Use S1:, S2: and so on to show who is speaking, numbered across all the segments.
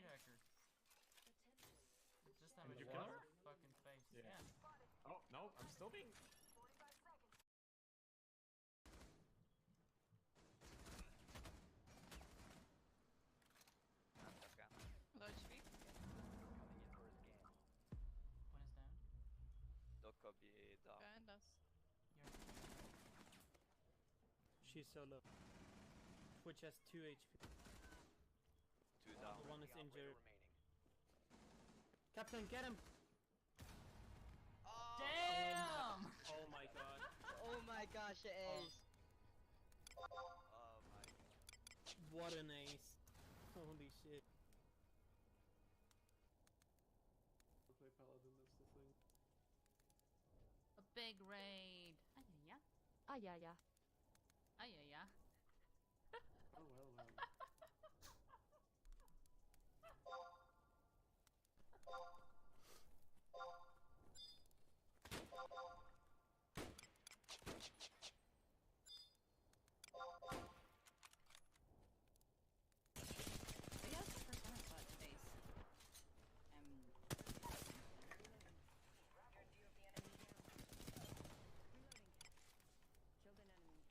S1: record. This time
S2: Did
S1: it's
S2: you kill her?
S1: fucking face.
S2: Yeah. Oh, no, I'm still being...
S3: Low HP.
S1: One is down.
S4: Dock blir down.
S3: Behind us.
S5: She's so low. Twitch has 2 HP.
S4: 2 down.
S5: The one is injured. Captain, get him!
S3: Oh,
S1: Damn!
S5: Oh my god.
S6: Oh my gosh, it is.
S4: Oh my god.
S5: What an ace. Holy shit.
S2: Play Paladin, that's the thing.
S1: A big raid. Ayaya.
S6: Ayaya.
S1: Ayaya.
S2: Oh well, well.
S3: I guess the first time I saw it face.
S7: Killed an enemy.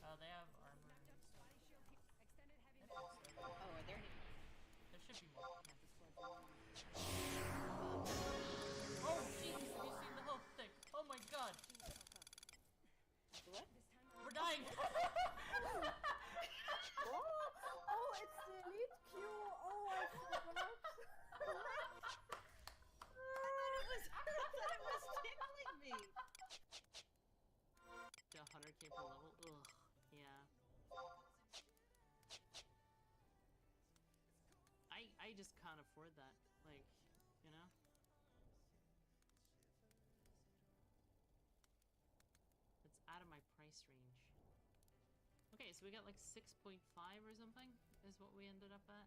S1: Oh, they have armor.
S7: Extended heavy
S3: Oh, are there any?
S1: There should be more. Oh jeez, have you seen the health stick? Oh my god!
S3: What?
S1: We're dying!
S8: Oh, it's the elite Q. Oh, I forgot.
S3: I thought it was tickling me.
S9: The 100k per level? Ugh. Yeah. I just can't afford that. Like, you know? It's out of my price range. Okay, so we got like 6.5 or something is what we ended up at.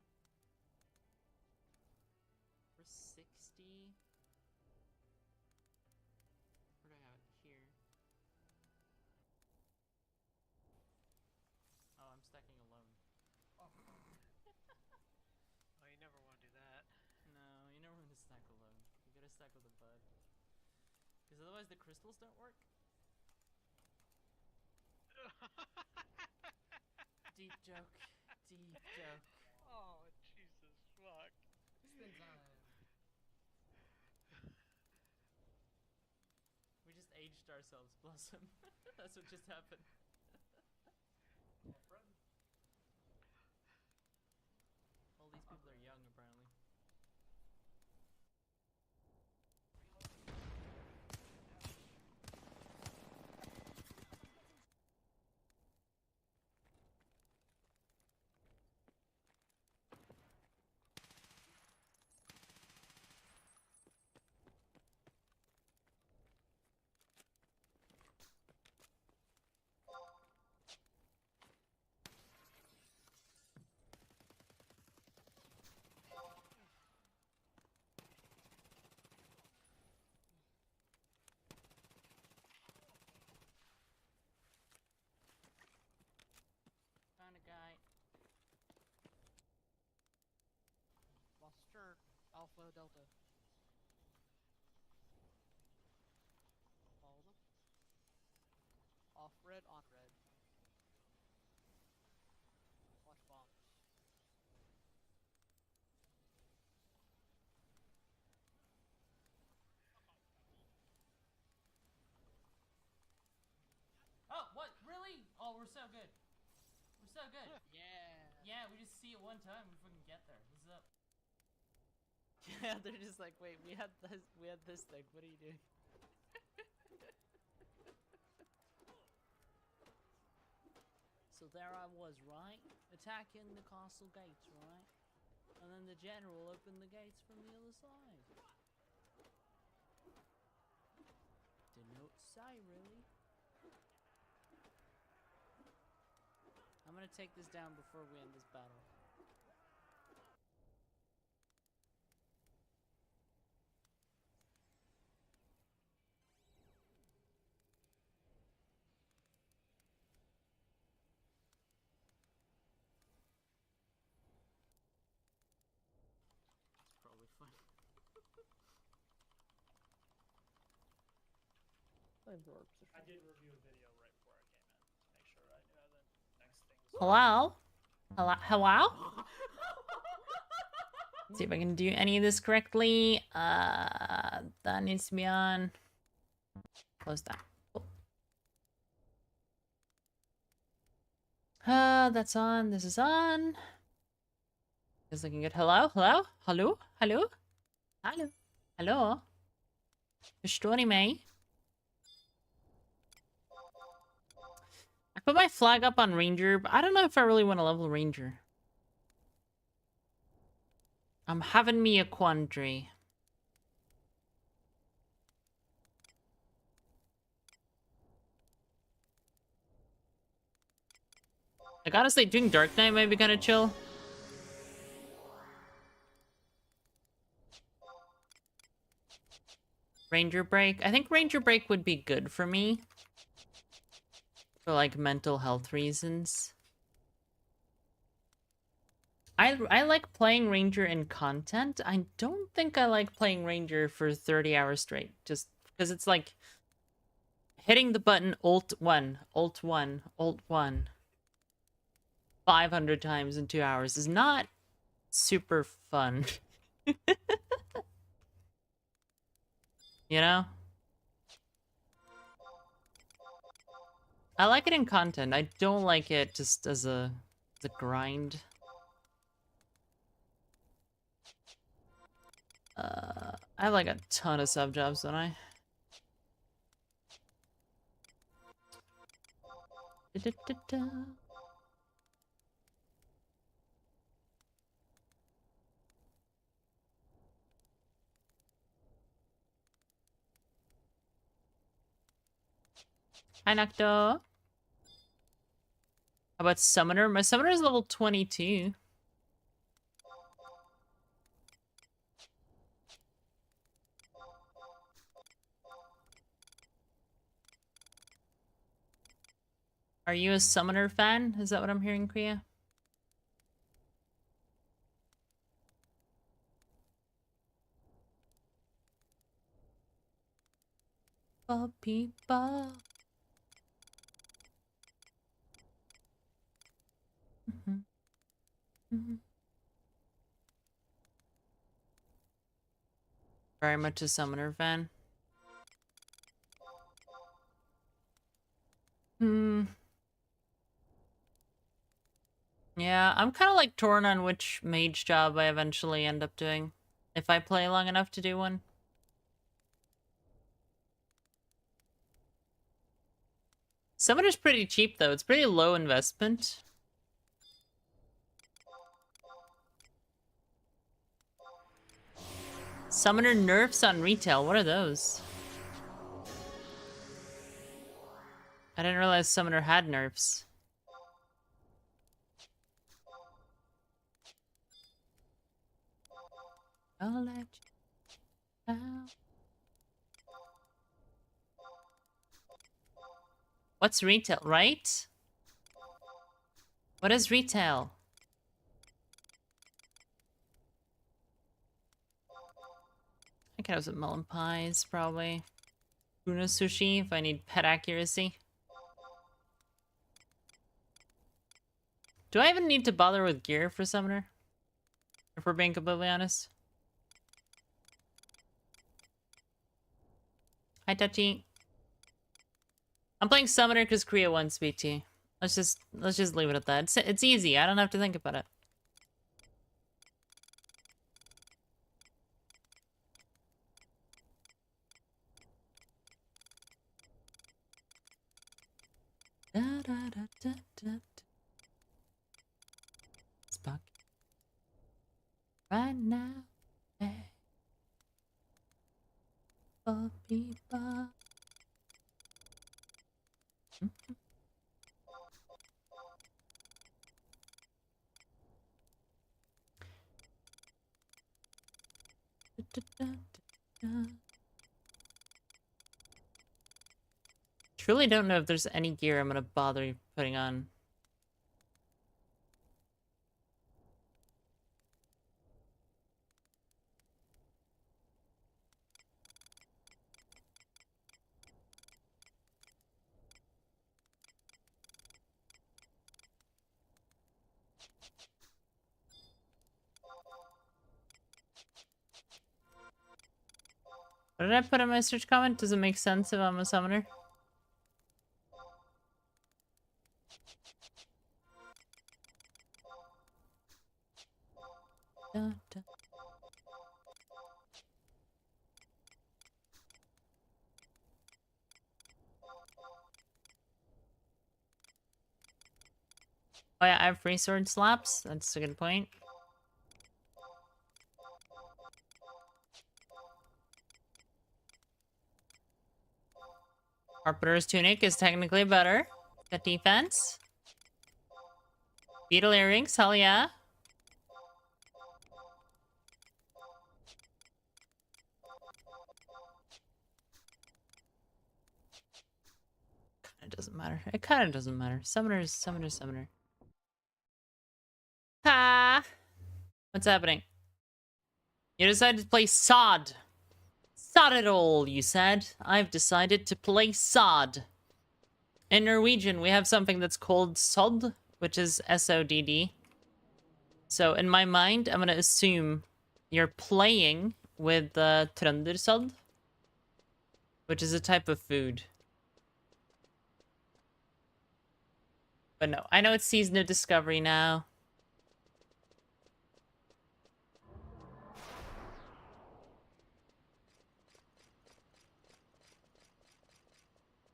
S9: For 60. Where do I have it? Here. Oh, I'm stacking alone.
S1: Oh.
S10: Oh, you never want to do that.
S9: No, you never want to stack alone. You gotta stack with a bud. Because otherwise the crystals don't work. Deep joke. Deep joke.
S10: Oh, Jesus fuck.
S1: Spin time.
S9: We just aged ourselves, Blossom. That's what just happened. All these people are young, apparently. Found a guy.
S10: Buster, Alpha, Delta. Follow them. Off red, on red. Watch bombs.
S1: Oh, what? Really? Oh, we're so good. We're so good.
S10: Yeah.
S1: Yeah, we just see it one time and we fucking get there. What's up?
S9: Yeah, they're just like, wait, we had this thing. What are you doing? So there I was, right? Attacking the castle gates, right? And then the general opened the gates from the other side. Didn't know what to say, really. I'm gonna take this down before we end this battle.
S2: Flameworks.
S5: I did review a video right before I came in. Make sure I knew the next thing was.
S9: Hello? Hello? See if I can do any of this correctly. That needs to be on. Close that. Cool. That's on. This is on. It's looking good. Hello? Hello? Hello? Hello? Hello? Hello? Förstår ni mig? I put my flag up on Ranger, but I don't know if I really want to level Ranger. I'm having me a quandary. Like, honestly, doing Dark Knight might be kind of chill. Ranger Break. I think Ranger Break would be good for me. For, like, mental health reasons. I like playing Ranger in content. I don't think I like playing Ranger for 30 hours straight. Just because it's like hitting the button Alt 1, Alt 1, Alt 1 500 times in 2 hours is not super fun. You know? I like it in content. I don't like it just as a grind. I have like a ton of sub jobs, don't I? Hi, Nocto. How about Summoner? My Summoner is level 22. Are you a Summoner fan? Is that what I'm hearing, Kriya? People. Very much a Summoner fan. Yeah, I'm kind of like torn on which mage job I eventually end up doing. If I play long enough to do one. Summoner's pretty cheap though, it's pretty low investment. Summoner nerfs on retail, what are those? I didn't realize Summoner had nerfs. I'll let you down. What's retail, right? What is retail? I could have some melon pies, probably. Tuna sushi if I need pet accuracy. Do I even need to bother with gear for Summoner? If we're being completely honest. Hi, Touchy. I'm playing Summoner because Korea wants me to. Let's just leave it at that. It's easy. I don't have to think about it. Da, da, da, da, da, da. Spock. Right now. Hey. For people. Truly don't know if there's any gear I'm gonna bother putting on. What did I put in my search comment? Does it make sense if I'm a summoner? Da, da. Oh yeah, I have free sword slaps. That's a good point. Carpenter's tunic is technically better. Got defense. Beetle earrings, hell yeah. Kinda doesn't matter. It kinda doesn't matter. Summoner. Ha! What's happening? You decided to play Sod. Sod it all, you said. I've decided to play Sod. In Norwegian, we have something that's called Sod, which is S-O-D-D. So in my mind, I'm gonna assume you're playing with Trøndersod, which is a type of food. But no, I know it's Season of Discovery now.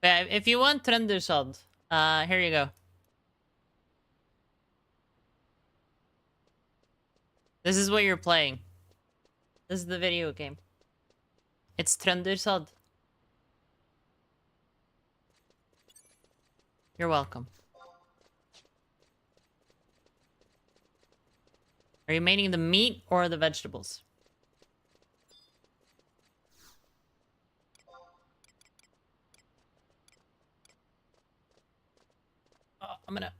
S9: Yeah, if you want Trøndersod, here you go. This is what you're playing. This is the video game. It's Trøndersod. You're welcome. Are you maining the meat or the vegetables? I'm gonna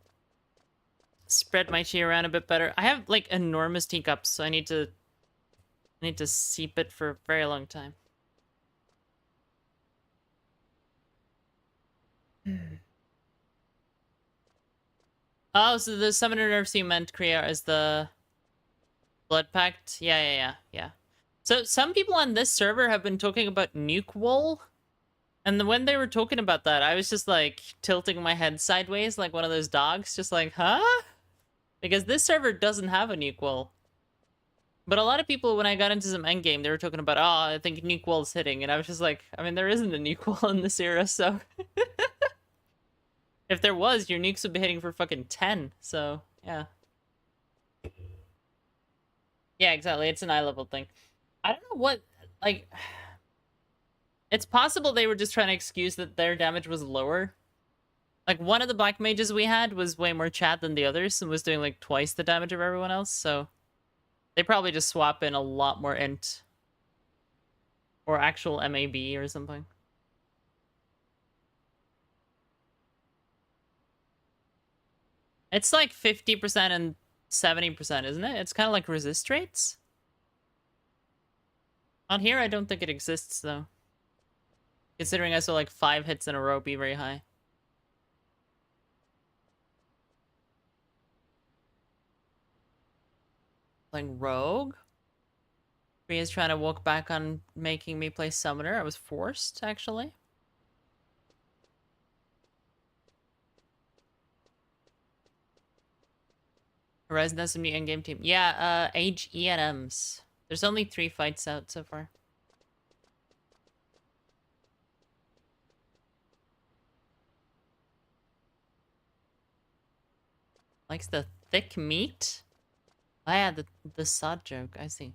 S9: spread my tea around a bit better. I have like enormous teacups, so I need to seep it for a very long time. Oh, so the summoner nerfs you meant, Kriya, is the Blood Pact? Yeah. So some people on this server have been talking about Nuke Wall. And when they were talking about that, I was just like tilting my head sideways like one of those dogs. Just like, huh? Because this server doesn't have a nuke wall. But a lot of people, when I got into some endgame, they were talking about, oh, I think nuke wall's hitting. And I was just like, I mean, there isn't a nuke wall in this era, so... If there was, your nukes would be hitting for fucking 10. So, yeah. Yeah, exactly. It's an eye level thing. I don't know what, like... It's possible they were just trying to excuse that their damage was lower. Like, one of the black mages we had was way more chat than the others and was doing, like, twice the damage of everyone else, so... They probably just swap in a lot more int. Or actual MAB or something. It's like 50% and 70%, isn't it? It's kind of like resist rates? On here, I don't think it exists, though. Considering I saw like 5 hits in a row be very high. Playing Rogue? Priya's trying to walk back on making me play Summoner. I was forced, actually. Horizon has some new endgame team. Yeah, Age E&Ms. There's only 3 fights out so far. Likes the thick meat? Oh yeah, the sod joke, I see.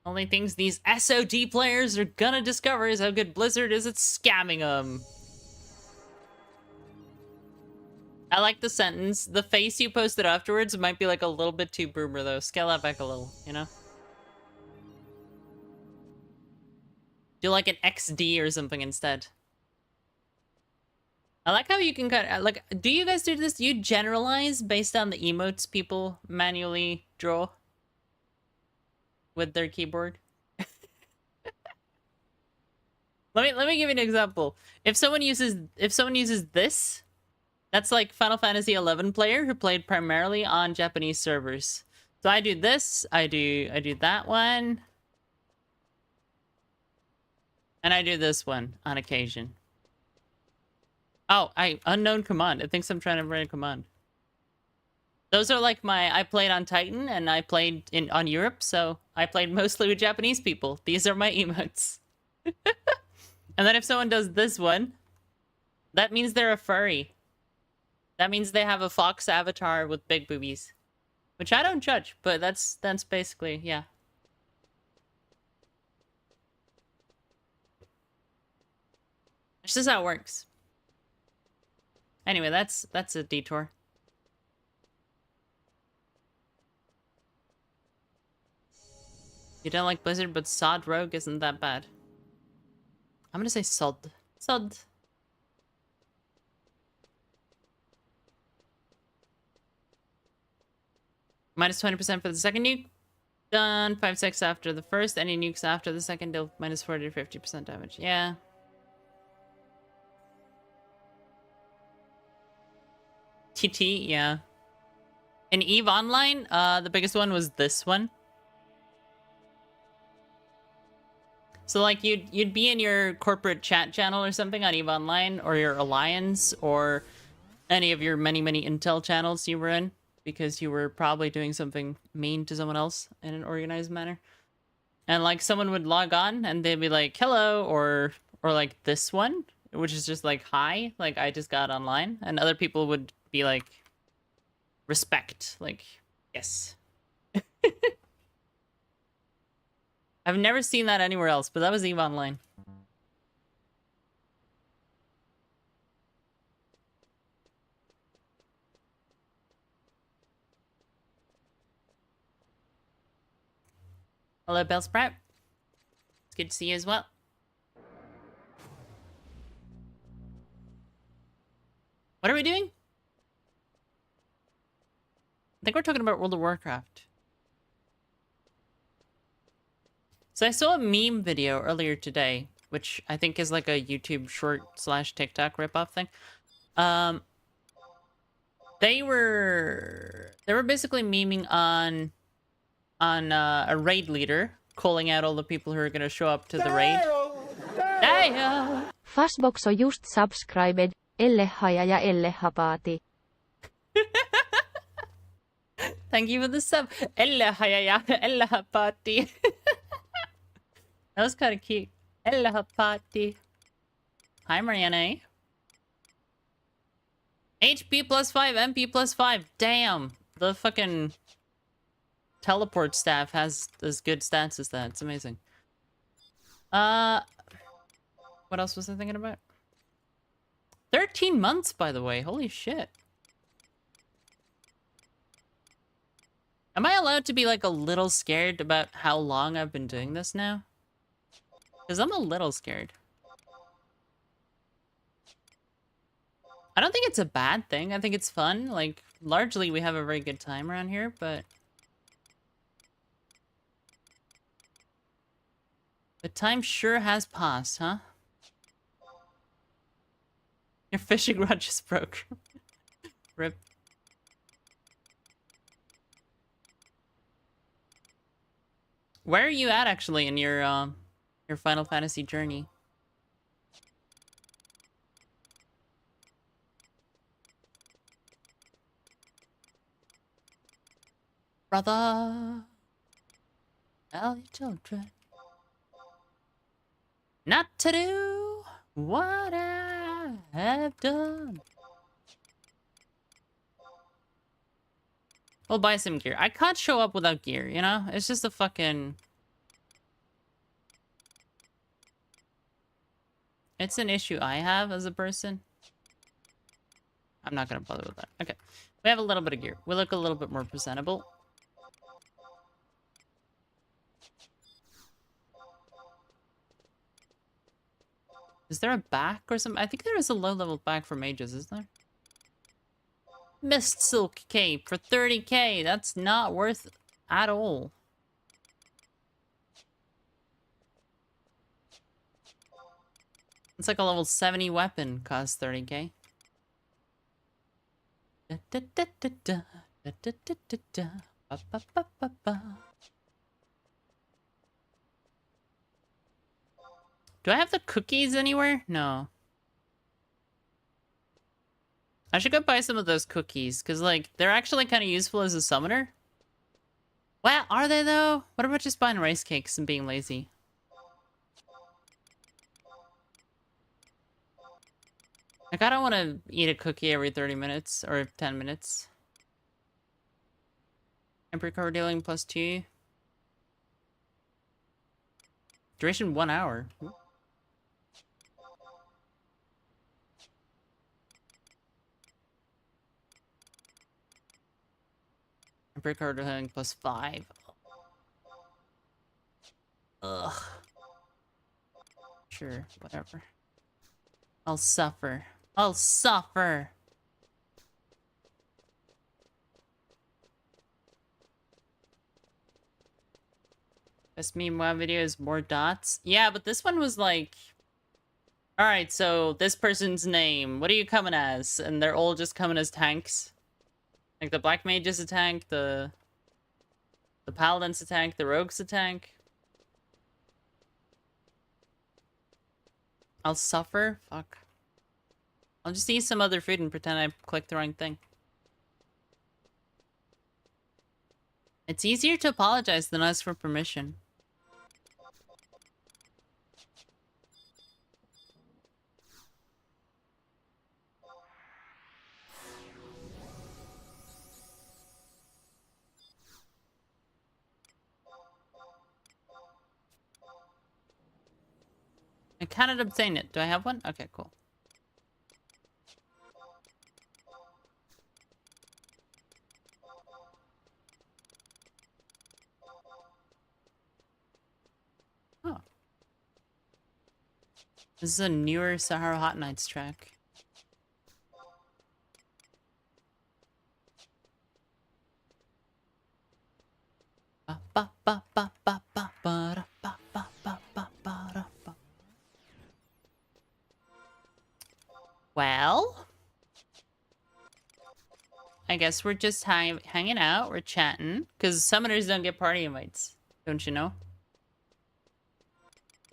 S9: Only things these SOD players are gonna discover is how good Blizzard is at scamming them. I like the sentence. The face you posted afterwards might be like a little bit too boomer though. Scale that back a little, you know? Do like an XD or something instead. I like how you can kind of, like, do you guys do this? Do you generalize based on the emotes people manually draw with their keyboard? Let me give you an example. If someone uses this, that's like Final Fantasy XI player who played primarily on Japanese servers. So I do this, I do that one. And I do this one on occasion. Oh, unknown command. It thinks I'm trying to write a command. Those are like I played on Titan and I played on Europe, so I played mostly with Japanese people. These are my emotes. And then if someone does this one, that means they're a furry. That means they have a fox avatar with big boobies. Which I don't judge, but that's basically, yeah. It's just how it works. Anyway, that's a detour. You don't like Blizzard, but Sod Rogue isn't that bad. I'm gonna say Sod. Sod. Minus 20% for the second nuke. Done. 5-6 after the first. Any nukes after the second deal minus 40 to 50% damage. Yeah. TT, yeah. In EVE Online, the biggest one was this one. So like you'd be in your corporate chat channel or something on EVE Online, or your Alliance, or any of your many Intel channels you were in, because you were probably doing something mean to someone else in an organized manner. And like someone would log on and they'd be like, hello, or like this one, which is just like, hi, like I just got online. And other people would be like, respect, like, yes. I've never seen that anywhere else, but that was EVE Online. Hello, Bell Sprout. It's good to see you as well. What are we doing? I think we're talking about World of Warcraft. So I saw a meme video earlier today, which I think is like a YouTube short / TikTok ripoff thing. They were basically memeing on a raid leader, calling out all the people who are gonna show up to the raid. Damn!
S6: Fastbox on just subscribed. Ellehaja ja ellehapaati.
S9: Thank you for the sub. Ellehaja ja ellehapaati. That was kind of cute. Ellehapaati. Hi, Mariana. HP +5, MP +5. Damn. The fucking teleport staff has as good stats as that. It's amazing. What else was I thinking about? 13 months, by the way. Holy shit. Am I allowed to be like a little scared about how long I've been doing this now? Because I'm a little scared. I don't think it's a bad thing. I think it's fun. Like, largely we have a very good time around here, but... the time sure has passed, huh? Your fishing rod just broke. Rip. Where are you at, actually, in your Final Fantasy journey? Brother, tell your children not to do what I have done. We'll buy some gear. I can't show up without gear, you know? It's just a fucking... it's an issue I have as a person. I'm not gonna bother with that. Okay. We have a little bit of gear. We look a little bit more presentable. Is there a back or something? I think there is a low-level back for mages, isn't there? Mist Silk Cape for 30k. That's not worth it at all. It's like a level 70 weapon costs 30k. Ba, ba, ba, ba, ba. Do I have the cookies anywhere? No. I should go buy some of those cookies, because, like, they're actually kind of useful as a summoner. Well, are they, though? What about just buying rice cakes and being lazy? Like, I don't want to eat a cookie every 30 minutes, or 10 minutes. Emperor card dealing +2. Duration 1 hour. Ooh. Emperor card dealing +5. Ugh. Sure, whatever. I'll suffer. I'll suffer. Best meme WoW video is more dots. Yeah, but this one was like... Alright, so this person's name. What are you coming as? And they're all just coming as tanks. Like the Black Mage is a tank, the Paladin's a tank, the Rogue's a tank. I'll suffer? Fuck. I'll just eat some other food and pretend I clicked the wrong thing. It's easier to apologize than ask for permission. I cannot obtain it. Do I have one? Okay, cool. Oh. This is a newer Sahara Hot Nights track. Ba ba ba ba ba ba ba ba ba ba ba ba ba. Well, I guess we're just hanging out, we're chatting, because summoners don't get party invites, don't you know?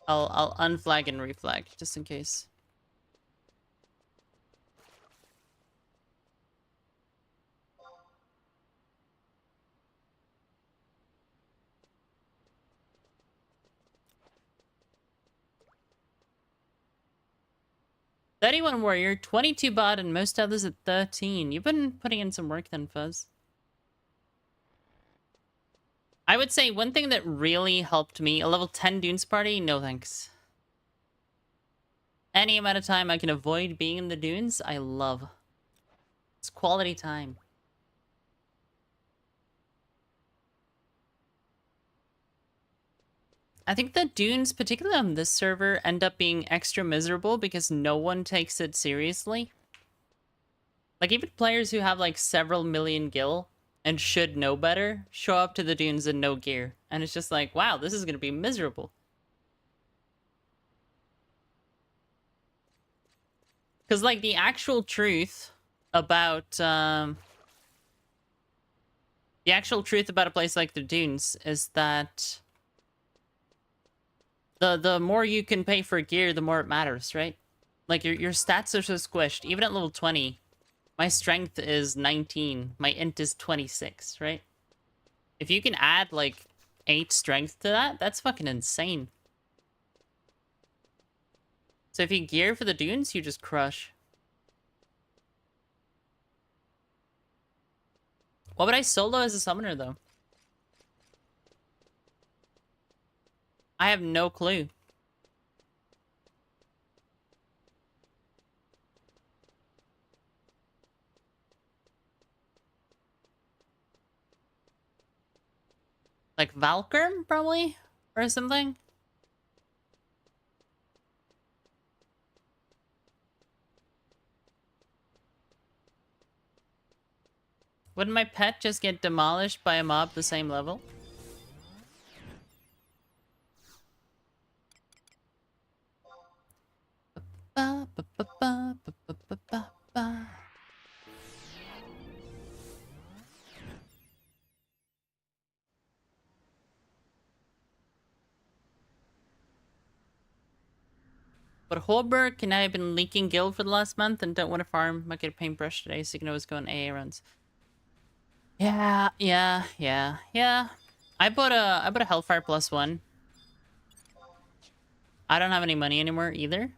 S9: I'll unflag and reflag, just in case. "31 warrior, 22 bot, and most others at 13. You've been putting in some work then, Fuzz. I would say one thing that really helped me, a level 10 Dunes party, no thanks. Any amount of time I can avoid being in the Dunes, I love. It's quality time. I think the Dunes, particularly on this server, end up being extra miserable because no one takes it seriously. Like, even players who have, like, several million gil and should know better show up to the Dunes in no gear. And it's just like, wow, this is gonna be miserable. Because, like, the actual truth about, the actual truth about a place like the Dunes is that the more you can pay for gear, the more it matters, right? Like, your stats are so squished. Even at level 20, my strength is 19. My int is 26, right? If you can add, like, 8 strength to that, that's fucking insane. So if you gear for the Dunes, you just crush. What would I solo as a summoner, though? I have no clue. Like Valkyr, probably? Or something? Wouldn't my pet just get demolished by a mob the same level? Ba, ba, ba, ba, ba, ba, ba, ba, ba. But Holberg and I have been leaking guild for the last month and don't want to farm. Might get a paintbrush today so you can always go on AA runs. Yeah. I bought a Hellfire +1. I don't have any money anymore either.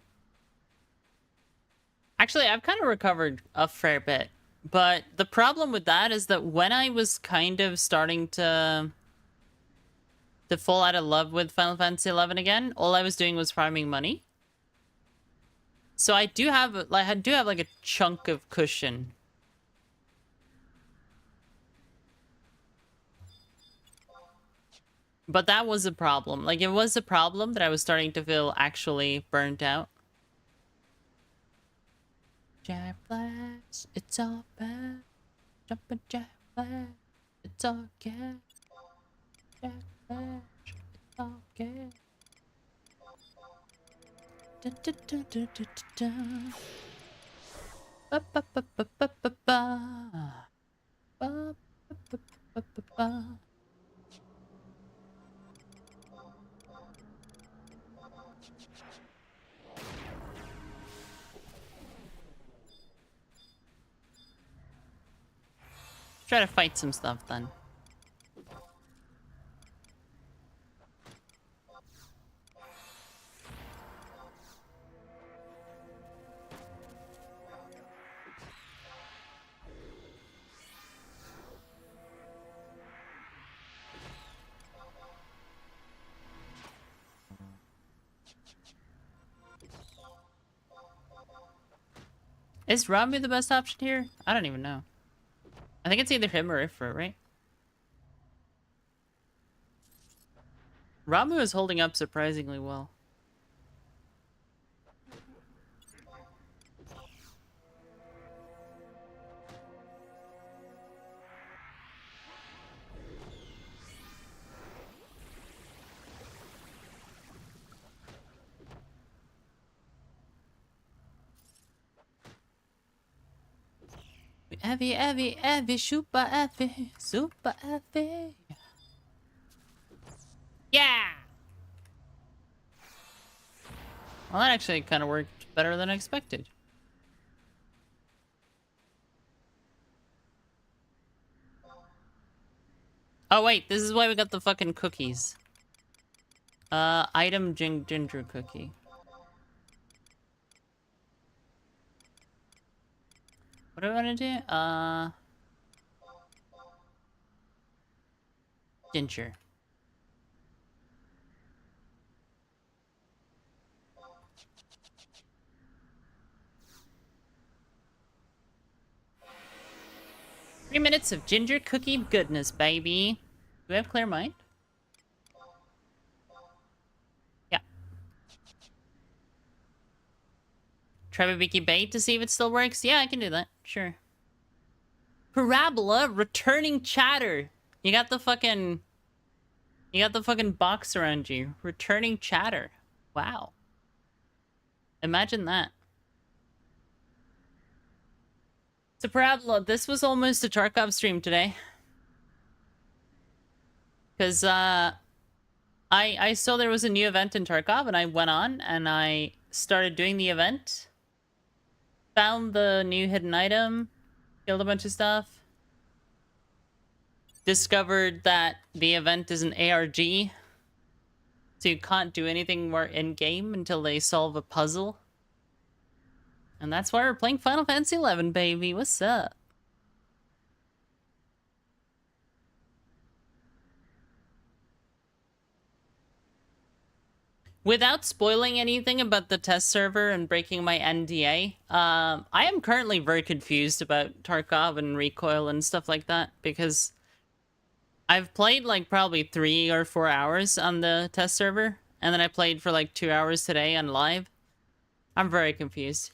S9: Actually, I've kind of recovered a fair bit. But the problem with that is that when I was kind of starting to fall out of love with Final Fantasy XI again, all I was doing was farming money. So I do have like a chunk of cushion. But that was a problem. Like, it was a problem that I was starting to feel actually burnt out. Jack Flash, it's all bad. Jumpin' Jack Flash, it's all good. Jack Flash, it's all good. Da, da, da, da, da, da, da. Ba, ba, ba, ba, ba, ba, ba. Ba, ba, ba, ba, ba, ba. Try to fight some stuff then. Is Ramu the best option here? I don't even know. I think it's either him or Ifrit, right? Ramu is holding up surprisingly well. Evie, super Evie. Yeah! Well, that actually kind of worked better than I expected. Oh, wait, this is why we got the fucking cookies. Item ginger cookie. What do I want to do? Ginger. Three minutes of ginger cookie goodness, baby. Do we have clear mind? Yeah. Try Babiki bait to see if it still works? Yeah, I can do that. Sure. Parabola returning chatter. You got the fucking box around you. Returning chatter. Wow. Imagine that. So Parabola, this was almost a Tarkov stream today. Because I saw there was a new event in Tarkov and I went on and I started doing the event. Found the new hidden item. Killed a bunch of stuff. Discovered that the event is an ARG. So you can't do anything more in-game until they solve a puzzle. And that's why we're playing Final Fantasy XI, baby. What's up? Without spoiling anything about the test server and breaking my NDA, I am currently very confused about Tarkov and Recoil and stuff like that, because I've played like probably 3 or 4 hours on the test server, and then I played for like 2 hours today on live. I'm very confused.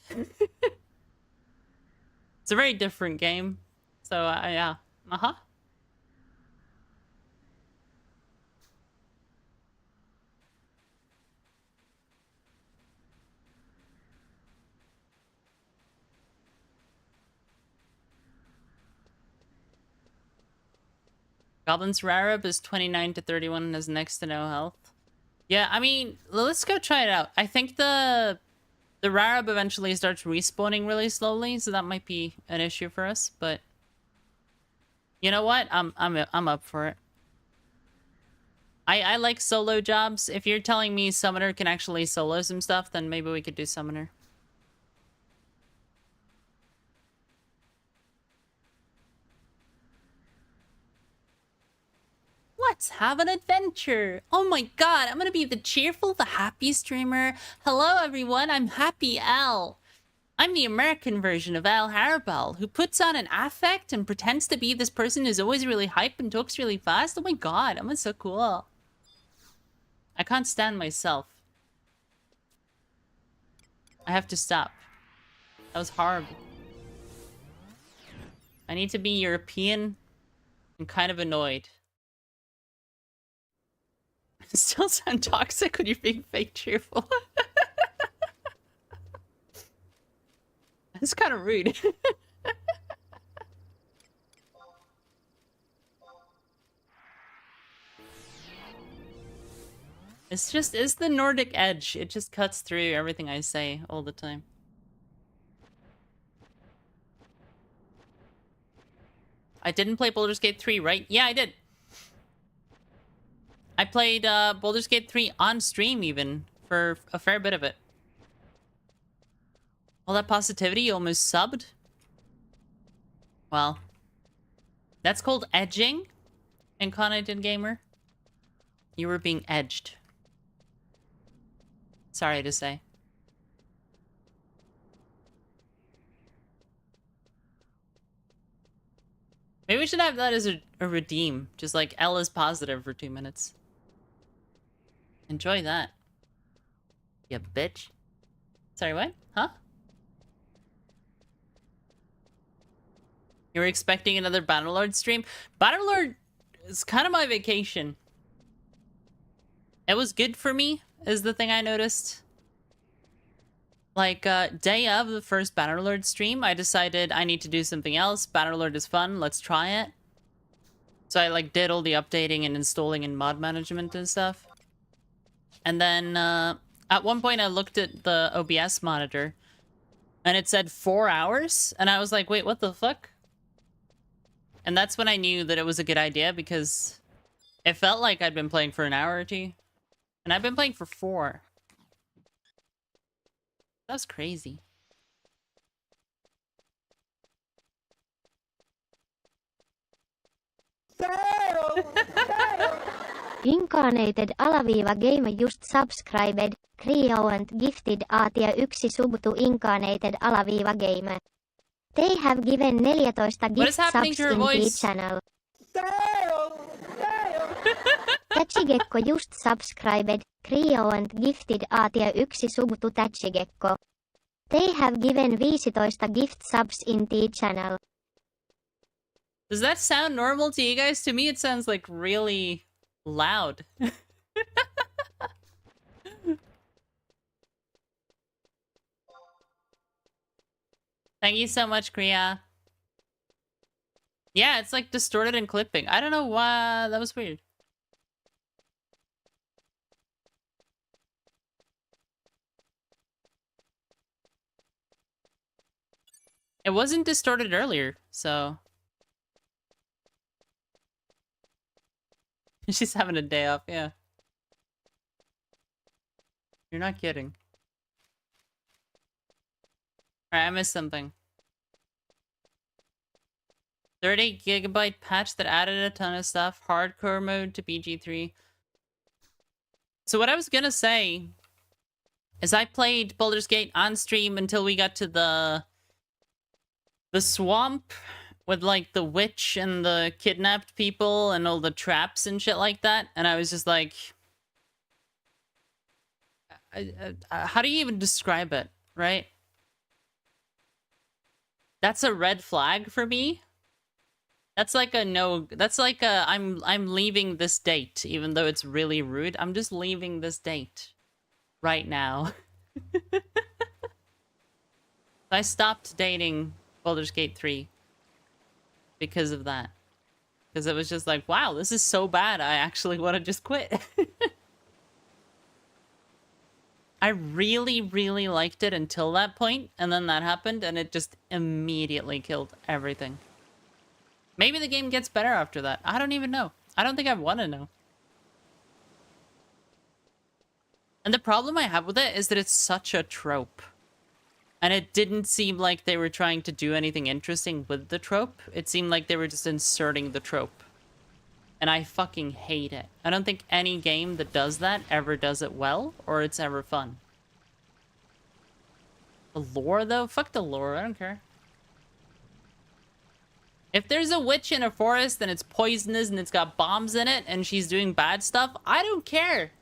S9: It's a very different game. So, yeah. Uh-huh. Goblin's Rarab is 29 to 31 and has next to no health. Yeah, I mean, let's go try it out. I think the The Rarab eventually starts respawning really slowly, so that might be an issue for us, but you know what? I'm up for it. I like solo jobs. If you're telling me Summoner can actually solo some stuff, then maybe we could do Summoner. Let's have an adventure. Oh my god, I'm gonna be the cheerful, the happy streamer. Hello everyone, I'm Happy Al. I'm the American version of Al Harabal, who puts on an affect and pretends to be this person who's always really hype and talks really fast. Oh my god, I'm so cool. I can't stand myself. I have to stop. That was horrible. I need to be European and kind of annoyed. Still sound toxic when you're being fake cheerful. That's kind of rude. It's the Nordic edge. It just cuts through everything I say all the time. I didn't play Baldur's Gate 3, right? Yeah, I did. I played Baldur's Gate 3 on stream even for a fair bit of it. All that positivity, you almost subbed? Well, that's called edging in Content Gamer. You were being edged. Sorry to say. Maybe we should have that as a redeem. Just like L is positive for 2 minutes. Enjoy that. You bitch. Sorry, what? Huh? You were expecting another Bannerlord stream? Bannerlord is kind of my vacation. It was good for me, is the thing I noticed. Like, day of the first Bannerlord stream, I decided I need to do something else. Bannerlord is fun, let's try it. So I, like, did all the updating and installing and mod management and stuff. And then, at one point I looked at the OBS monitor, and it said 4 hours, and I was like, wait, what the fuck? And that's when I knew that it was a good idea, because it felt like I'd been playing for an hour or two. And I've been playing for 4. That's crazy.
S6: Incarnated _game just subscribed. Creant gifted aatia 1 sub to Incarnated _game. They have given 14 gift subs in the channel. Tachigekko just subscribed. Creant gifted aatia 1 sub to Tachigekko. They have given 15 gift subs in the channel.
S9: Does that sound normal to you guys? To me, it sounds like really loud. Thank you so much, Kriya. Yeah, it's like distorted and clipping. I don't know why. That was weird. It wasn't distorted earlier, so... She's having a day off, yeah. You're not kidding. Alright, I missed something. 30 gigabyte patch that added a ton of stuff. Hardcore mode to BG3. So what I was gonna say is I played Baldur's Gate on stream until we got to the swamp with like the witch and the kidnapped people and all the traps and shit like that. And I was just like, how do you even describe it, right? That's a red flag for me. That's like a no, that's like a I'm leaving this date, even though it's really rude. I'm just leaving this date right now. I stopped dating Baldur's Gate 3 because of that. Because it was just like, wow, this is so bad, I actually want to just quit. I really, really liked it until that point, and then that happened, and it just immediately killed everything. Maybe the game gets better after that. I don't even know. I don't think I want to know. And the problem I have with it is that it's such a trope. And it didn't seem like they were trying to do anything interesting with the trope. It seemed like they were just inserting the trope. And I fucking hate it. I don't think any game that does that ever does it well, or it's ever fun. The lore, though? Fuck the lore, I don't care. If there's a witch in a forest and it's poisonous and it's got bombs in it and she's doing bad stuff, I don't care.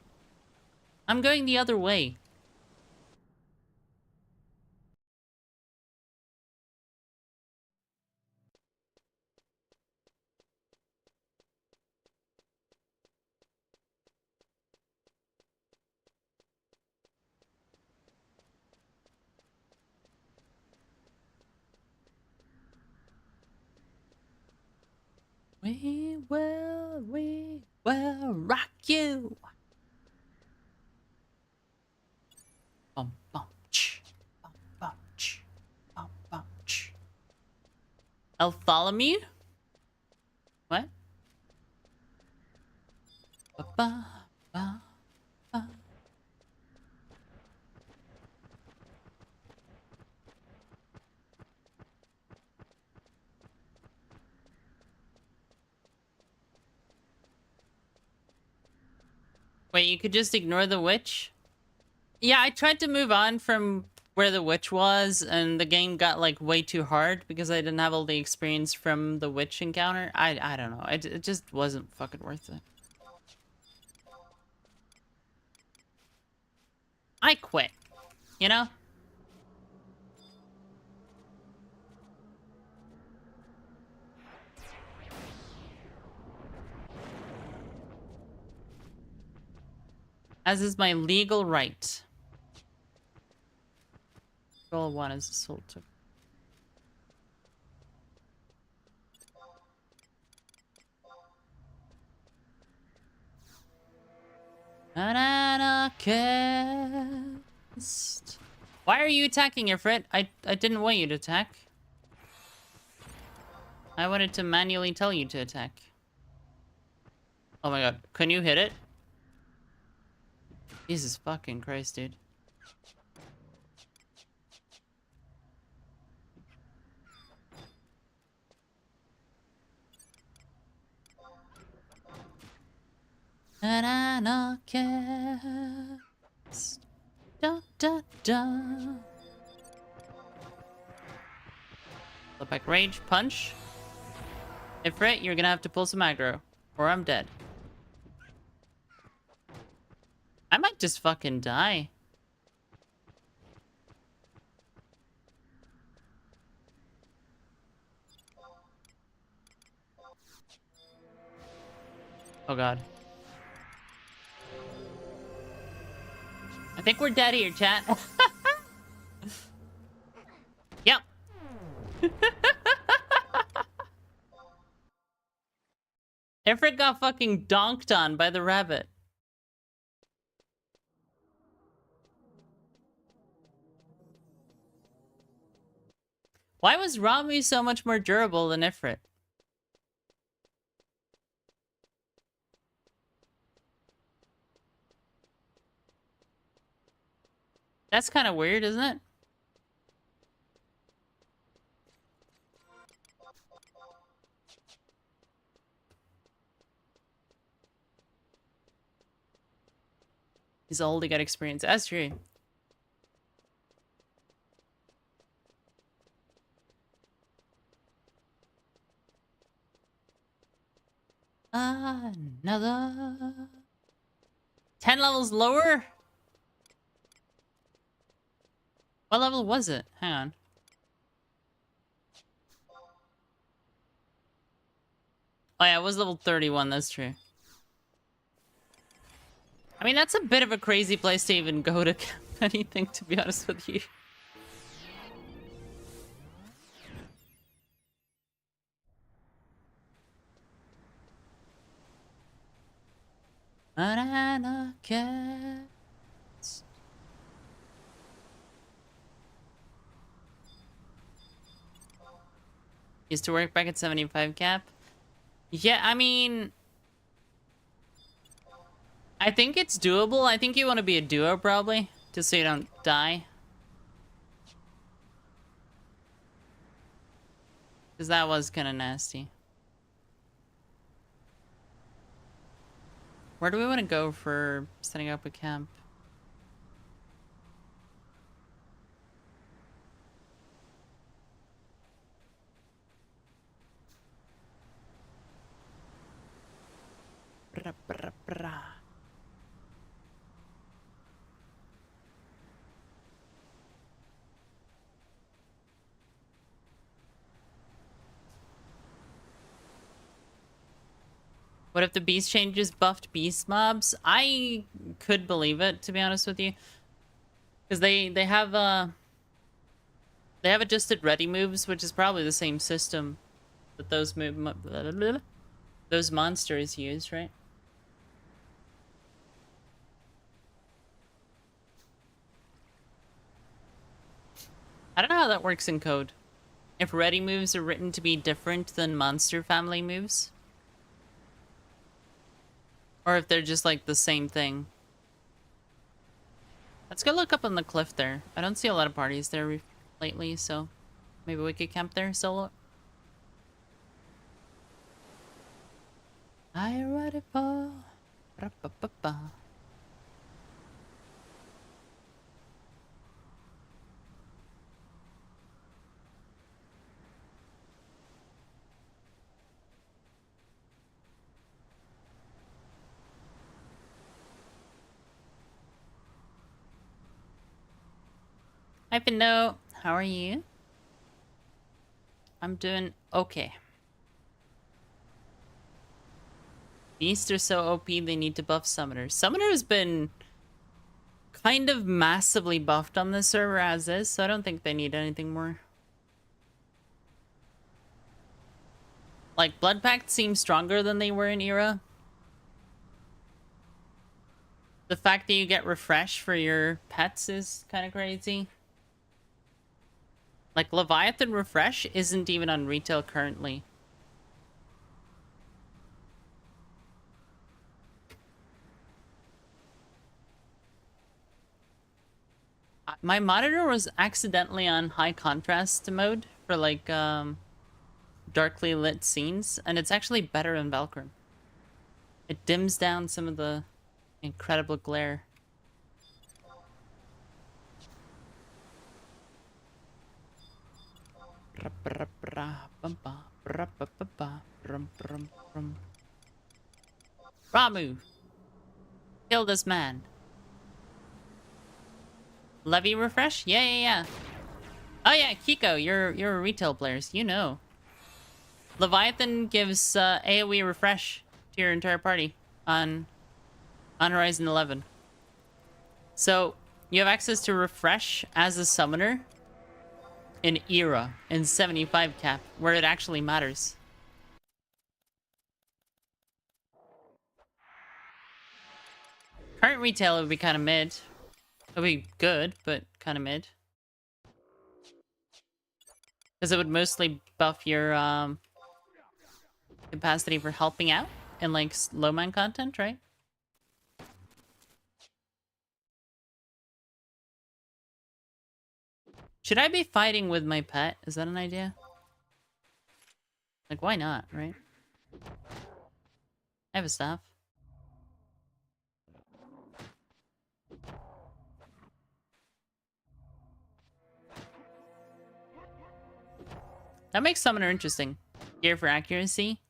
S9: I'm going the other way. We will rock you. Bum, bum, ch. Bum, bum, ch. Bum, bum, ch. Bartholomew? What? Ba, ba, ba, ba. Wait, you could just ignore the witch? Yeah, I tried to move on from where the witch was, and the game got, like, way too hard because I didn't have all the experience from the witch encounter. I don't know. It just wasn't fucking worth it. I quit. You know? As is my legal right. Goal 1 is assault token. Anarchist. Why are you attacking, Ifrit? I didn't want you to attack. I wanted to manually tell you to attack. Oh my god. Can you hit it? Jesus fucking Christ, dude. An anarchist. Da da da. Flip back rage, punch. Ifrit, you're gonna have to pull some aggro, or I'm dead. I might just fucking die. Oh god. I think we're dead here, chat. Yep. Ifrit got fucking donked on by the rabbit. Why was Ramu so much more durable than Ifrit? That's kind of weird, isn't it? He's old, he got experience. That's true. Another 10 levels lower? What level was it? Hang on. Oh yeah, it was level 31, that's true. I mean, that's a bit of a crazy place to even go to anything, to be honest with you. An anarchist. Used to work back at 75 cap. Yeah, I mean... I think it's doable. I think you want to be a duo, probably. Just so you don't die. Because that was kind of nasty. Where do we want to go for setting up a camp? Bra, bra, bra. What if the beast changes buffed beast mobs? I could believe it, to be honest with you, because they have adjusted ready moves, which is probably the same system that those those monsters use, right? I don't know how that works in code. If ready moves are written to be different than monster family moves. Or if they're just like the same thing. Let's go look up on the cliff there. I don't see a lot of parties there lately, so maybe we could camp there solo. I ready for ba-ba-ba-ba. Hi, Pindo. How are you? I'm doing okay. Beasts are so OP, they need to buff Summoner. Summoner has been kind of massively buffed on this server as is, so I don't think they need anything more. Like, Blood Pact seems stronger than they were in Era. The fact that you get refresh for your pets is kind of crazy. Like, Leviathan refresh isn't even on retail currently. My monitor was accidentally on high contrast mode for, like, darkly lit scenes, and it's actually better in Valkyrie. It dims down some of the incredible glare. Ramu! Kill this man. Levy refresh? Yeah. Oh yeah, Kiko, you're a retail player, so you know. Leviathan gives AoE refresh to your entire party on Horizon 11. So, you have access to refresh as a summoner in Era, in 75 cap, where it actually matters. Current retail would be kind of mid. It would be good, but kind of mid. Because it would mostly buff your capacity for helping out in like low man content, right? Should I be fighting with my pet? Is that an idea? Like, why not, right? I have a staff. That makes Summoner interesting. Gear for accuracy.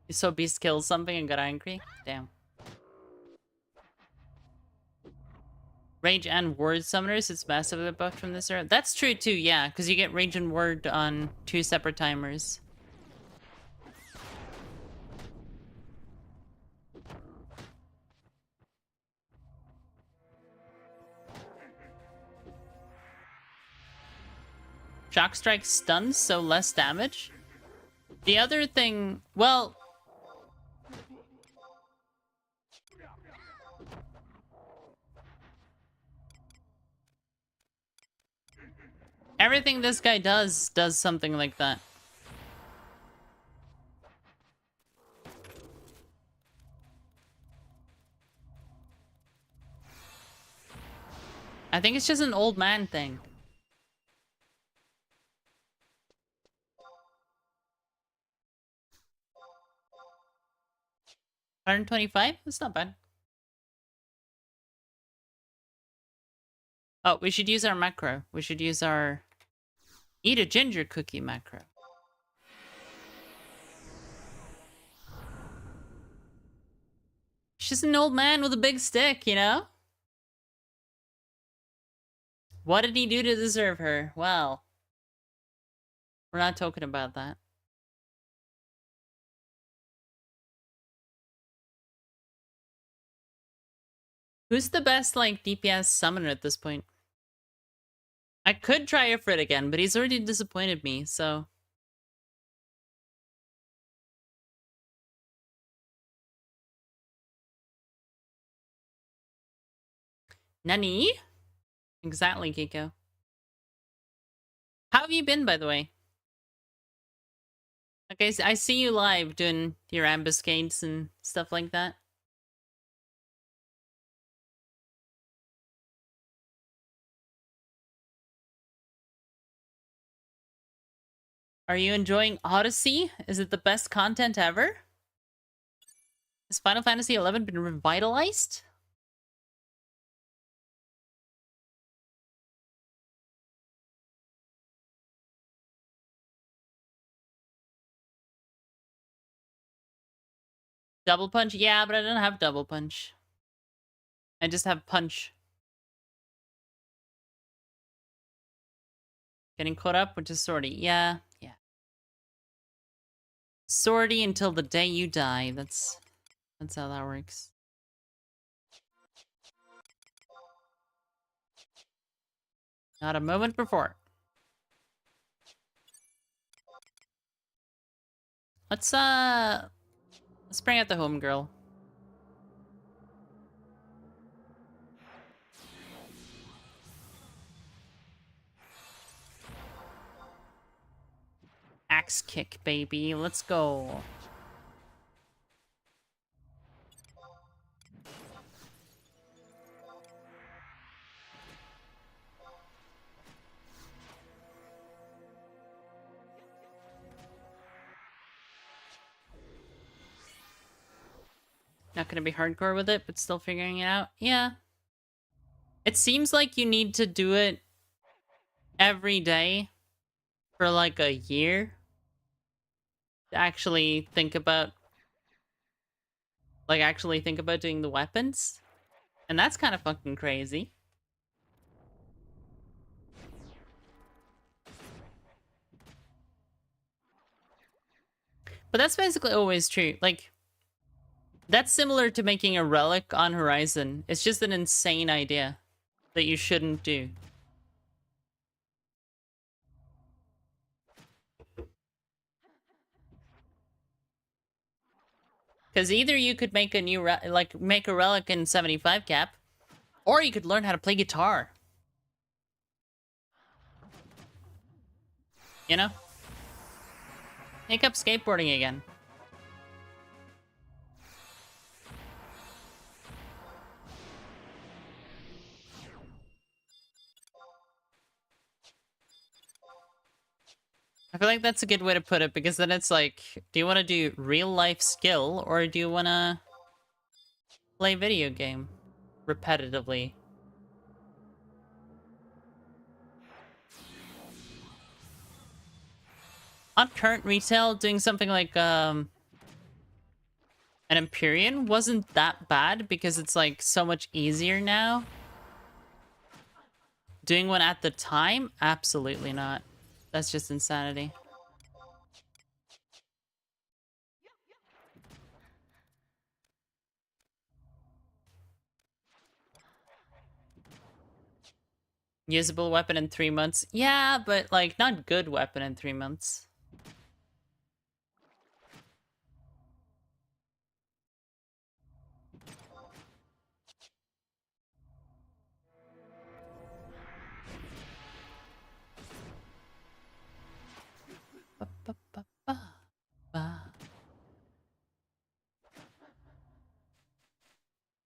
S9: You saw Beast kill something and got angry? Damn. Rage and Word Summoners, it's massively buffed from this era. That's true too, yeah, because you get Rage and Word on 2 separate timers. Shock Strike stuns, so less damage. The other thing, well... Everything this guy does something like that. I think it's just an old man thing. $125? That's not bad. Oh, we should use our macro. We should use our eat a ginger cookie macro. She's just an old man with a big stick, you know? What did he do to deserve her? Well, we're not talking about that. Who's the best, like, DPS summoner at this point? I could try Ifrit again, but he's already disappointed me, so... Nani? Exactly, Kiko. How have you been, by the way? Okay, so I see you live doing your ambuscades and stuff like that. Are you enjoying Odyssey? Is it the best content ever? Has Final Fantasy XI been revitalized? Double punch? Yeah, but I don't have double punch. I just have punch. Getting caught up, which is sortie. Yeah, yeah. Sortie until the day you die. That's how that works. Not a moment before. Let's bring out the homegirl. Axe kick, baby. Let's go. Not gonna be hardcore with it, but still figuring it out. Yeah. It seems like you need to do it every day for like a year to actually think about doing the weapons. And that's kind of fucking crazy. But that's basically always true. Like, that's similar to making a relic on Horizon. It's just an insane idea that you shouldn't do. Because either you could make a new make a relic in 75 cap, or you could learn how to play guitar. You know? Take up skateboarding again. I feel like that's a good way to put it, because then it's like, do you want to do real life skill, or do you want to play video game repetitively? On current retail, doing something like an Empyrean wasn't that bad, because it's like so much easier now. Doing one at the time? Absolutely not. That's just insanity. Usable weapon in 3 months? Yeah, but like not good weapon in 3 months.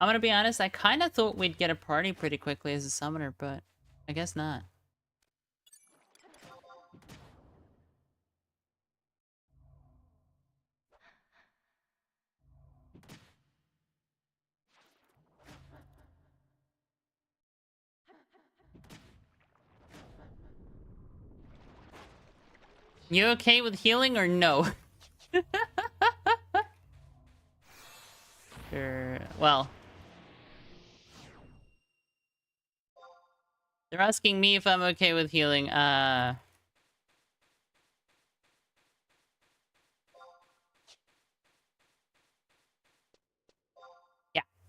S9: I'm gonna be honest, I kind of thought we'd get a party pretty quickly as a summoner, but I guess not. You okay with healing or no? Sure. Well, they're asking me if I'm okay with healing. Yeah.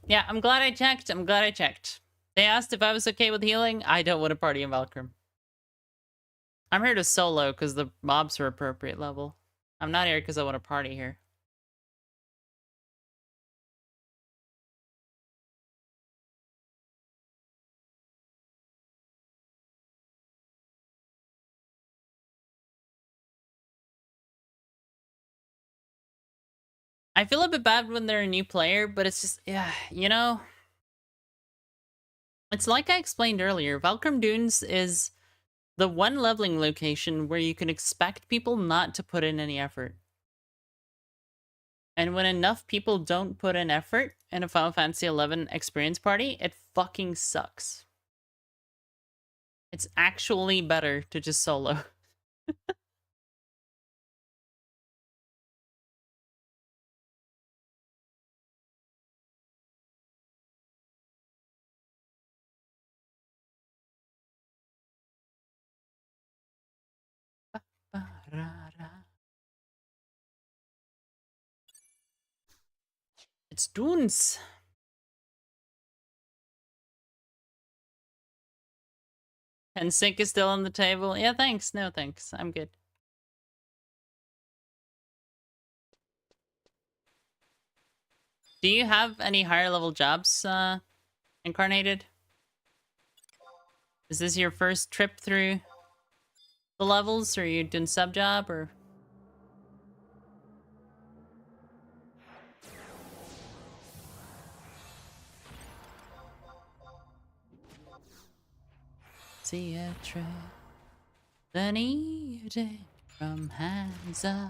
S9: Yeah, I'm glad I checked. I'm glad I checked. They asked if I was okay with healing. I don't want to party in Valkyrie. I'm here to solo because the mobs are appropriate level. I'm not here because I want to party here. I feel a bit bad when they're a new player, but it's just, yeah, you know? It's like I explained earlier, Valkyrie Dunes is the one leveling location where you can expect people not to put in any effort. And when enough people don't put in effort in a Final Fantasy XI experience party, it fucking sucks. It's actually better to just solo. It's Dunes. And Sync is still on the table. Yeah, thanks. No, thanks. I'm good. Do you have any higher level jobs, Incarnated? Is this your first trip through the levels, or are you doing sub job, or? See a trip, then eat it from hands of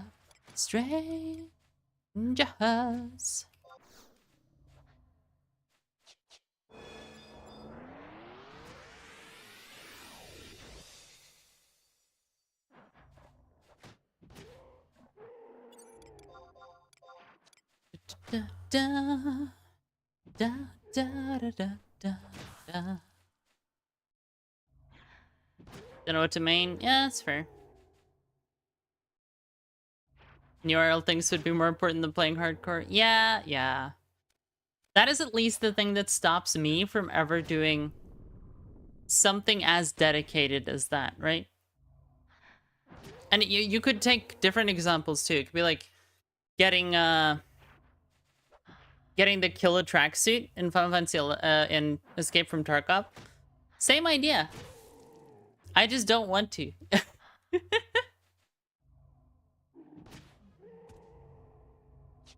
S9: strangers. Da, da, da, da, da, da, da, da. Don't know what to main. Yeah, that's fair. URL things would be more important than playing hardcore. Yeah, yeah. That is at least the thing that stops me from ever doing something as dedicated as that, right? And you could take different examples too. It could be like getting the killer tracksuit in Final Fantasy in Escape from Tarkov. Same idea. I just don't want to.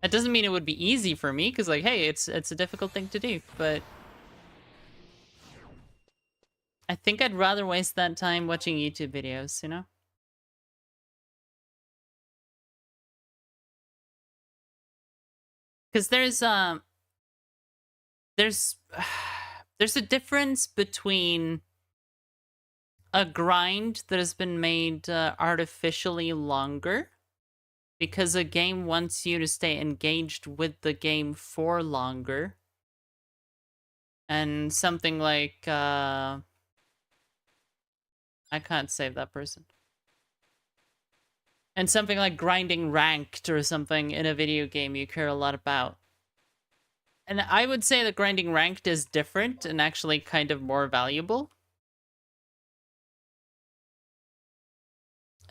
S9: That doesn't mean it would be easy for me, because like, hey, it's a difficult thing to do, but I think I'd rather waste that time watching YouTube videos, you know? Because there's there's a difference between a grind that has been made artificially longer because a game wants you to stay engaged with the game for longer, and something like I can't save that person. And something like grinding ranked or something in a video game you care a lot about. And I would say that grinding ranked is different and actually kind of more valuable.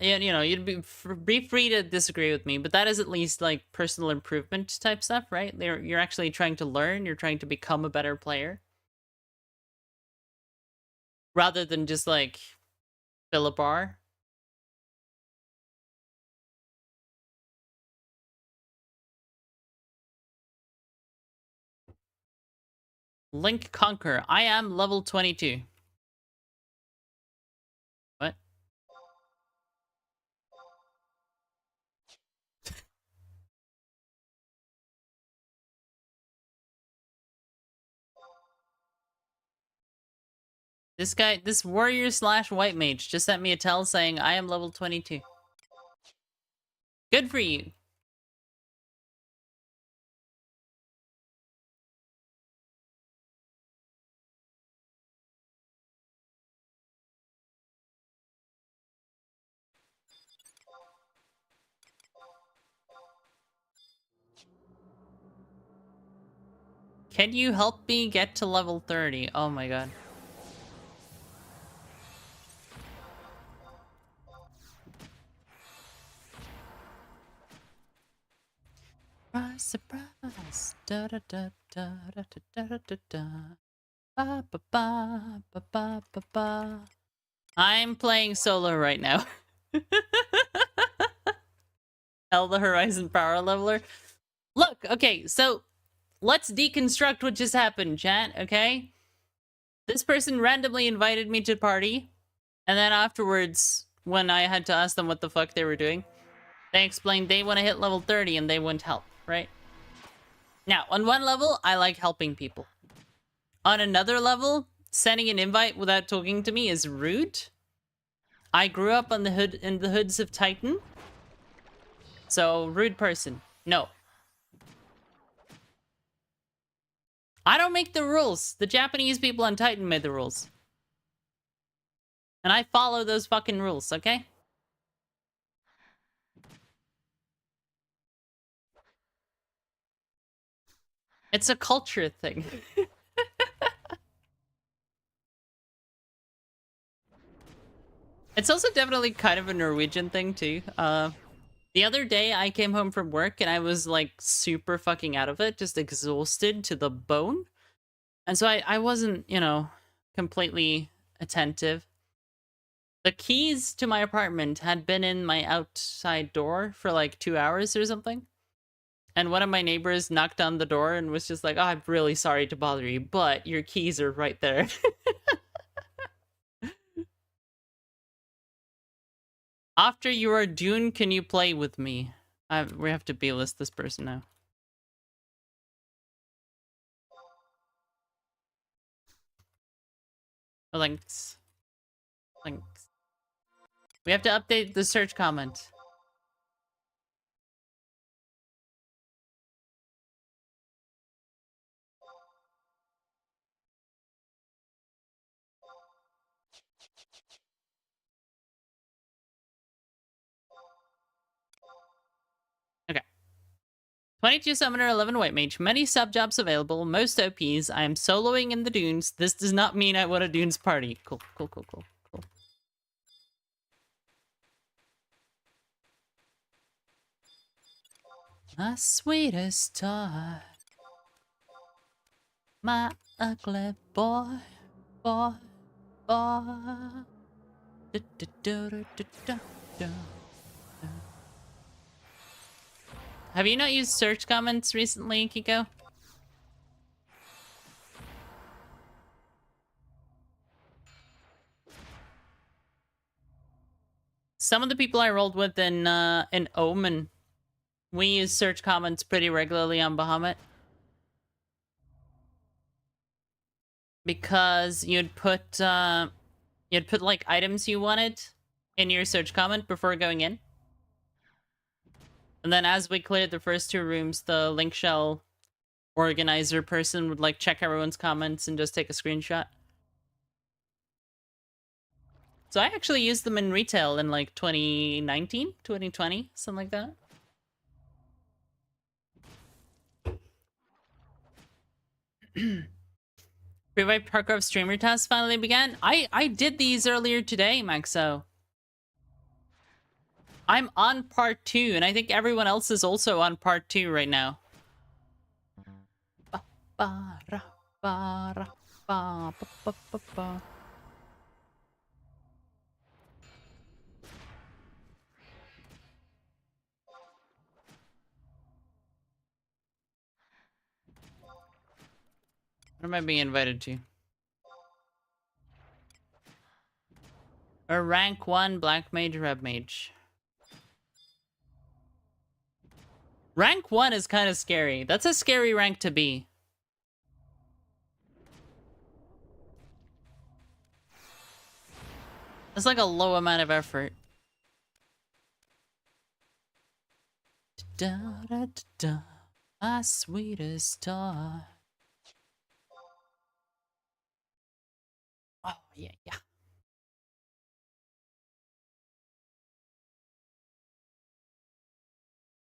S9: Yeah, you know, you'd be free to disagree with me, but that is at least like personal improvement type stuff, right? You're actually trying to learn, you're trying to become a better player. Rather than just like fill a bar. Link Conquer. I am level 22. What? This guy, this warrior slash white mage just sent me a tell saying I am level 22. Good for you. Can you help me get to level 30? Oh my god. Surprise, surprise. Da da da da da da da da da. Ba ba ba ba ba ba ba. I'm playing solo right now. Hell, the Horizon Power Leveler. Look, okay, so let's deconstruct what just happened, chat, okay? This person randomly invited me to party, and then afterwards, when I had to ask them what the fuck they were doing, they explained they want to hit level 30 and they wouldn't help, right? Now, on one level, I like helping people. On another level, sending an invite without talking to me is rude. I grew up on the hood in the hoods of Titan. So, rude person. No. I don't make the rules. The Japanese people on Titan made the rules. And I follow those fucking rules, okay? It's a culture thing. It's also definitely kind of a Norwegian thing, too. The other day, I came home from work and I was, like, super fucking out of it. Just exhausted to the bone. And so I wasn't, you know, completely attentive. The keys to my apartment had been in my outside door for, like, 2 hours or something. And one of my neighbors knocked on the door and was just like, oh, I'm really sorry to bother you, but your keys are right there. After you are dune, can you play with me? We have to B-list this person now. Oh, thanks. Thanks. We have to update the search comment. Okay. 22 Summoner, 11 White Mage. Many sub-jobs available, most OPs. I am soloing in the dunes. This does not mean I want a dunes party. Cool, cool, cool, cool, cool. My sweetest toy. My ugly boy. Boy. Boy. Du, du, du, du, du, du, du. Have you not used search comments recently, Kiko? Some of the people I rolled with in Omen, we use search comments pretty regularly on Bahamut. Because you'd put like items you wanted in your search comment before going in. And then as we cleared the first 2 rooms, the link shell organizer person would like check everyone's comments and just take a screenshot. So I actually used them in retail in like 2019, 2020, something like that. Revive Tarkov streamer tasks finally began. I did these earlier today, Maxo. I'm on part 2, and I think everyone else is also on part 2 right now. Ba, ba, ra, ba, ra, ba, ba, ba, ba, ba. What am I being invited to? A rank 1 black mage, red mage. Rank 1 is kind of scary. That's a scary rank to be. It's like a low amount of effort. Da da da da, my sweetest star. Oh yeah, yeah.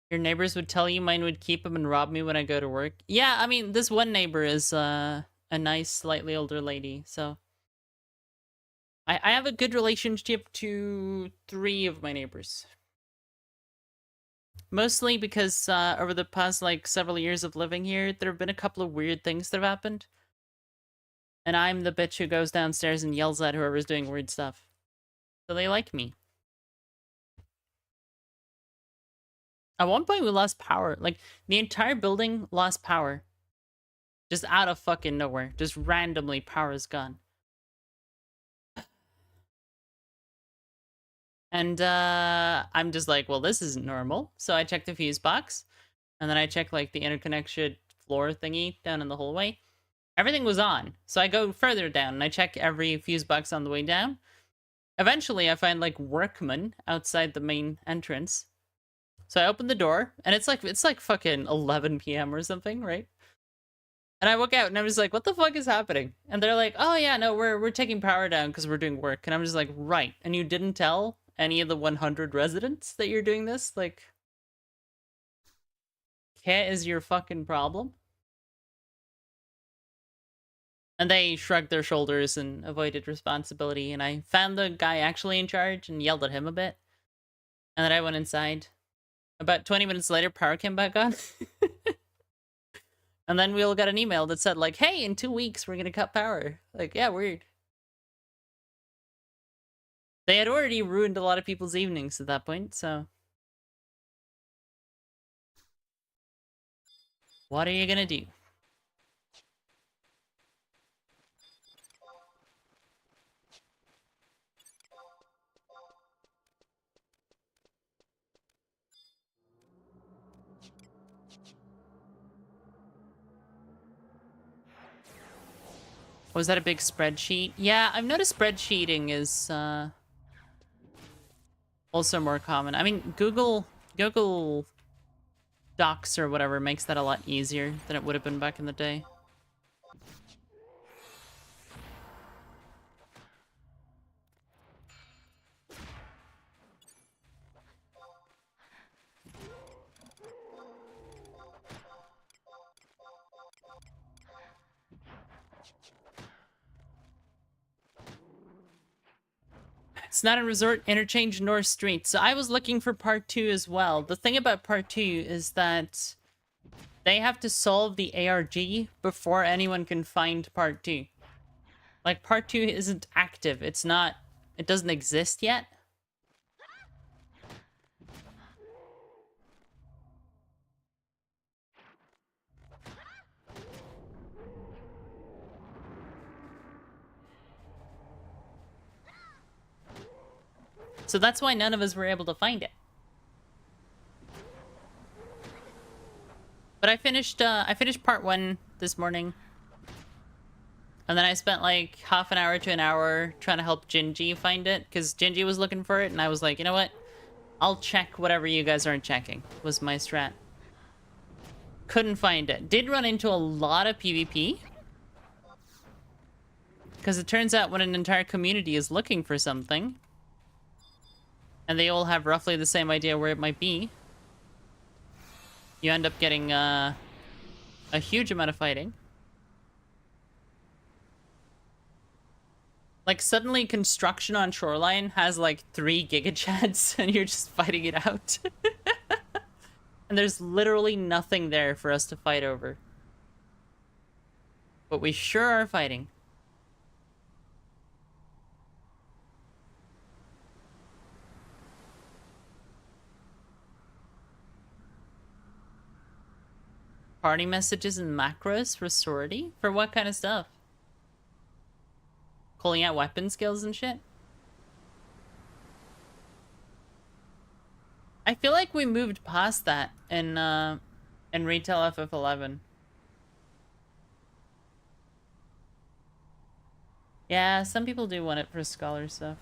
S9: Your neighbors would tell you, mine would keep them and rob me when I go to work. Yeah, I mean, this one neighbor is a nice, slightly older lady, so I have a good relationship to 3 of my neighbors. Mostly because over the past, like, several years of living here, there have been a couple of weird things that have happened. And I'm the bitch who goes downstairs and yells at whoever's doing weird stuff. So they like me. At one point, we lost power. Like, the entire building lost power. Just out of fucking nowhere. Just randomly, power is gone. And I'm just like, well, this isn't normal. So I checked the fuse box. And then I checked, like, the interconnection floor thingy down in the hallway. Everything was on. So I go further down and I check every fuse box on the way down. Eventually, I find, like, workmen outside the main entrance. So I open the door, and it's like fucking 11 p.m. or something, right? And I walk out, and I'm just like, what the fuck is happening? And they're like, oh yeah, no, we're taking power down because we're doing work. And I'm just like, right. And you didn't tell any of the 100 residents that you're doing this? Like, what is your fucking problem? And they shrugged their shoulders and avoided responsibility. And I found the guy actually in charge and yelled at him a bit. And then I went inside. About 20 minutes later, power came back on. And then we all got an email that said, like, hey, in 2 weeks, we're gonna cut power. Like, yeah, weird. They had already ruined a lot of people's evenings at that point, so... what are you gonna do? Was that a big spreadsheet? Yeah, I've noticed spreadsheeting is also more common. I mean, Google Docs or whatever makes that a lot easier than it would have been back in the day. It's not a resort, interchange, nor street. So I was looking for part 2 as well. The thing about part 2 is that they have to solve the ARG before anyone can find part 2. Like, part 2 isn't active. It's not... it doesn't exist yet. So that's why none of us were able to find it. But I finished part 1 this morning. And then I spent like half an hour to an hour trying to help Gingy find it, because Gingy was looking for it, and I was like, you know what? I'll check whatever you guys aren't checking, was my strat. Couldn't find it. Did run into a lot of PvP. Because it turns out when an entire community is looking for something, and they all have roughly the same idea where it might be, you end up getting a huge amount of fighting. Like, suddenly construction on Shoreline has like 3 gigachads and you're just fighting it out. And there's literally nothing there for us to fight over. But we sure are fighting. Party messages and macros for sorority? For what kind of stuff? Calling out weapon skills and shit? I feel like we moved past that in retail FF11. Yeah, some people do want it for scholar stuff.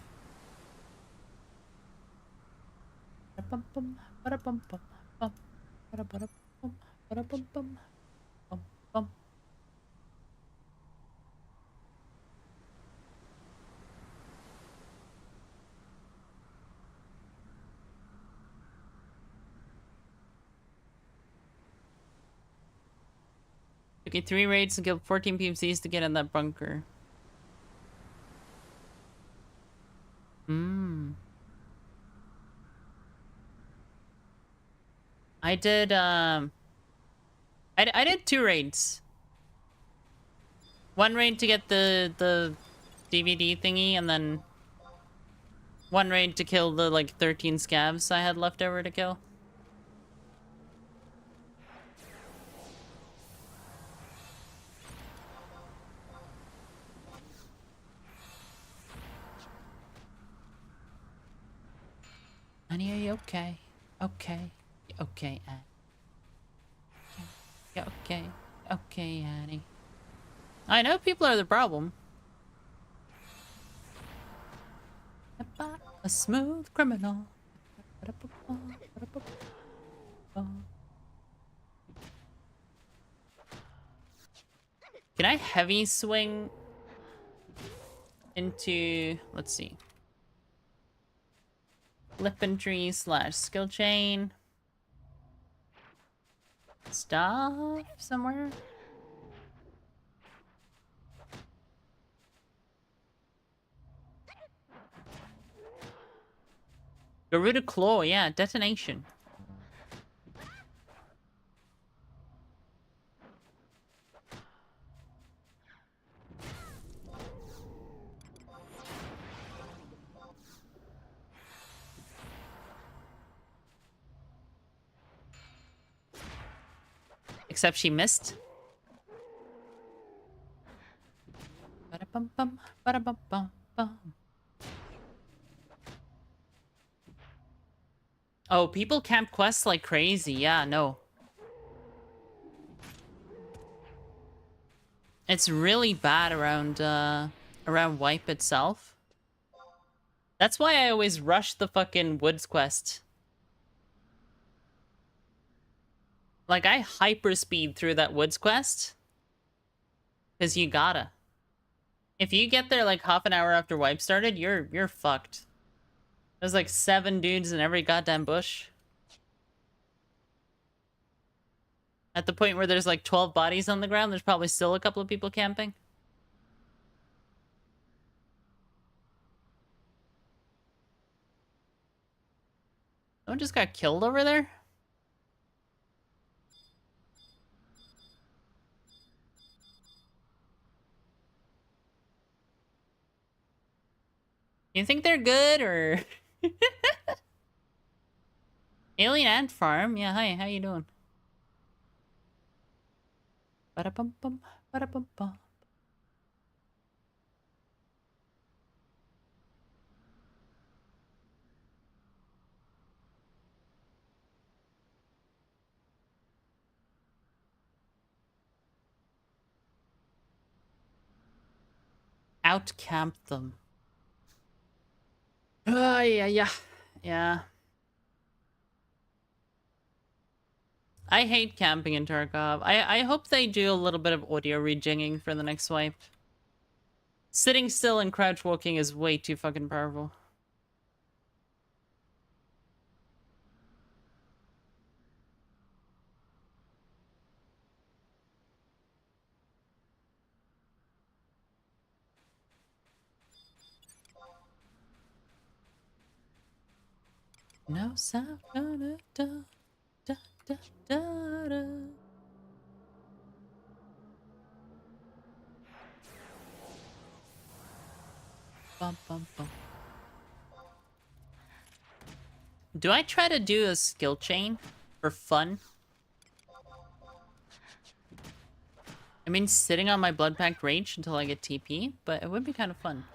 S9: Okay, 3 raids and kill 14 PMCs to get in that bunker. I did, I did 2 raids. 1 raid to get the DVD thingy, and then 1 raid to kill the, like, 13 scavs I had left over to kill. Annie, are you okay? Okay. Okay, Annie. Yeah, okay. Okay, Annie. I know people are the problem. A smooth criminal. Can I heavy swing into... Let's see. Weaponry / skill chain. Stuff somewhere? Garuda Claw, yeah, detonation. Except she missed. Ba-da-bum-bum, ba-da-bum-bum-bum. Oh, people camp quests like crazy. Yeah, no. It's really bad around Wipe itself. That's why I always rush the fucking woods quest. Like, I hyperspeed through that woods quest. Because you gotta. If you get there like half an hour after wipe started, you're fucked. There's like 7 dudes in every goddamn bush. At the point where there's like 12 bodies on the ground, there's probably still a couple of people camping. Someone just got killed over there? You think they're good, or... Alien Ant Farm? Yeah, hi, how you doing? Ba-da-bum-bum, ba-da-bum-bum. Outcamp them. Yeah. I hate camping in Tarkov. I hope they do a little bit of audio rejigging for the next wipe. Sitting still and crouch walking is way too fucking powerful. No sound, da da da da da da da. Bum, bum, bum. Do I try to do a skill chain for fun? I mean, sitting on my blood pact rage until I get TP, but it would be kind of fun.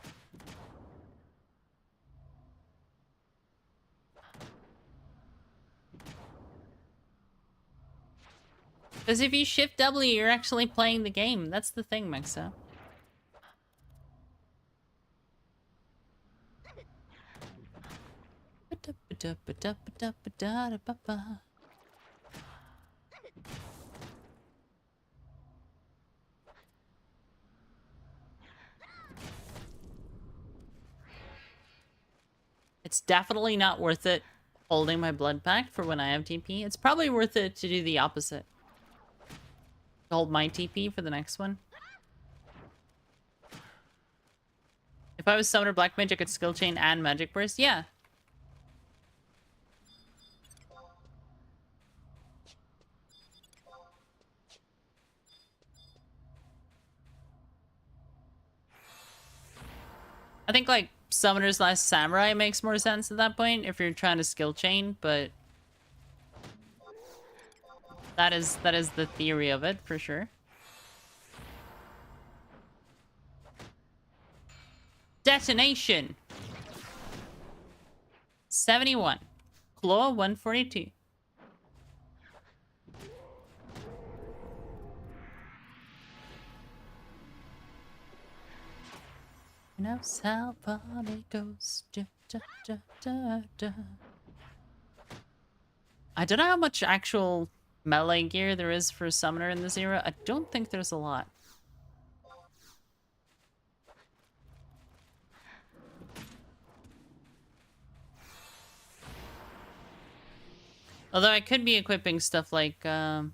S9: Because if you shift W, you're actually playing the game. That's the thing, Mexa. It's definitely not worth it holding my blood pact for when I have TP. It's probably worth it to do the opposite. To hold my TP for the next one. If I was Summoner Black Mage, I could skill chain and Magic Burst. Yeah. I think, like, Summoner's Last Samurai makes more sense at that point if you're trying to skill chain, but that is the theory of it, for sure. Detonation! 71. Claw 142. Knows how far it goes. Da, da, da, da, da. I don't know how much actual melee gear there is for a summoner in this era. I don't think there's a lot. Although I could be equipping stuff like the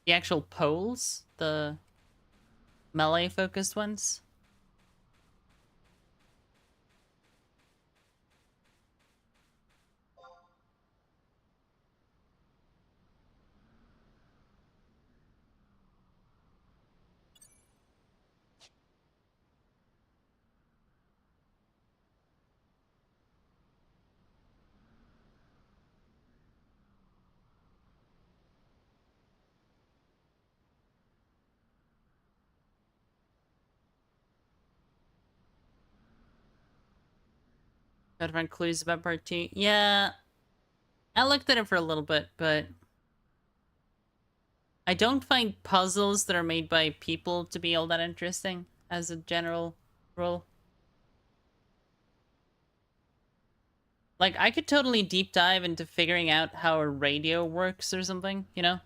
S9: actual poles, the melee focused ones. Gotta find clues about part 2. Yeah, I looked at it for a little bit, but I don't find puzzles that are made by people to be all that interesting as a general rule. Like, I could totally deep dive into figuring out how a radio works or something, you know?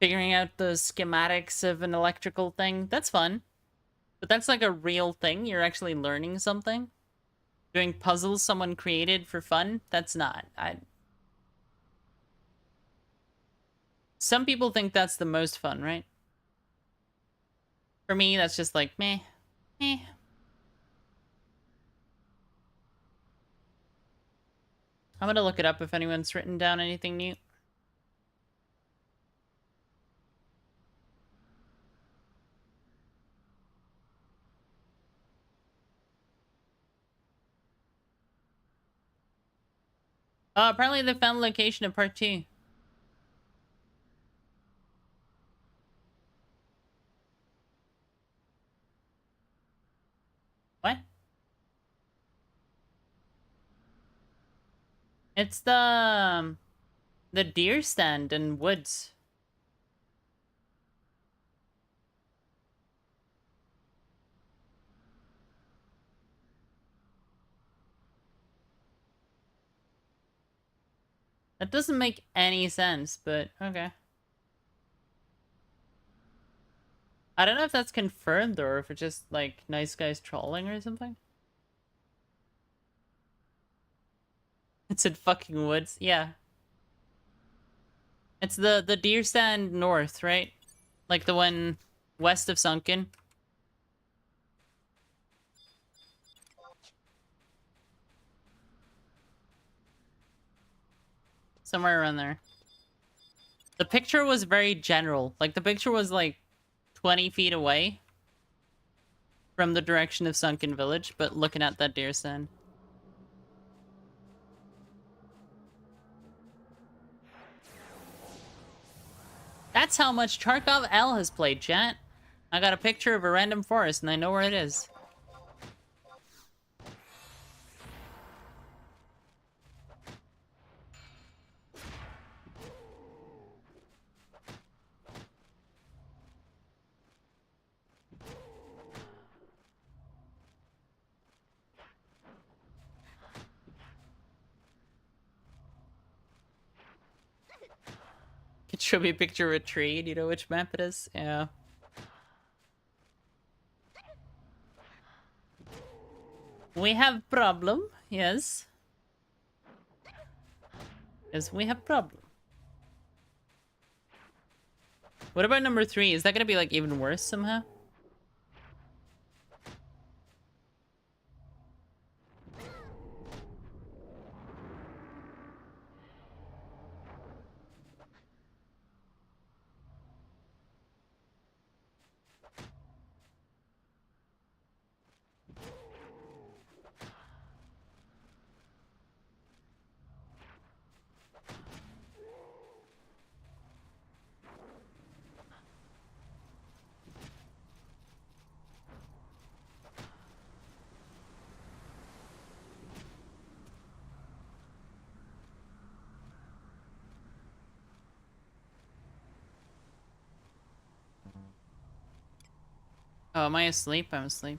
S9: Figuring out the schematics of an electrical thing. That's fun. But that's like a real thing. You're actually learning something. Doing puzzles someone created for fun? That's not. Some people think that's the most fun, right? For me, that's just like, meh. Meh. I'm gonna look it up if anyone's written down anything new. Apparently they found the location of part 2. What? It's the deer stand in woods. That doesn't make any sense, but okay. I don't know if that's confirmed or if it's just like nice guys trolling or something. It's in fucking woods. Yeah. It's the deer stand north, right? Like the one west of Sunken. Somewhere around there. The picture was very general. Like, the picture was, like, 20 feet away from the direction of Sunken Village, but looking at that deer stand. That's how much Tarkov L has played, chat. I got a picture of a random forest and I know where it is. Could show me a picture of a tree. Do you know which map it is? Yeah. We have problem. Yes. Yes, we have problem. What about number 3? Is that gonna be like even worse somehow? Oh, am I asleep? I'm asleep.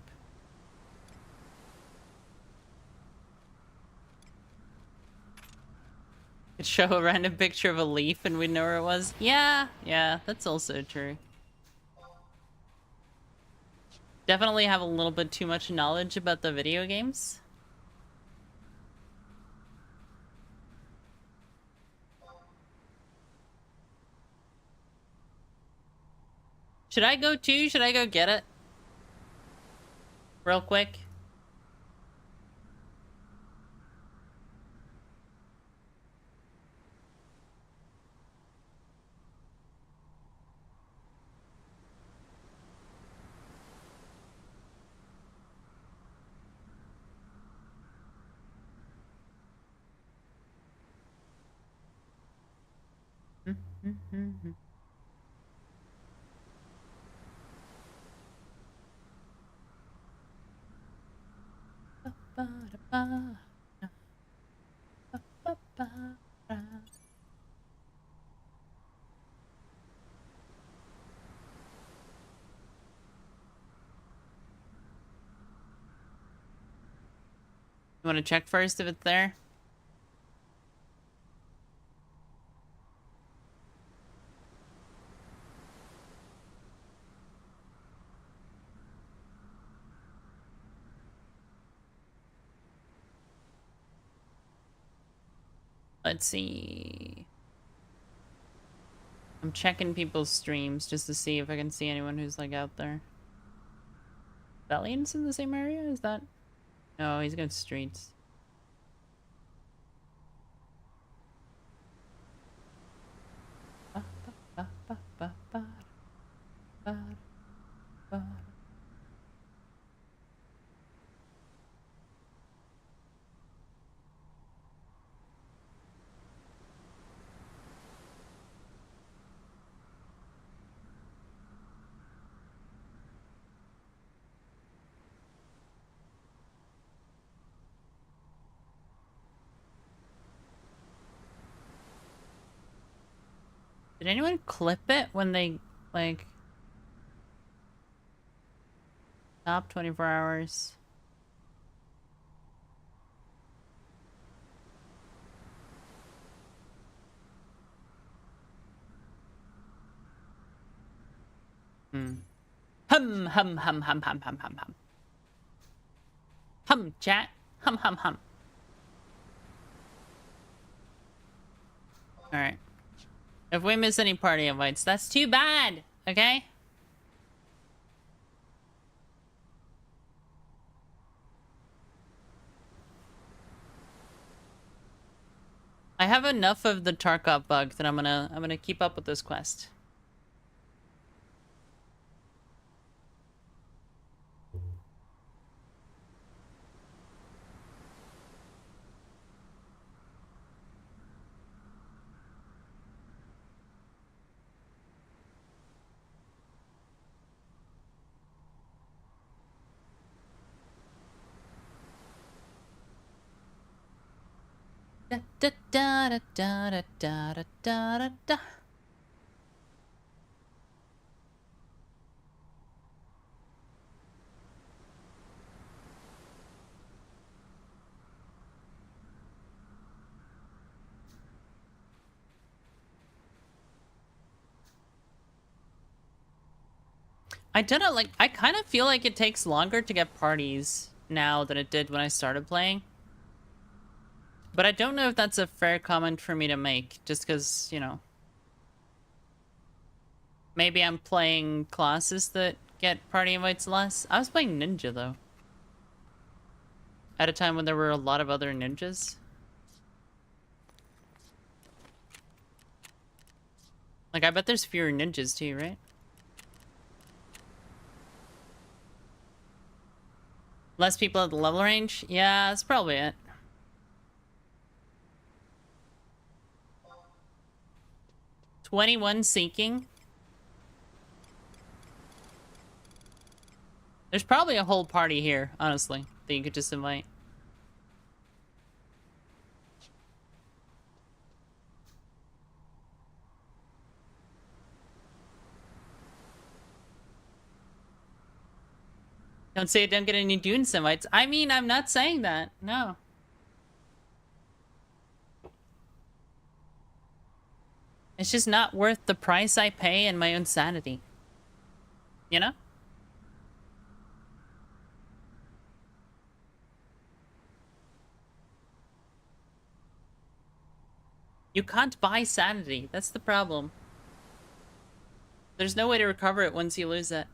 S9: Could show a random picture of a leaf and we'd know where it was. Yeah, that's also true. Definitely have a little bit too much knowledge about the video games. Should I go too? Should I go get it? Real quick. You want to check first if it's there? Let's see. I'm checking people's streams just to see if I can see anyone who's like out there. Valiant's in the same area? Is that? No, he's going streets. Did anyone clip it when they, like... Top 24 hours? Hum, hum, hum, hum, hum, hum, hum, hum. Hum, chat. Hum, hum, hum. Alright. If we miss any party invites, that's too bad, okay? I have enough of the Tarkov bug that I'm gonna keep up with this quest. Da da da da da da da da da da. I don't know, like, I kind of feel like it takes longer to get parties now than it did when I started playing. But I don't know if that's a fair comment for me to make, just because, you know, maybe I'm playing classes that get party invites less. I was playing ninja, though. At a time when there were a lot of other ninjas. Like, I bet there's fewer ninjas, too, right? Less people at the level range? Yeah, that's probably it. $21 seeking. There's probably a whole party here, honestly, that you could just invite. Don't say I don't get any Dunes invites. I mean, I'm not saying that. No. It's just not worth the price I pay and my own sanity. You know? You can't buy sanity. That's the problem. There's no way to recover it once you lose it.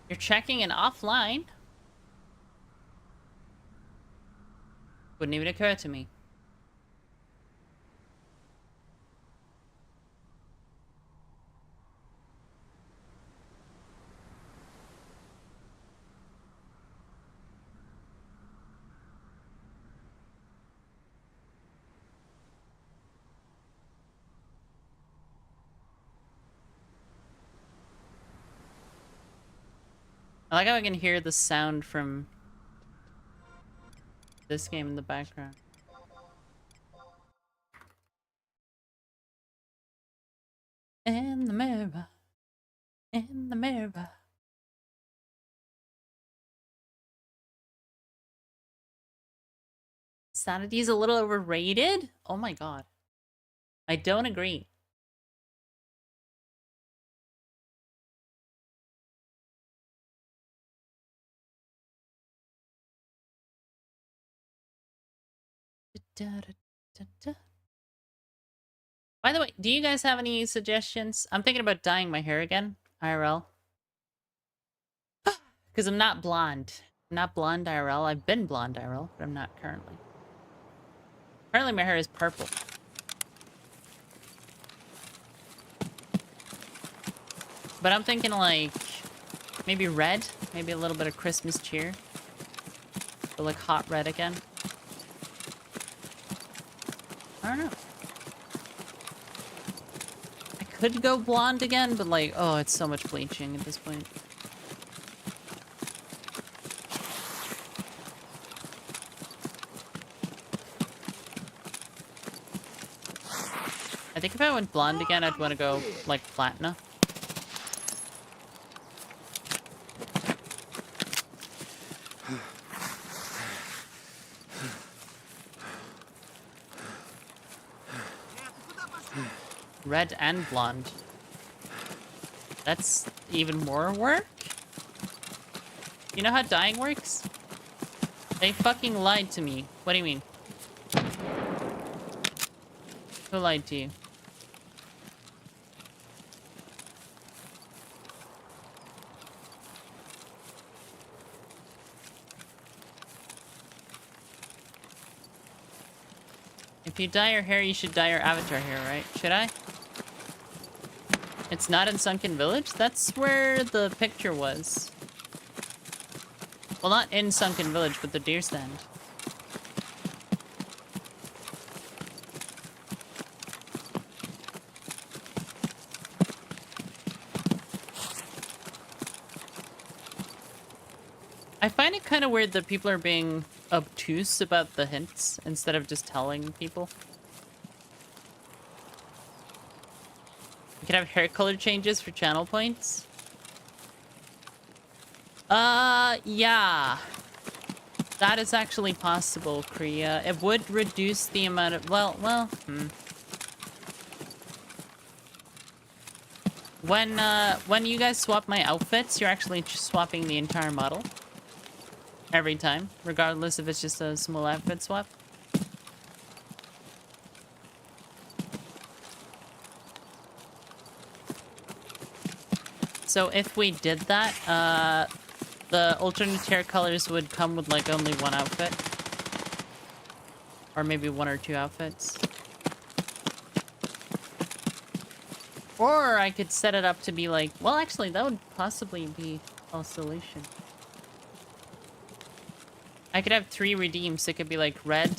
S9: You're checking it offline? Wouldn't even occur to me. I like how I can hear the sound from this game in the background. In the mirror. In the mirror. Sanity is a little overrated? Oh my god. I don't agree. By the way, do you guys have any suggestions? I'm thinking about dyeing my hair again, IRL. Because I'm not blonde. I'm not blonde IRL. I've been blonde IRL, but I'm not currently. Currently my hair is purple. But I'm thinking like, maybe red? Maybe a little bit of Christmas cheer. But like hot red again. I don't know. I could go blonde again, but like, oh, it's so much bleaching at this point. I think if I went blonde again, I'd want to go like platinum. Red and blonde. That's even more work? You know how dyeing works? They fucking lied to me. What do you mean? Who lied to you? If you dye your hair, you should dye your avatar hair, right? Should I? It's not in Sunken Village? That's where the picture was. Well, not in Sunken Village, but the deer stand. I find it kind of weird that people are being obtuse about the hints instead of just telling people. You can have hair color changes for channel points. Yeah. That is actually possible, Kriya. It would reduce the amount of... Well, When you guys swap my outfits, you're actually swapping the entire model. Every time, regardless if it's just a small outfit swap. So if we did that, the alternate hair colors would come with like only one outfit. Or maybe one or two outfits. Or I could set it up to be like, well, actually, that would possibly be a solution. I could have 3 redeems. It could be like red,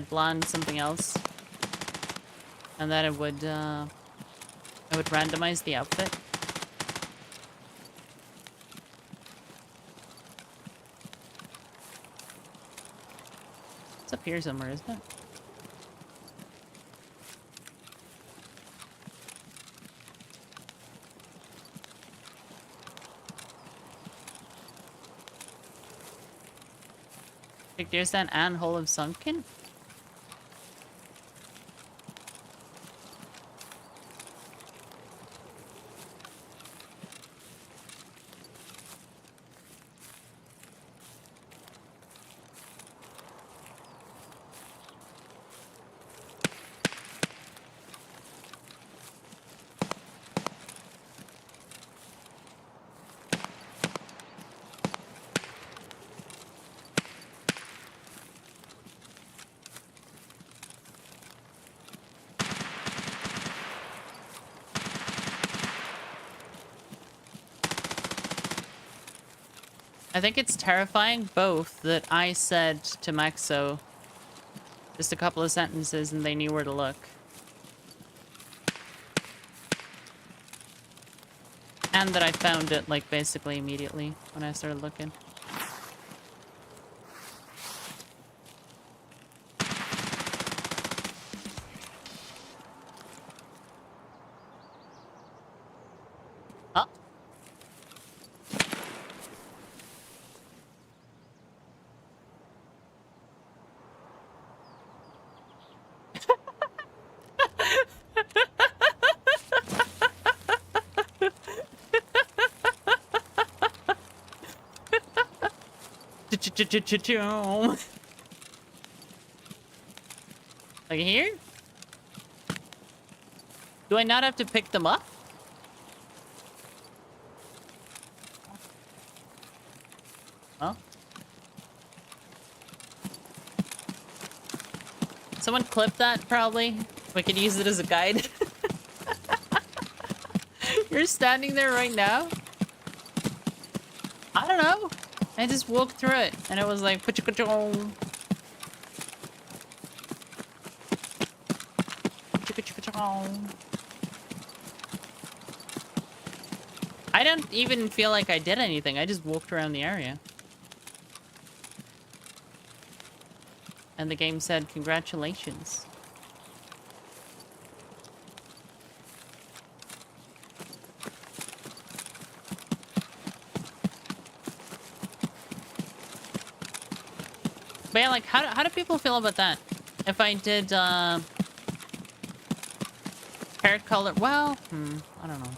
S9: blonde, something else. And then it would randomize the outfit. It's up here somewhere, isn't it? Like, there's that Hole of Sunken. I think it's terrifying, both, that I said to Maxo just a couple of sentences and they knew where to look. And that I found it, like, basically immediately when I started looking. Oh. Like here? Do I not have to pick them up? Huh? Someone clip that, probably. We could use it as a guide. You're standing there right now? I don't know. I just walked through it, and it was like... I don't even feel like I did anything. I just walked around the area. And the game said, congratulations. But yeah, like, how do people feel about that? If I did, hair color... Well, I don't know.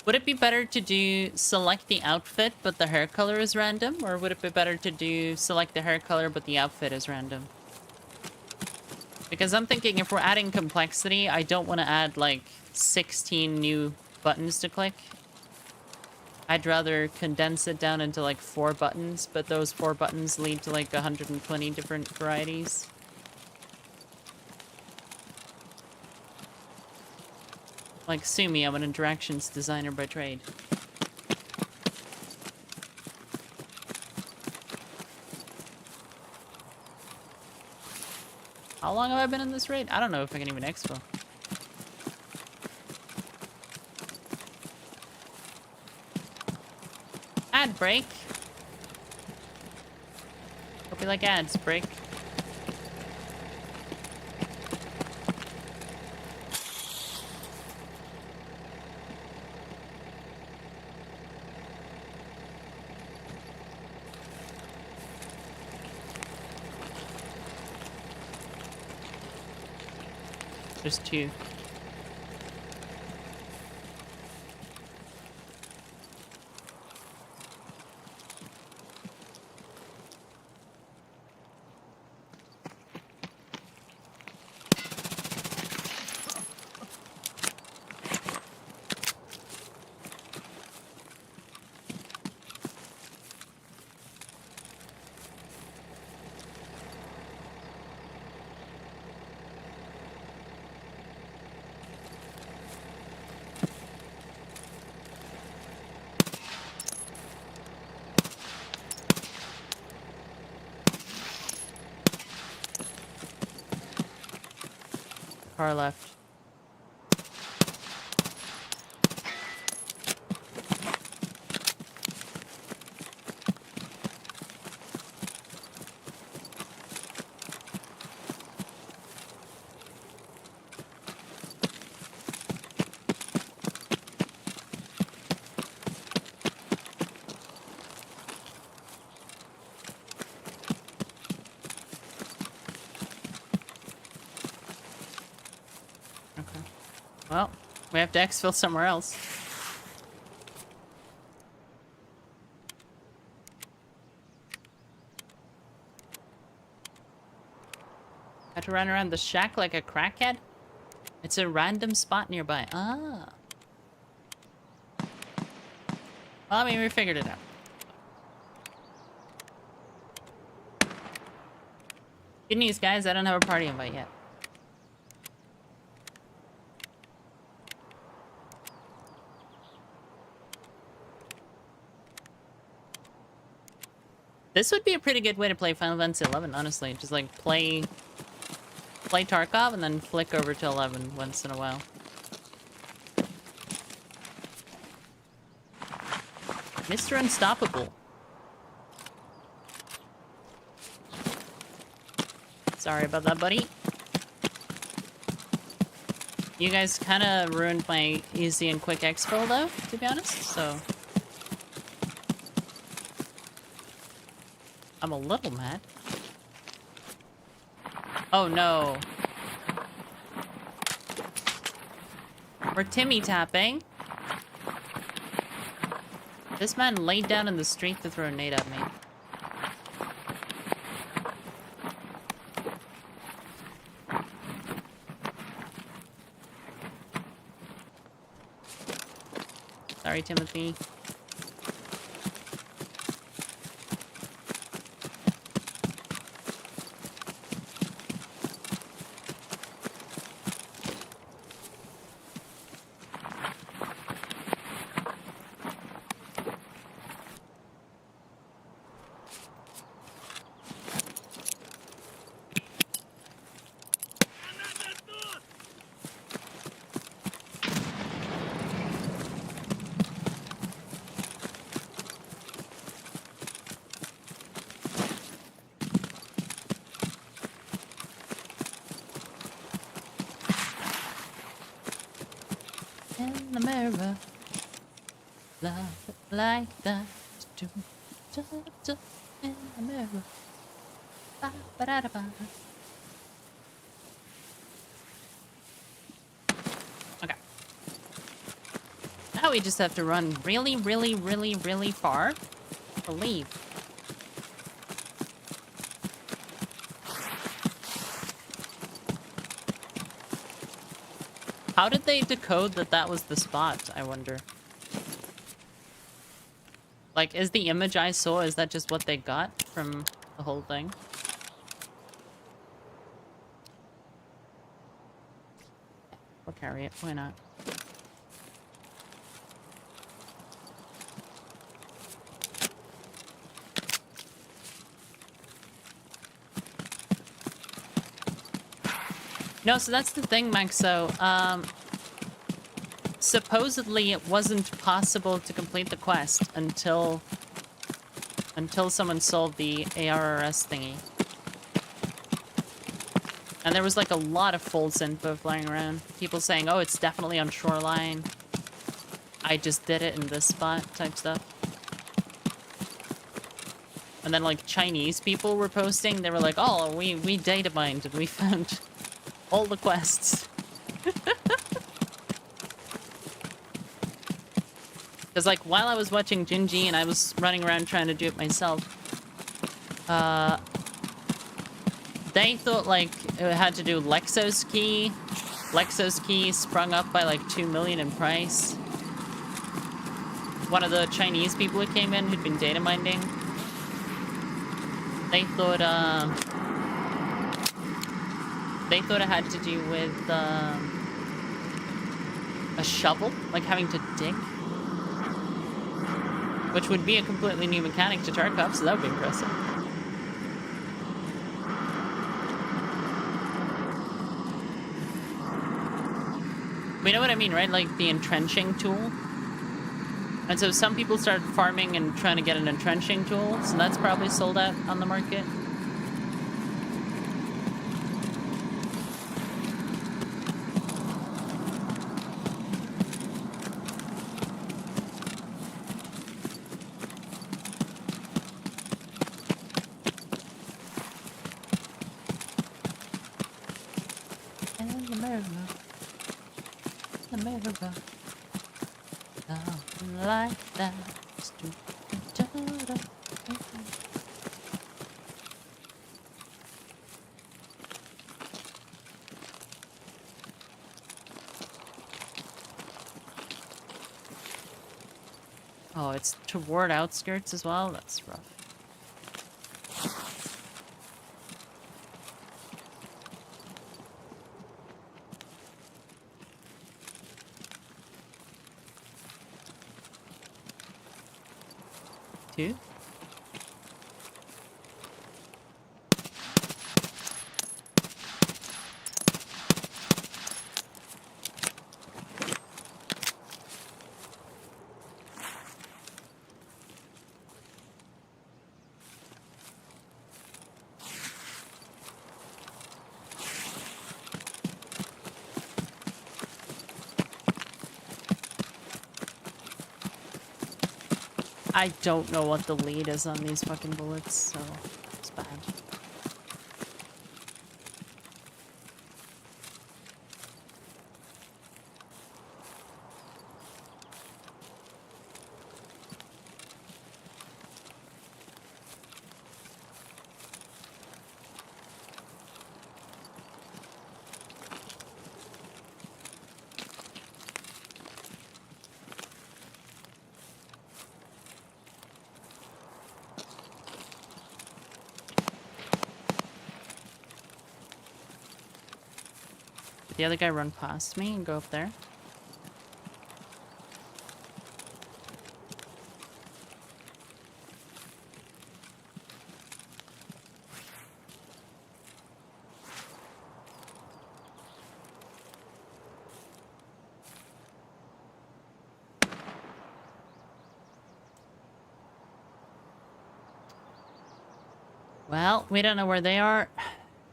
S9: Would it be better to do select the outfit, but the hair color is random? Or would it be better to do select the hair color, but the outfit is random? Because I'm thinking if we're adding complexity, I don't want to add, like, 16 new buttons to click. I'd rather condense it down into, like, 4 buttons, but those 4 buttons lead to, like, 120 different varieties. Like, sue me, I'm an interactions designer by trade. How long have I been in this raid? I don't know if I can even expo. ad break. Hope you like ads, break. There's two. Car left. Well, we have to exfil somewhere else. Had to run around the shack like a crackhead? It's a random spot nearby. Ah. Well, I mean, we figured it out. Good news, guys. I don't have a party invite yet. This would be a pretty good way to play Final Fantasy 11, honestly. Just like play Tarkov and then flick over to 11 once in a while. Mr. Unstoppable. Sorry about that, buddy. You guys kind of ruined my easy and quick exfil, though, to be honest, so... I'm a little mad. Oh no. We're Timmy tapping. This man laid down in the street to throw a nade at me. Sorry, Timothy. In the mirror, love it like that. In the mirror. Ba ba da da ba. Okay. Now we just have to run really, really, really, really far to leave. How did they decode that that was the spot, I wonder? Like, is the image I saw, is that just what they got from the whole thing? We'll carry it, why not? No, so that's the thing, Maxo. Supposedly it wasn't possible to complete the quest until until someone solved the ARRS thingy. And there was like a lot of false info flying around. People saying, oh, it's definitely on shoreline. I just did it in this spot type stuff. And then like Chinese people were posting, they were like, oh, we data mined and we found all the quests. Because like while I was watching Jinji and I was running around trying to do it myself, they thought like it had to do Lexos key. Lexos key sprung up by like 2 million in price. One of the Chinese people who came in who'd been data mining, they thought it had to do with a shovel, like having to dig. Which would be a completely new mechanic to Tarkov, so that would be impressive. We know what I mean, right? Like the entrenching tool. And so some people start farming and trying to get an entrenching tool, so that's probably sold out on the market. America. Nothing like that. Oh, it's toward outskirts as well? That's rough. Two? I don't know what the lead is on these fucking bullets, so it's bad. Did the other guy run past me and go up there? Well, we don't know where they are.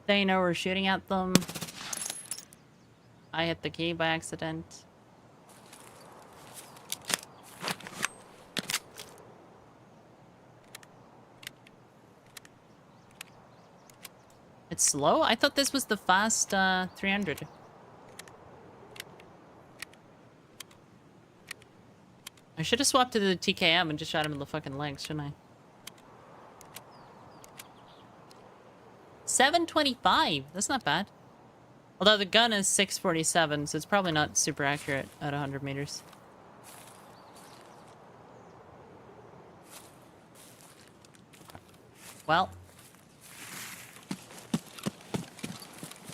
S9: They know we're shooting at them. I hit the key by accident. It's slow? I thought this was the fast 300. I should have swapped to the TKM and just shot him in the fucking legs, shouldn't I? 725! That's not bad. Although the gun is 647, so it's probably not super accurate at 100 meters. Well.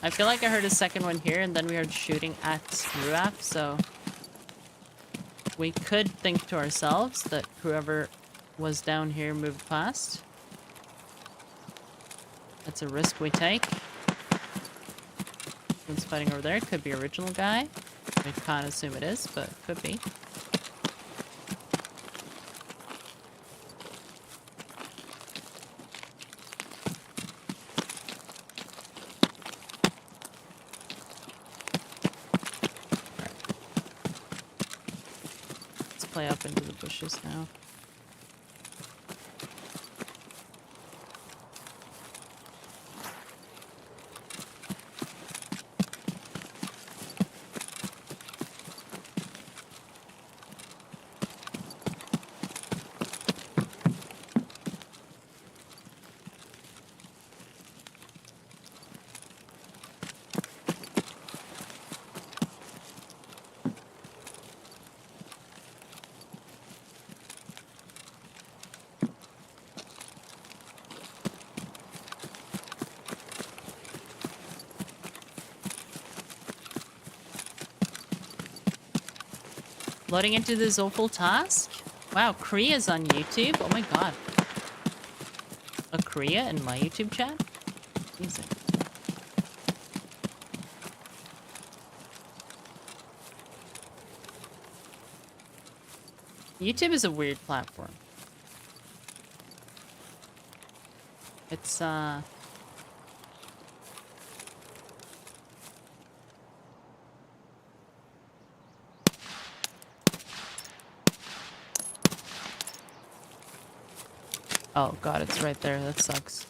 S9: I feel like I heard a second one here, and then we heard shooting at Ruaf, so... we could think to ourselves that whoever was down here moved past. That's a risk we take. Someone's fighting over there. Could be original guy. I can't assume it is, but could be. play up into the bushes now. Loading into this awful task? Wow, Korea's on YouTube? Oh my god. A Korea in my YouTube chat? Jesus. YouTube is a weird platform. It's, oh god, it's right there. That sucks.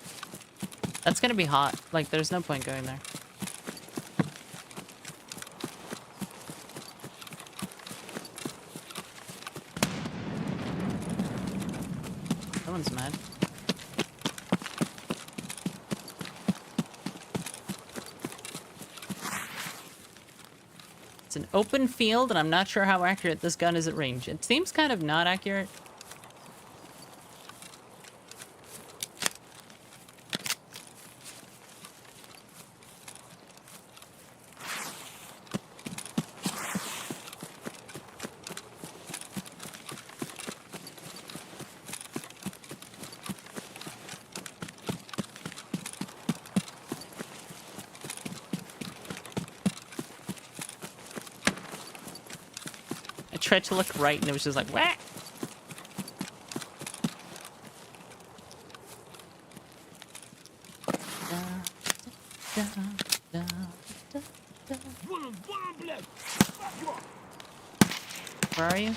S9: That's gonna be hot. Like, there's no point going there. Someone's mad. It's an open field, and I'm not sure how accurate this gun is at range. It seems kind of not accurate. I tried to look right, and it was just like, whack! Where are you?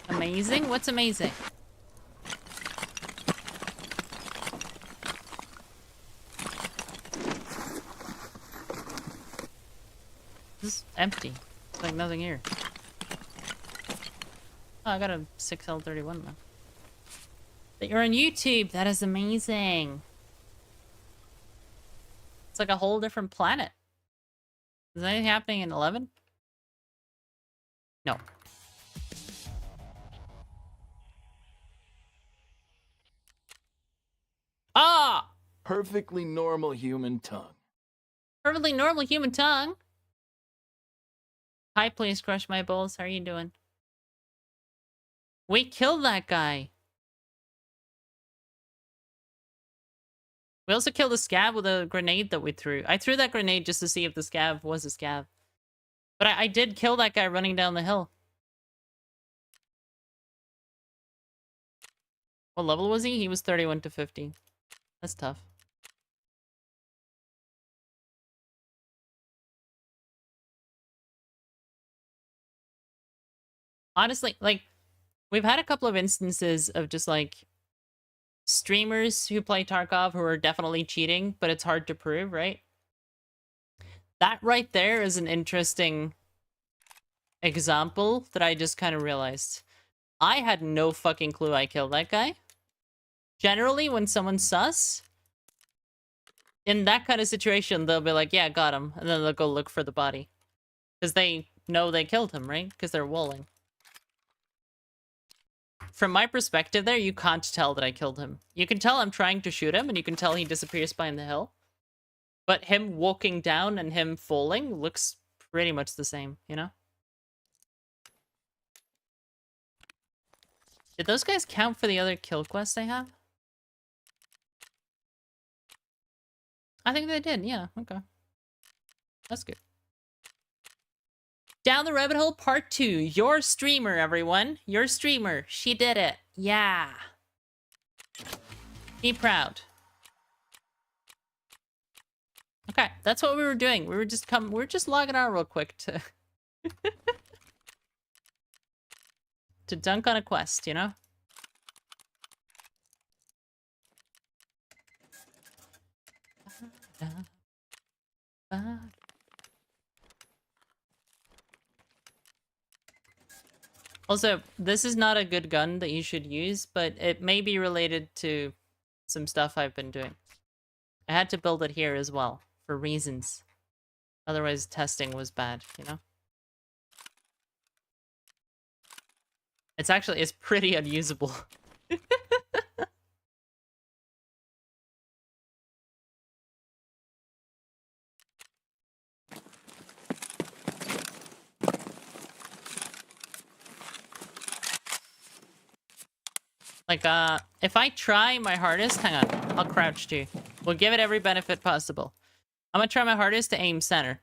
S9: Amazing? What's amazing? This is empty. It's like nothing here. Oh, I got a 6L31 though. But you're on YouTube. That is amazing. It's like a whole different planet. Is anything happening in 11? No. Ah!
S11: Perfectly normal human tongue.
S9: Perfectly normal human tongue. Hi, please crush my balls. How are you doing? We killed that guy. We also killed a scab with a grenade that we threw. I threw that grenade just to see if the scab was a scab. But I did kill that guy running down the hill. What level was he? He was 31 to 50. That's tough. Honestly, like, we've had a couple of instances of just, like, streamers who play Tarkov who are definitely cheating, but it's hard to prove, right? That right there is an interesting example that I just kind of realized. I had no fucking clue I killed that guy. Generally, when someone's sus, in that kind of situation, they'll be like, yeah, got him. And then they'll go look for the body. Because they know they killed him, right? Because they're walling. From my perspective there, you can't tell that I killed him. You can tell I'm trying to shoot him, and you can tell he disappears behind the hill. But him walking down and him falling looks pretty much the same, you know? Did those guys count for the other kill quests I have? I think they did, yeah, okay. That's good. Down the Rabbit Hole Part 2. Your streamer, everyone. Your streamer. She did it. Yeah. Be proud. Okay, that's what we were doing. We were just logging out real quick to to dunk on a quest, you know? Also, this is not a good gun that you should use, but it may be related to some stuff I've been doing. I had to build it here as well, for reasons. Otherwise, testing was bad, you know? It's pretty unusable. Like, if I try my hardest, hang on, I'll crouch too. We'll give it every benefit possible. I'm gonna try my hardest to aim center.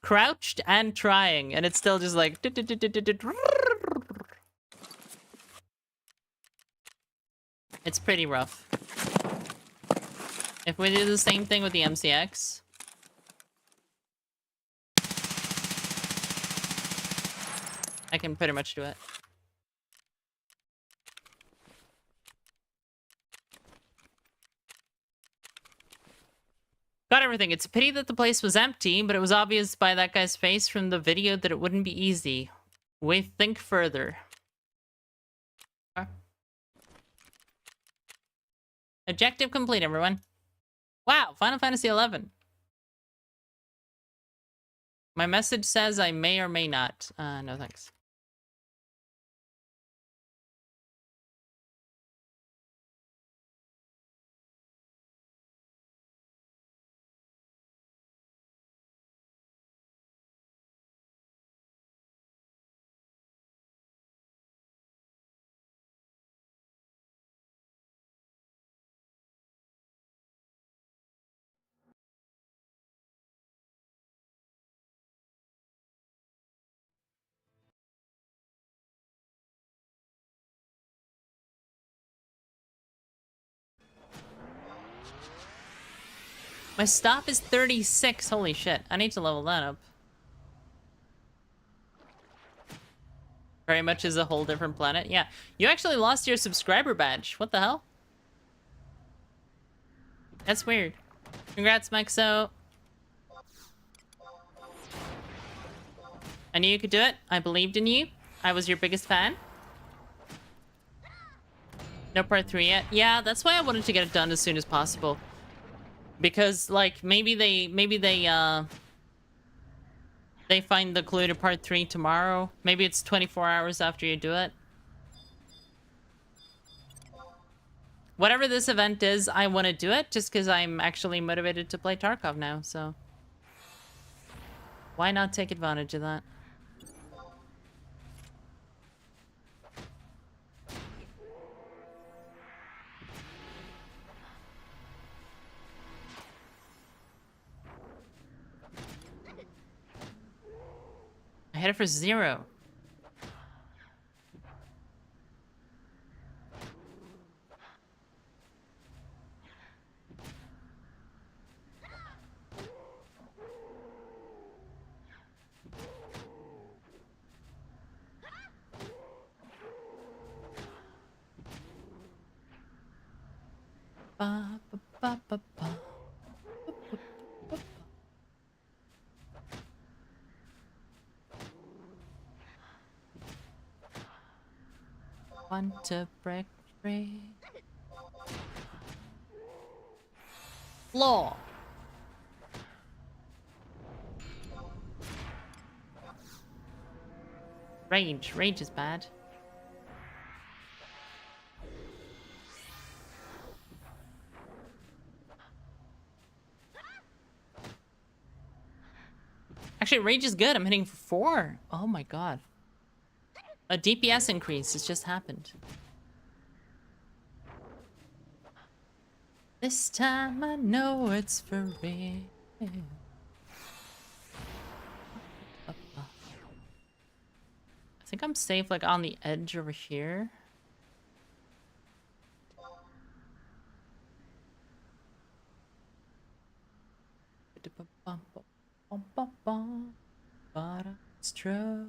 S9: Crouched and trying, and it's still just like... It's pretty rough. If we do the same thing with the MCX... I can pretty much do it. Got everything. It's a pity that the place was empty, but it was obvious by that guy's face from the video that it wouldn't be easy. We think further. Okay. Objective complete, everyone. Wow, Final Fantasy XI. My message says I may or may not. No thanks. My stop is 36. Holy shit. I need to level that up. Very much is a whole different planet. Yeah. You actually lost your subscriber badge. What the hell? That's weird. Congrats, Mexo. I knew you could do it. I believed in you. I was your biggest fan. No part 3 yet. Yeah, that's why I wanted to get it done as soon as possible. Because, like, maybe they find the clue to part 3 tomorrow. Maybe it's 24 hours after you do it. Whatever this event is, I want to do it just because I'm actually motivated to play Tarkov now, so... Why not take advantage of that? I hit it for 0. Ba, ba, ba, ba, ba. Want to break free. Law. Rage. Rage is bad. Actually, rage is good. I'm hitting for 4. Oh my god. A DPS increase has just happened. This time I know it's for real. I think I'm safe, like, on the edge over here. But it's true.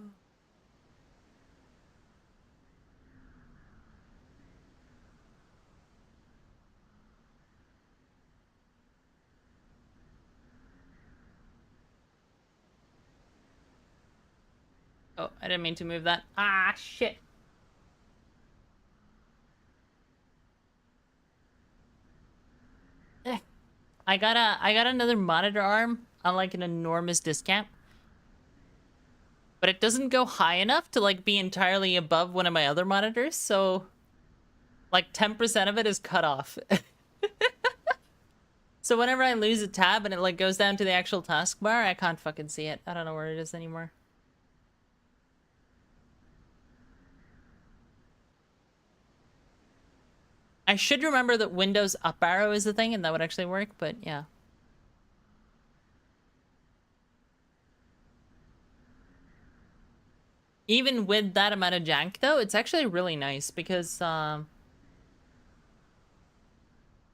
S9: Oh, I didn't mean to move that. Ah, shit. I got another monitor arm on like an enormous discount. But it doesn't go high enough to like be entirely above one of my other monitors, so like 10% of it is cut off. So whenever I lose a tab and it like goes down to the actual taskbar, I can't fucking see it. I don't know where it is anymore. I should remember that Windows up arrow is the thing and that would actually work, but yeah. Even with that amount of jank though, it's actually really nice because I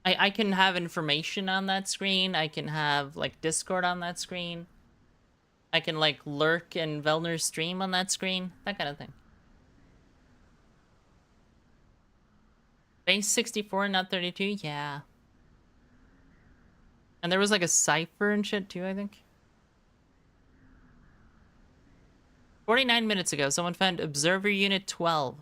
S9: can have information on that screen. I can have like Discord on that screen. I can like lurk in Velner's stream on that screen. That kind of thing. Base 64, not 32? Yeah. And there was like a cipher and shit too, I think. 49 minutes ago, someone found Observer Unit 12.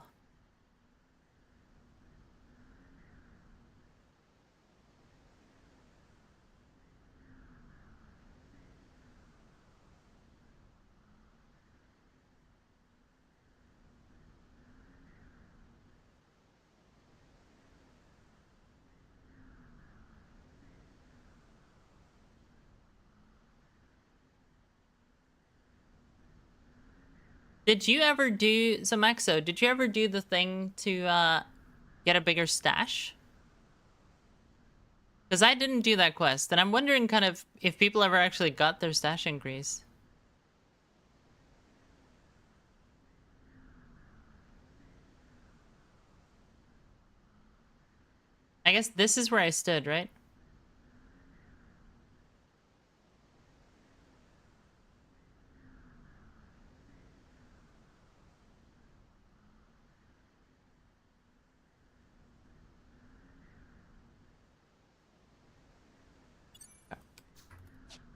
S9: Did you ever do... So, Maxo, did you ever do the thing to get a bigger stash? Because I didn't do that quest, and I'm wondering kind of if people ever actually got their stash increase. I guess this is where I stood, right?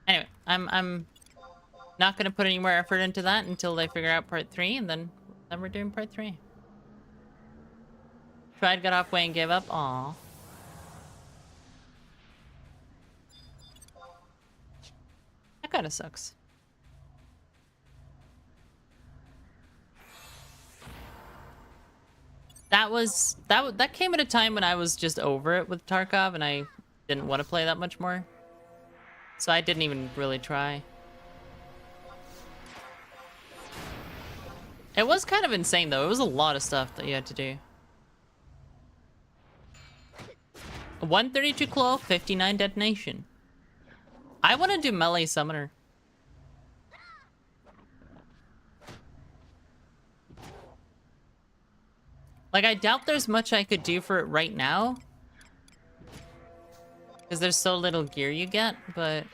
S9: Anyway, I'm not gonna put any more effort into that until they figure out part 3, and then we're doing part 3. Tried, got halfway, and gave up. Aww. That kinda sucks. That came at a time when I was just over it with Tarkov, and I didn't want to play that much more. So I didn't even really try. It was kind of insane, though. It was a lot of stuff that you had to do. 132 claw, 59 detonation. I want to do melee summoner. Like, I doubt there's much I could do for it right now. Because there's so little gear you get, but...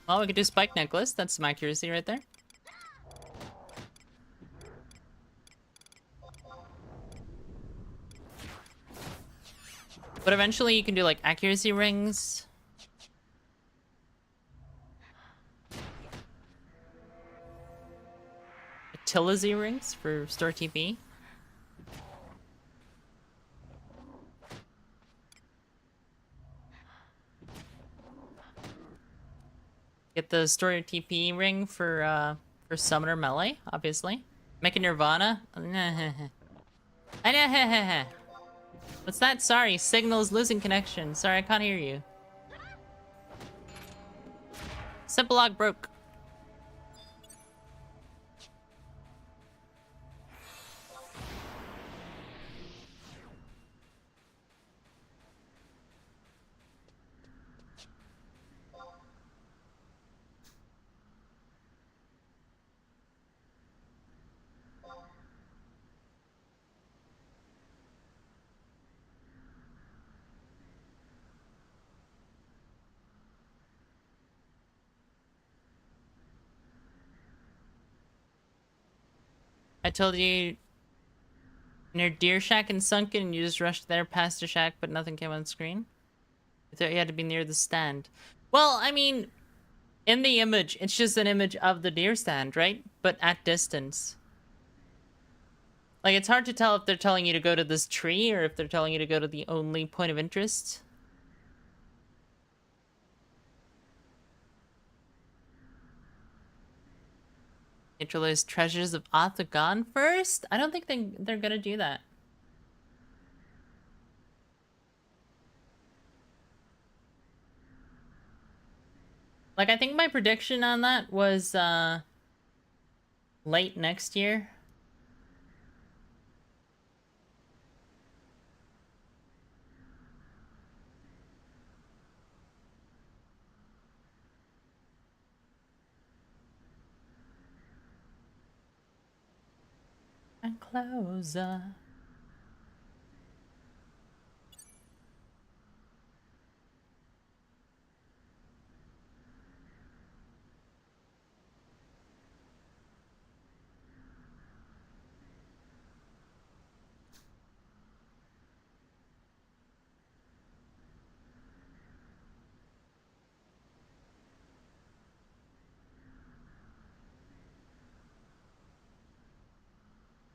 S9: Well, we could do spike necklace. That's some accuracy right there. But eventually you can do, like, accuracy rings. Utilizy rings for store TP. Get the story TP ring for summoner melee, obviously. Make a Nirvana. What's that? Sorry, signal's losing connection. Sorry, I can't hear you. Simple log broke. I told you near Deer Shack and Sunken, and you just rushed there past the shack, but nothing came on screen. I thought you had to be near the stand. Well, I mean, in the image, it's just an image of the deer stand, right? But at distance. Like, it's hard to tell if they're telling you to go to this tree or if they're telling you to go to the only point of interest. Neutralize treasures of Othagon first? I don't think they're gonna do that. Like, I think my prediction on that was, late next year. And closer.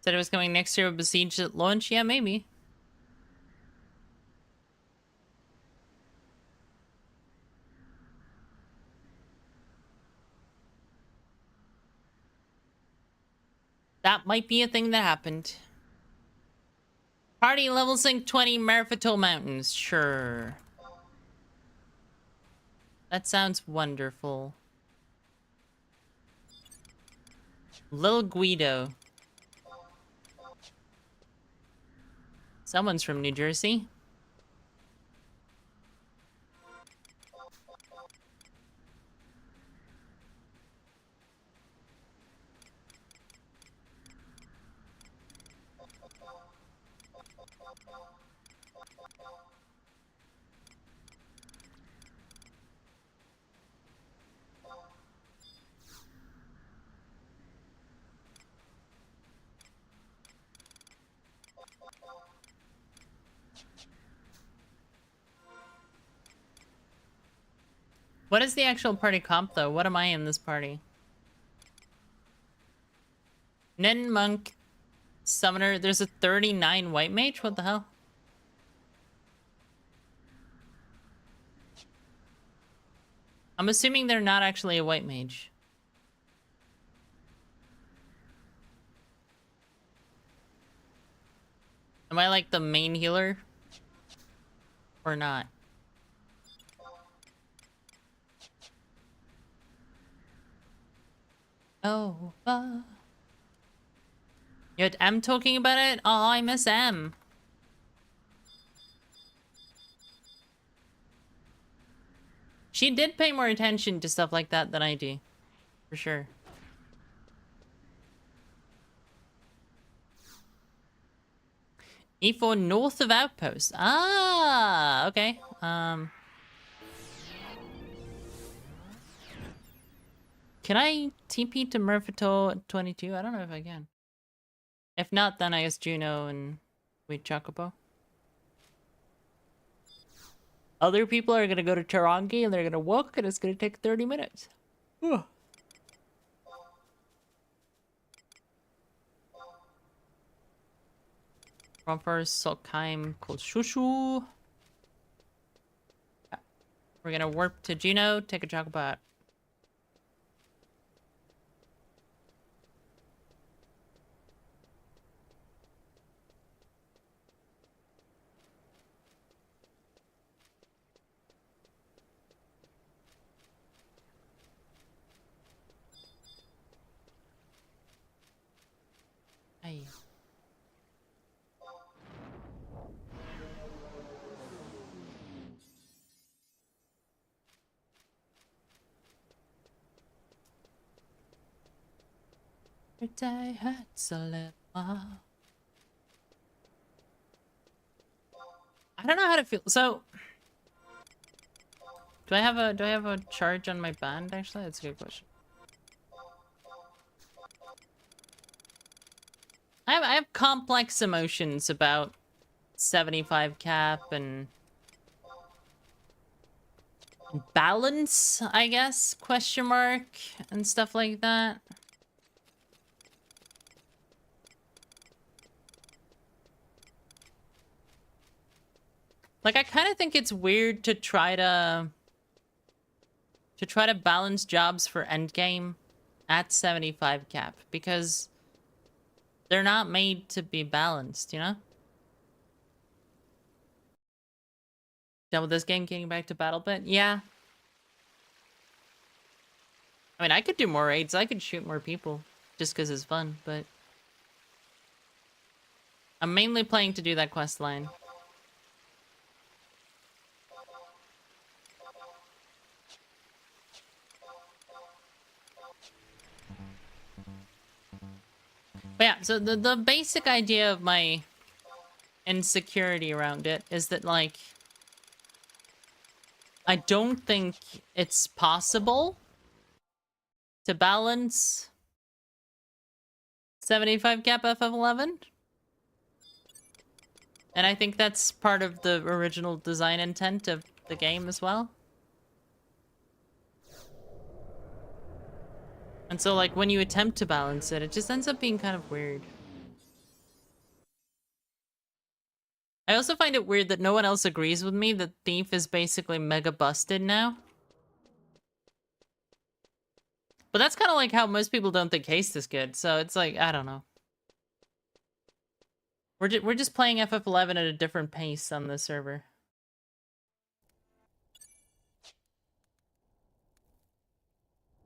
S9: Said it was coming next year with Besieged at launch? Yeah, maybe. That might be a thing that happened. Party level sync 20 Merphato Mountains. Sure. That sounds wonderful. Little Guido. Someone's from New Jersey. What is the actual party comp, though? What am I in this party? Nen Monk, Summoner. There's a 39 White Mage? What the hell? I'm assuming they're not actually a White Mage. Am I like the main healer? Or not? Oh, you had M talking about it? Oh, I miss M. She did pay more attention to stuff like that than I do. For sure. E4 north of Outpost. Ah, okay. Can I TP to Merphato at 22? I don't know if I can. If not, then I guess Juno and wait, Chocobo. Other people are gonna go to Tarangi and they're gonna walk and it's gonna take 30 minutes. Ugh. Romper, Solkheim, Kolshushu. We're gonna warp to Juno, take a Chocobo. Hey. Your day hurts a little. I don't know how to feel. So, do I have a charge on my band? Actually, that's a good question. I have complex emotions about 75 cap and balance, I guess, question mark, and stuff like that. Like, I kind of think it's weird to try to balance jobs for endgame at 75 cap, because they're not made to be balanced, you know? Done with this game, getting back to battle bit? Yeah. I mean, I could do more raids, I could shoot more people, just because it's fun, but I'm mainly playing to do that quest line. But yeah, so the basic idea of my insecurity around it is that, like, I don't think it's possible to balance 75 cap FF11. And I think that's part of the original design intent of the game as well. And so, like, when you attempt to balance it, it just ends up being kind of weird. I also find it weird that no one else agrees with me that Thief is basically mega busted now. But that's kind of like how most people don't think Haste is good, so it's like, I don't know. We're just playing FF11 at a different pace on this server.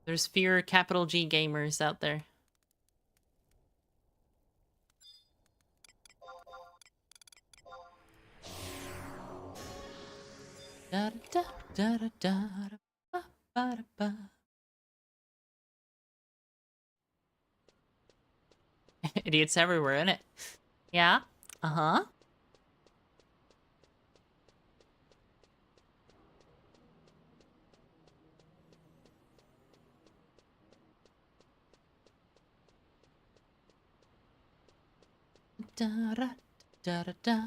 S9: There's fewer capital G gamers out there. Da da da da da ba ba da ba. Idiots everywhere, innit? Yeah? Uh-huh. Da da da da da.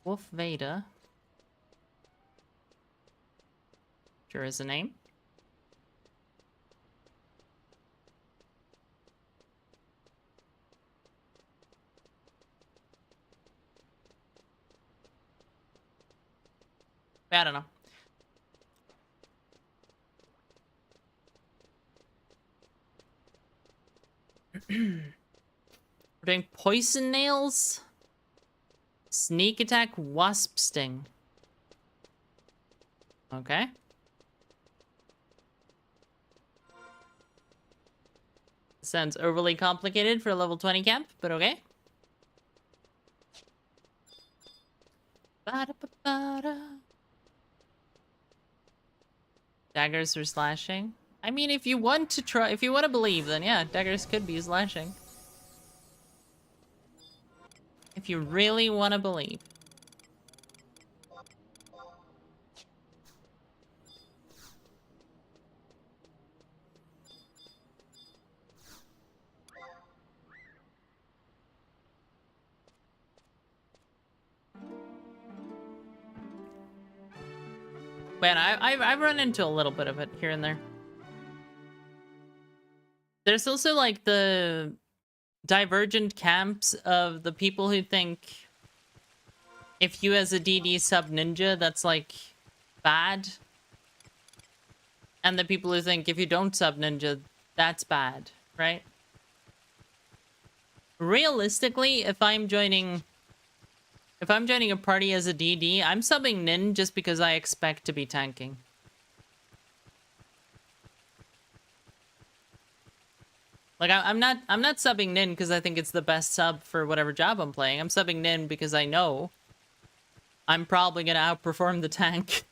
S9: Wolf Vader. Sure is a name. I don't know. We're doing poison nails, sneak attack, wasp sting. Okay. Sounds overly complicated for a level 20 camp, but okay. Ba-da-ba-ba-da. Daggers for slashing. I mean, if you want to try, if you want to believe, then yeah, daggers could be slashing. If you really want to believe. Man, I've run into a little bit of it here and there. There's also, like, the divergent camps of the people who think if you as a DD sub ninja, that's, like, bad. And the people who think if you don't sub ninja, that's bad, right? Realistically, if I'm joining a party as a DD, I'm subbing Nin just because I expect to be tanking. Like, I'm not subbing Nin because I think it's the best sub for whatever job I'm playing. I'm subbing Nin because I know I'm probably gonna outperform the tank.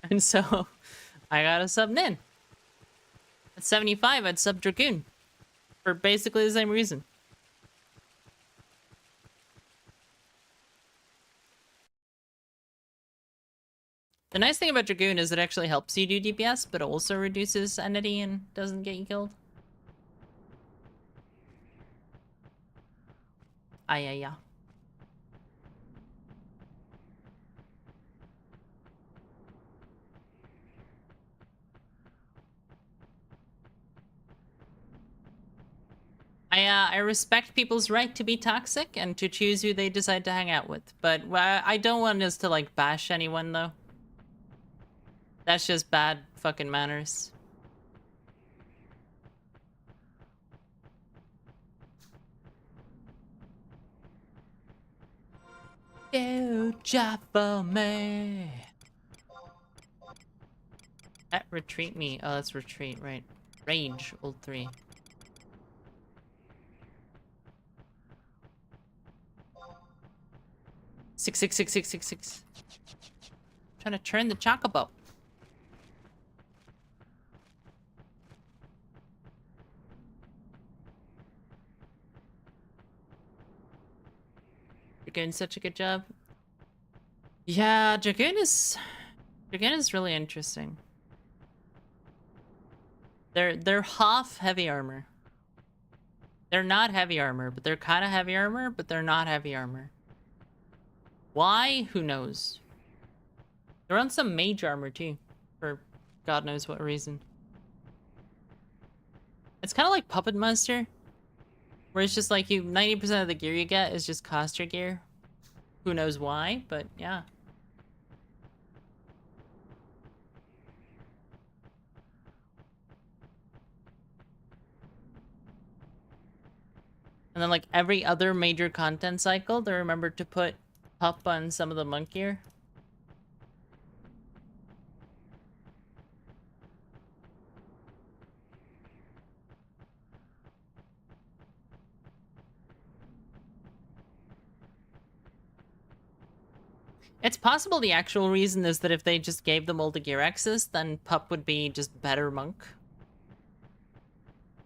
S9: And so I gotta sub Nin. At 75, I'd sub Dragoon. For basically the same reason. The nice thing about Dragoon is it actually helps you do DPS, but also reduces sanity and doesn't get you killed. Yeah. I respect people's right to be toxic and to choose who they decide to hang out with, but I don't want us to like bash anyone though. That's just bad fucking manners. Do job for me. Retreat me. Oh, that's retreat, right. Rage, ult 3. Six. Trying to turn the chocobo. You're doing such a good job. Yeah, Dragoon is really interesting. They're half heavy armor. They're not heavy armor, but they're kind of heavy armor, but they're not heavy armor. Why? Who knows? They're on some mage armor too, for God knows what reason. It's kind of like Puppet Master, where it's just like 90% of the gear you get is just caster gear. Who knows why, but yeah. And then like every other major content cycle, they remembered to put Pup on some of the monk gear. It's possible the actual reason is that if they just gave them all the gear access, then Pup would be just better monk.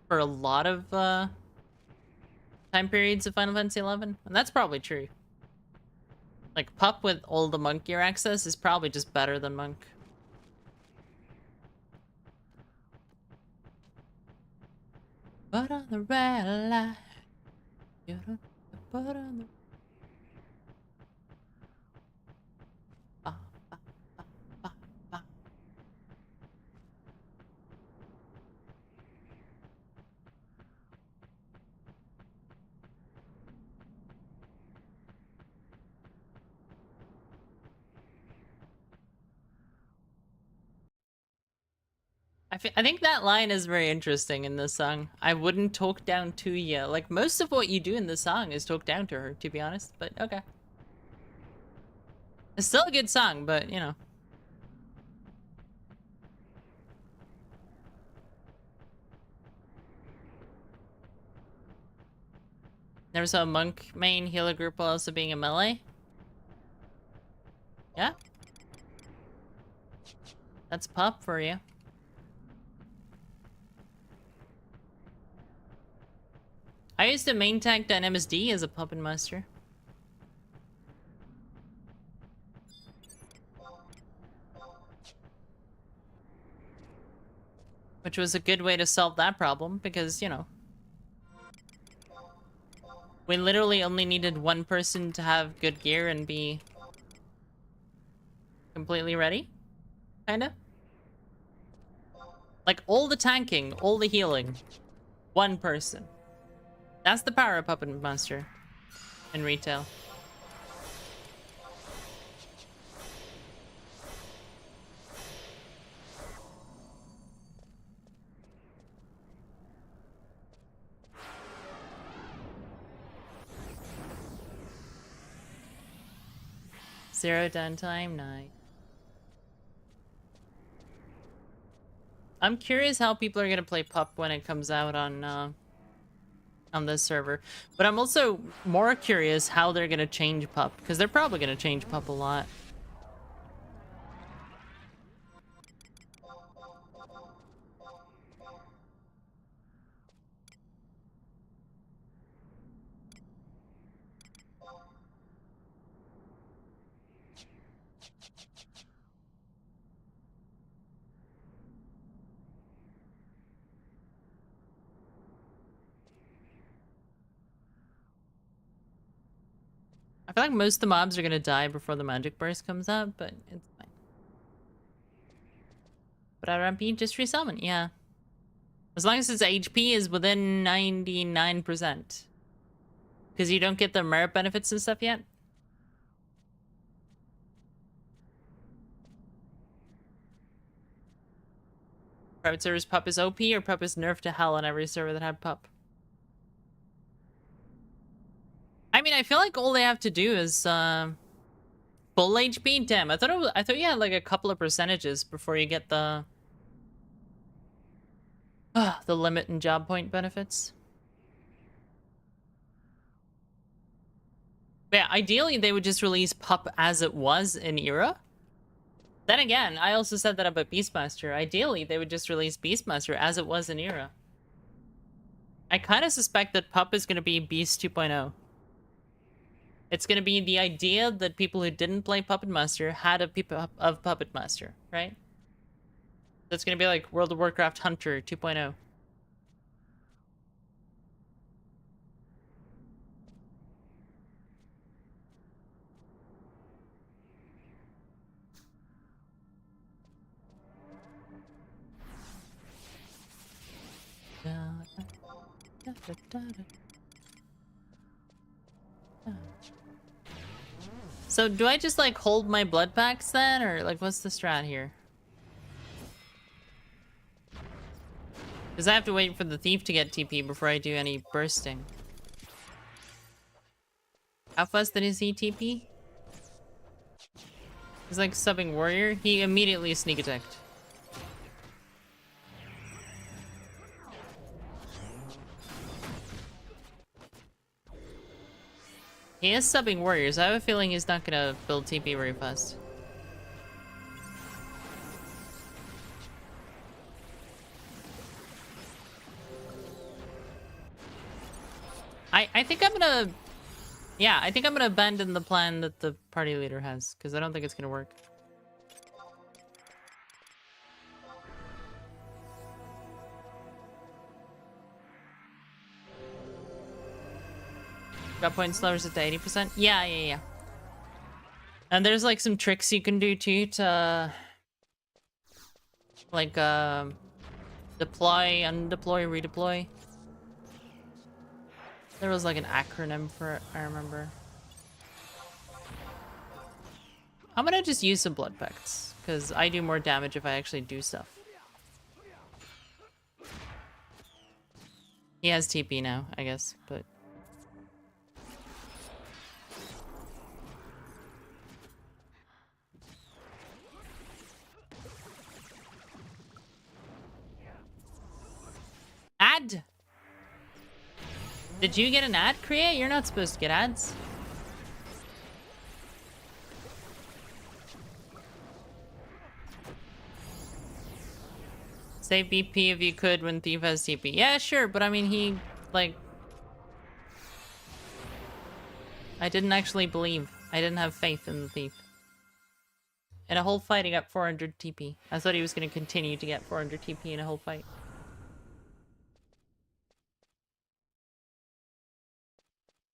S9: For a lot of time periods of Final Fantasy XI. And that's probably true. Like, Pup with all the monk gear access is probably just better than monk. But on the red light, you don't put on the... I think that line is very interesting in this song. I wouldn't talk down to you. Like, most of what you do in this song is talk down to her, to be honest. But, okay. It's still a good song, but, you know. Never saw a monk main healer group while also being a melee. Yeah. That's Pup for you. I used to main tank MSD as a Puppet Master. Which was a good way to solve that problem, because, you know, we literally only needed one person to have good gear and be completely ready. Kinda. Like, all the tanking, all the healing. One person. That's the power of Puppet Master in retail. Zero downtime, night. I'm curious how people are gonna play Pup when it comes out on this server. But I'm also more curious how they're gonna change Pup, because they're probably gonna change Pup a lot. I feel like most of the mobs are gonna die before the magic burst comes up, but it's fine. But RMP just resummon, yeah. As long as its HP is within 99%. Because you don't get the merit benefits and stuff yet. Private server's pup is OP or pup is nerfed to hell on every server that had pup? I mean, I feel like all they have to do is full HP. Damn, I thought you had like a couple of percentages before you get the limit and job point benefits. But yeah, ideally they would just release pup as it was in era. Then again, I also said that about Beastmaster. Ideally, they would just release Beastmaster as it was in era. I kind of suspect that pup is going to be Beast 2.0. It's going to be the idea that people who didn't play Puppet Master had of Puppet Master, right? So it's going to be like World of Warcraft Hunter 2.0. So do I just like hold my blood packs then, or like what's the strat here? Because I have to wait for the thief to get TP before I do any bursting. How fast did he TP? He's like subbing warrior. He immediately sneak attacked. He is subbing warriors. I have a feeling he's not gonna build TP very fast. I think I'm gonna... Yeah, I think I'm gonna abandon the plan that the party leader has, because I don't think it's gonna work. Got point slowers at the 80%? Yeah. And there's like some tricks you can do too to like deploy, undeploy, redeploy. There was like an acronym for it, I remember. I'm gonna just use some blood pacts, because I do more damage if I actually do stuff. He has TP now, I guess, but... Ad! Did you get an ad, Kriya? You're not supposed to get ads. Save BP if you could when Thief has TP. Yeah, sure, but I mean, he, like... I didn't actually believe. I didn't have faith in the Thief. In a whole fight, he got 400 TP. I thought he was going to continue to get 400 TP in a whole fight.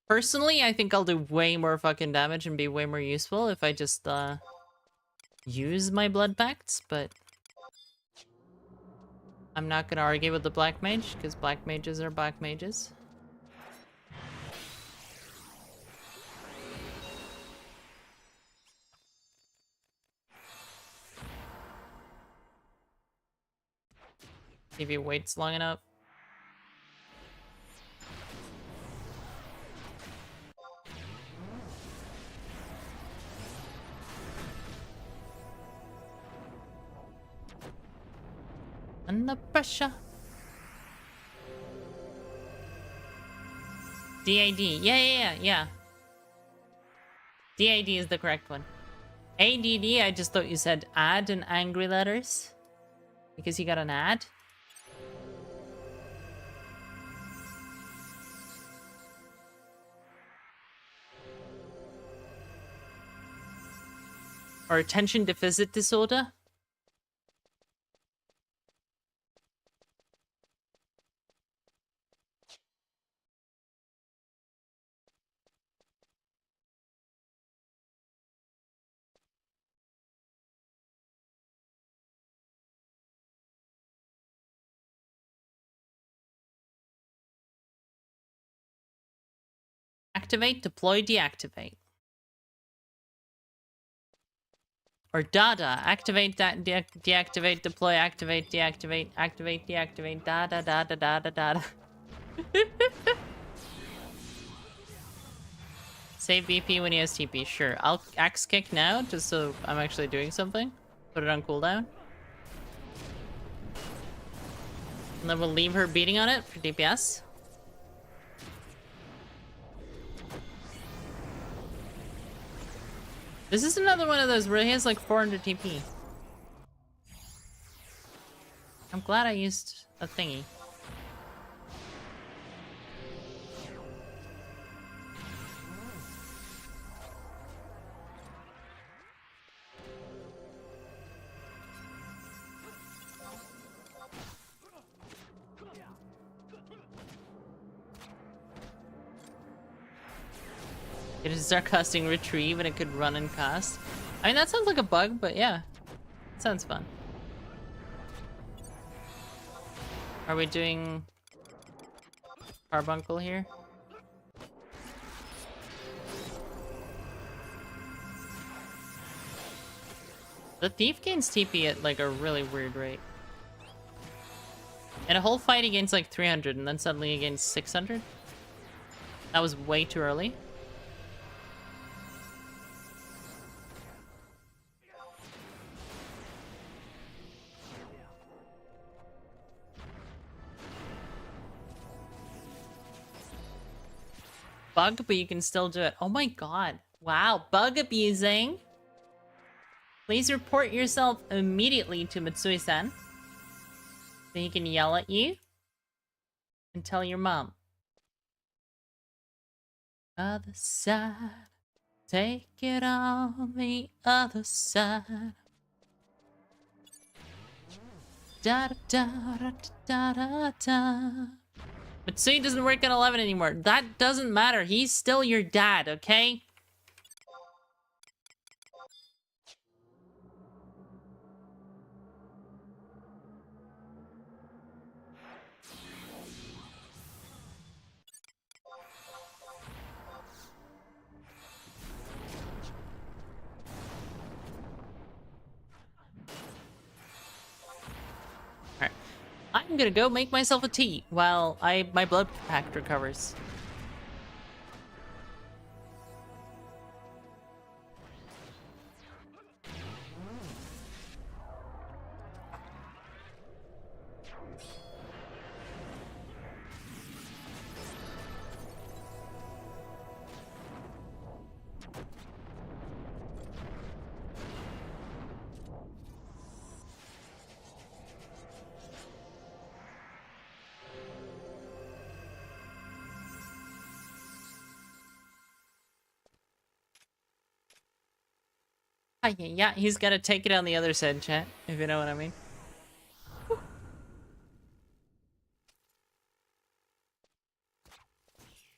S9: Personally, I think I'll do way more fucking damage and be way more useful if I just, use my blood pacts, but... I'm not gonna argue with the black mage, because black mages are black mages. See if he waits long enough. Under pressure. DAD. Yeah. DAD is the correct one. ADD, I just thought you said add in angry letters. Because you got an ad. Or attention deficit disorder. activate, deploy, deactivate. Or Dada, activate, deactivate, deploy, activate, deactivate, activate, deactivate, da da da da da da da. Save BP when he has TP, sure. I'll axe kick now, just so I'm actually doing something. Put it on cooldown. And then we'll leave her beating on it for DPS. This is another one of those where he has like 400 TP. I'm glad I used a thingy. It is start casting retrieve and it could run and cast. I mean, that sounds like a bug, but yeah. It sounds fun. Are we doing Carbuncle here? The thief gains TP at like a really weird rate. In a whole fight he gains like 300 and then suddenly he gains 600? That was way too early. Bug, but you can still do it. Oh my god. Wow, bug abusing. Please report yourself immediately to Mitsui-san. So he can yell at you. And tell your mom. Other side. Take it on the other side. Da da da da da da. Mitsui doesn't work at 11 anymore. That doesn't matter. He's still your dad, okay? Alright. I'm gonna go make myself a tea while my blood pact recovers. Yeah, he's gotta take it on the other side, chat, if you know what I mean.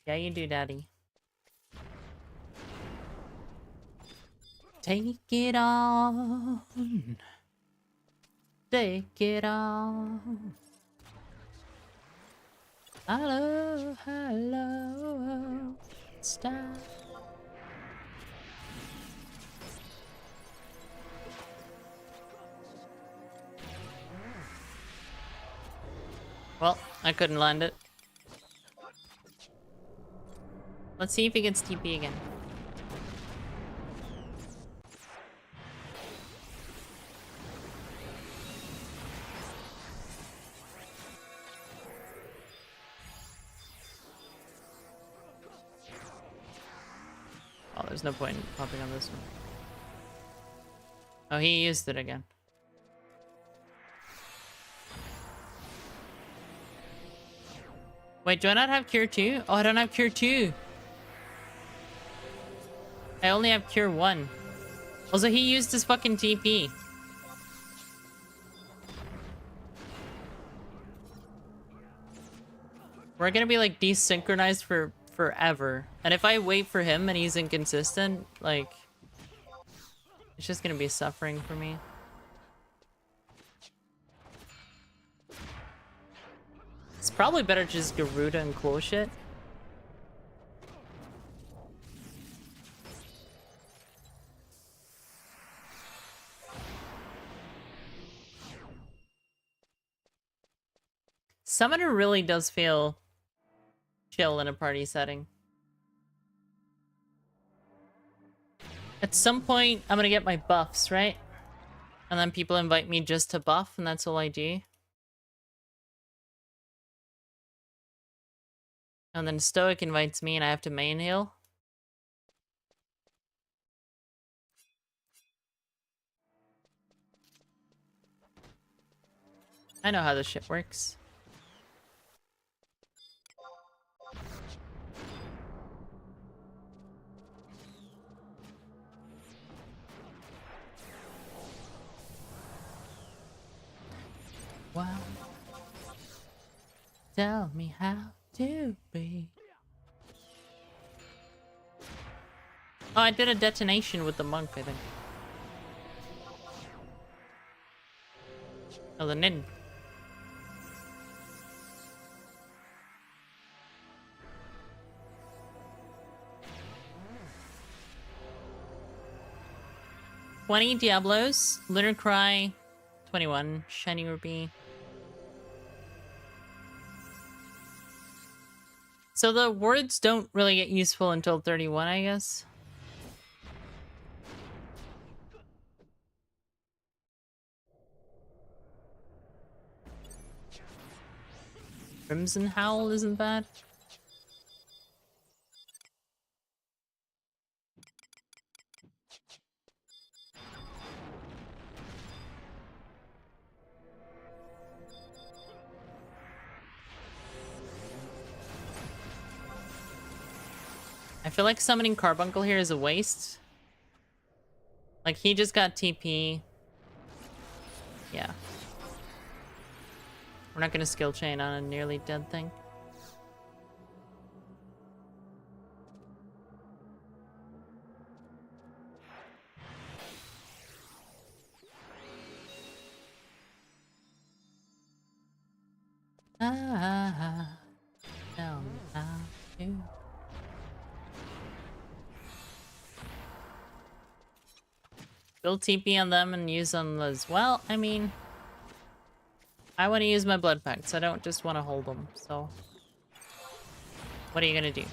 S9: Yeah, you do, daddy. Take it on. Take it on. Hello, hello. Stop. Well, I couldn't land it. Let's see if he gets TP again. Oh, there's no point in popping on this one. Oh, he used it again. Wait, do I not have Cure 2? Oh, I don't have Cure 2. I only have Cure 1. Also, he used his fucking TP. We're gonna be like desynchronized for forever. And if I wait for him and he's inconsistent, like, it's just gonna be suffering for me. It's probably better to just Garuda and close shit. Summoner really does feel chill in a party setting. At some point, I'm gonna get my buffs, right? And then people invite me just to buff, and that's all I do. And then Stoic invites me, and I have to main heal. I know how this shit works. Wow. Tell me how to be. Oh, I did a detonation with the monk, I think. Oh, the nin. $20 Diablos, Lunar Cry, 21, Shiny Ruby. So the words don't really get useful until 31, I guess. Crimson Howl isn't bad. I feel like summoning Carbuncle here is a waste. Like, he just got TP. Yeah. We're not gonna skill chain on a nearly dead thing. Tell me how to. Build TP on them and use them as well. I mean, I want to use my blood packs. I don't just want to hold them. So, what are you gonna do?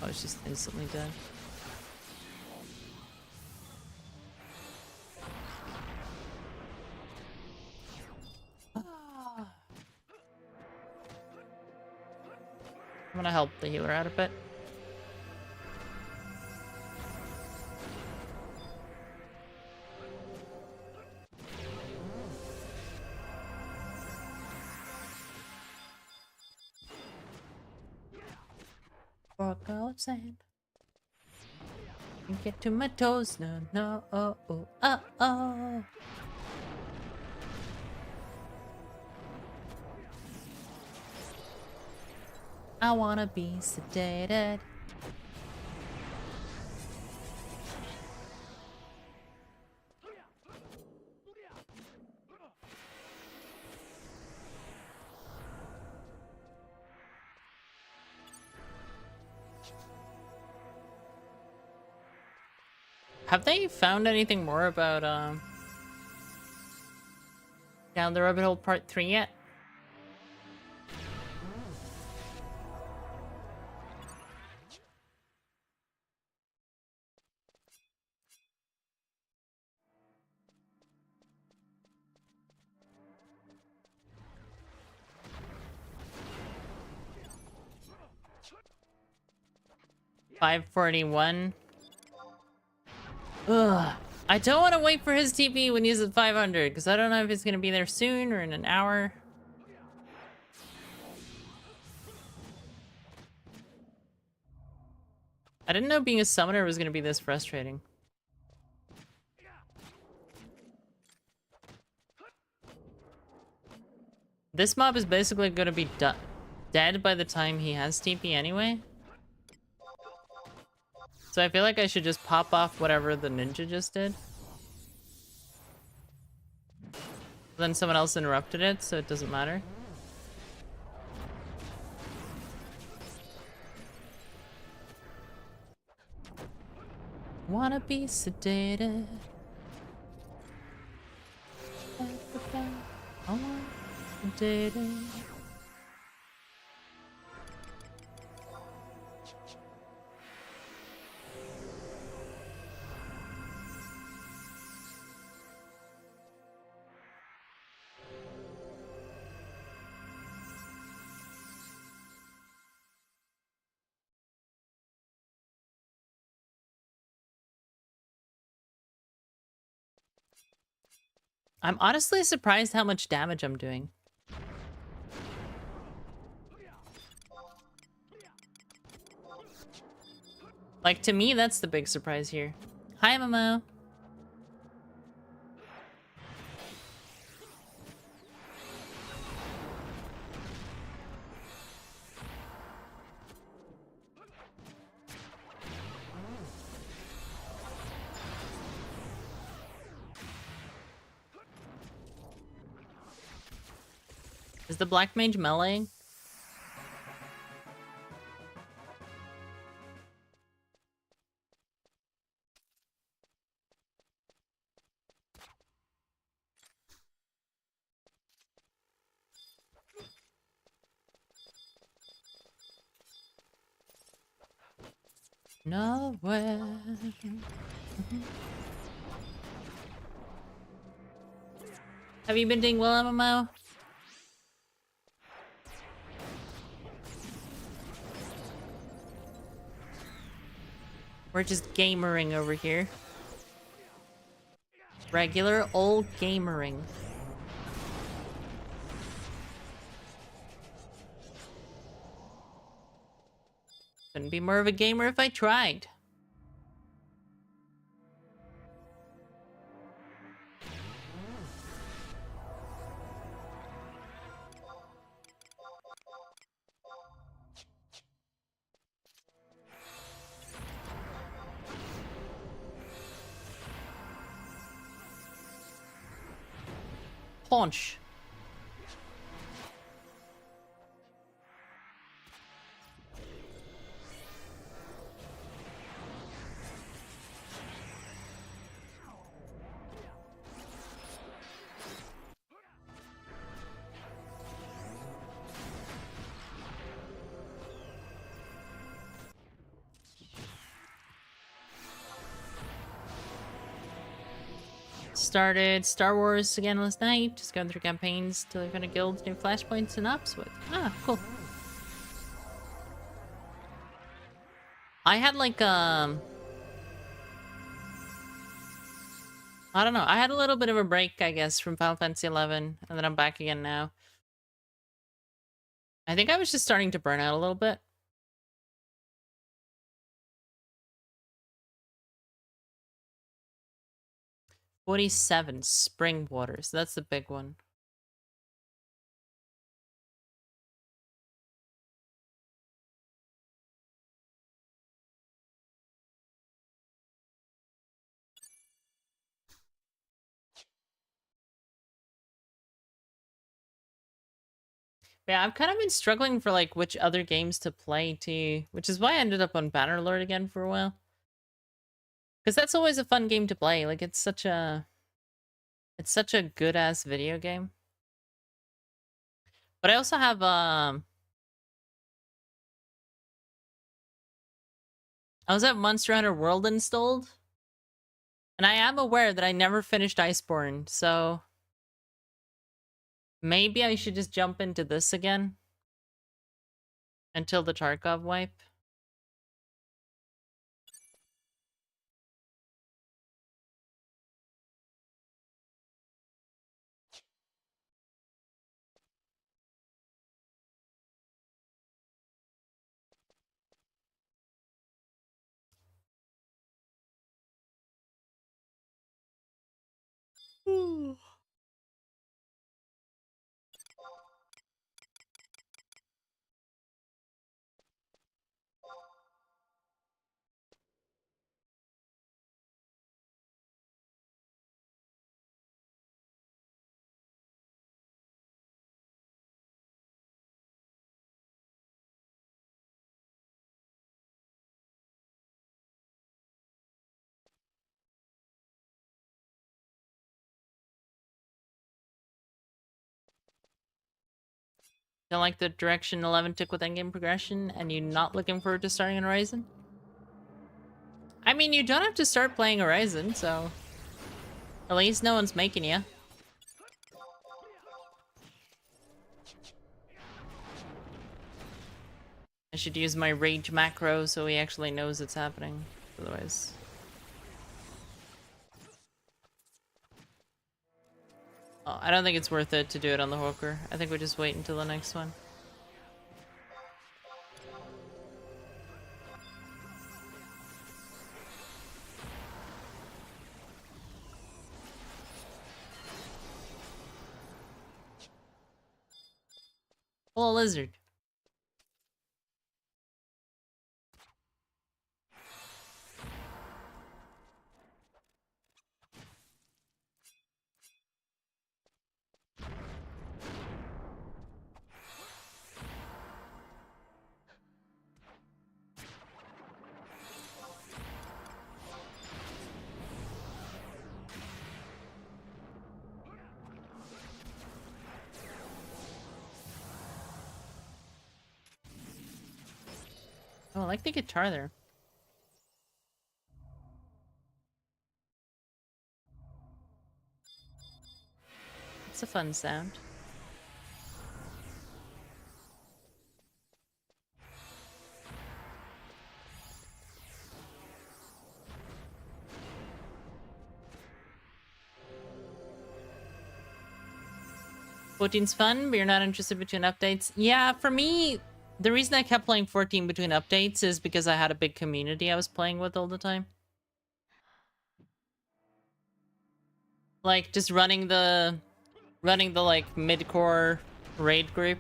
S9: Oh, it's just instantly dead. I'm gonna help the healer out a bit. Buckle of sand. Can't get to my toes, no, no, oh, oh, oh, oh. I wanna be sedated. Have they found anything more about Down the Rabbit Hole Part 3 yet? $541. Ugh. I don't want to wait for his TP when he's at 500, because I don't know if he's going to be there soon or in an hour. I didn't know being a summoner was going to be this frustrating. This mob is basically going to be dead by the time he has TP anyway. So I feel like I should just pop off whatever the ninja just did. Then someone else interrupted it, so it doesn't matter. Wanna be sedated. I'm honestly surprised how much damage I'm doing. Like, to me, that's the big surprise here. Hi, Momo. Is the Black Mage meleeing? Nowhere. Have you been doing well, MMO? We're just gamering over here. Regular old gamering. Couldn't be more of a gamer if I tried. Punch. Started Star Wars again last night. Just going through campaigns till I found a guild, new flashpoints and ups with. Ah, cool. I had like I don't know. I had a little bit of a break, I guess, from Final Fantasy 11, and then I'm back again now. I think I was just starting to burn out a little bit. $47 spring waters. That's the big one. Yeah, I've kind of been struggling for like which other games to play too, which is why I ended up on Bannerlord again for a while. Because that's always a fun game to play. Like it's such a good ass video game. But I also have I also have Monster Hunter World installed. And I am aware that I never finished Iceborne, so maybe I should just jump into this again until the Tarkov wipe. Don't like the direction 11 took with endgame progression, and you're not looking forward to starting on Horizon? I mean, you don't have to start playing Horizon, so... At least no one's making you. I should use my rage macro so he actually knows it's happening. Otherwise... Oh, I don't think it's worth it to do it on the hooker. I think we just wait until the next one. Oh, lizard. Oh, I like the guitar there. It's a fun sound. Fourteen's fun, but you're not interested between updates. Yeah, for me, the reason I kept playing 14 between updates is because I had a big community I was playing with all the time. Like, just running the like mid-core raid group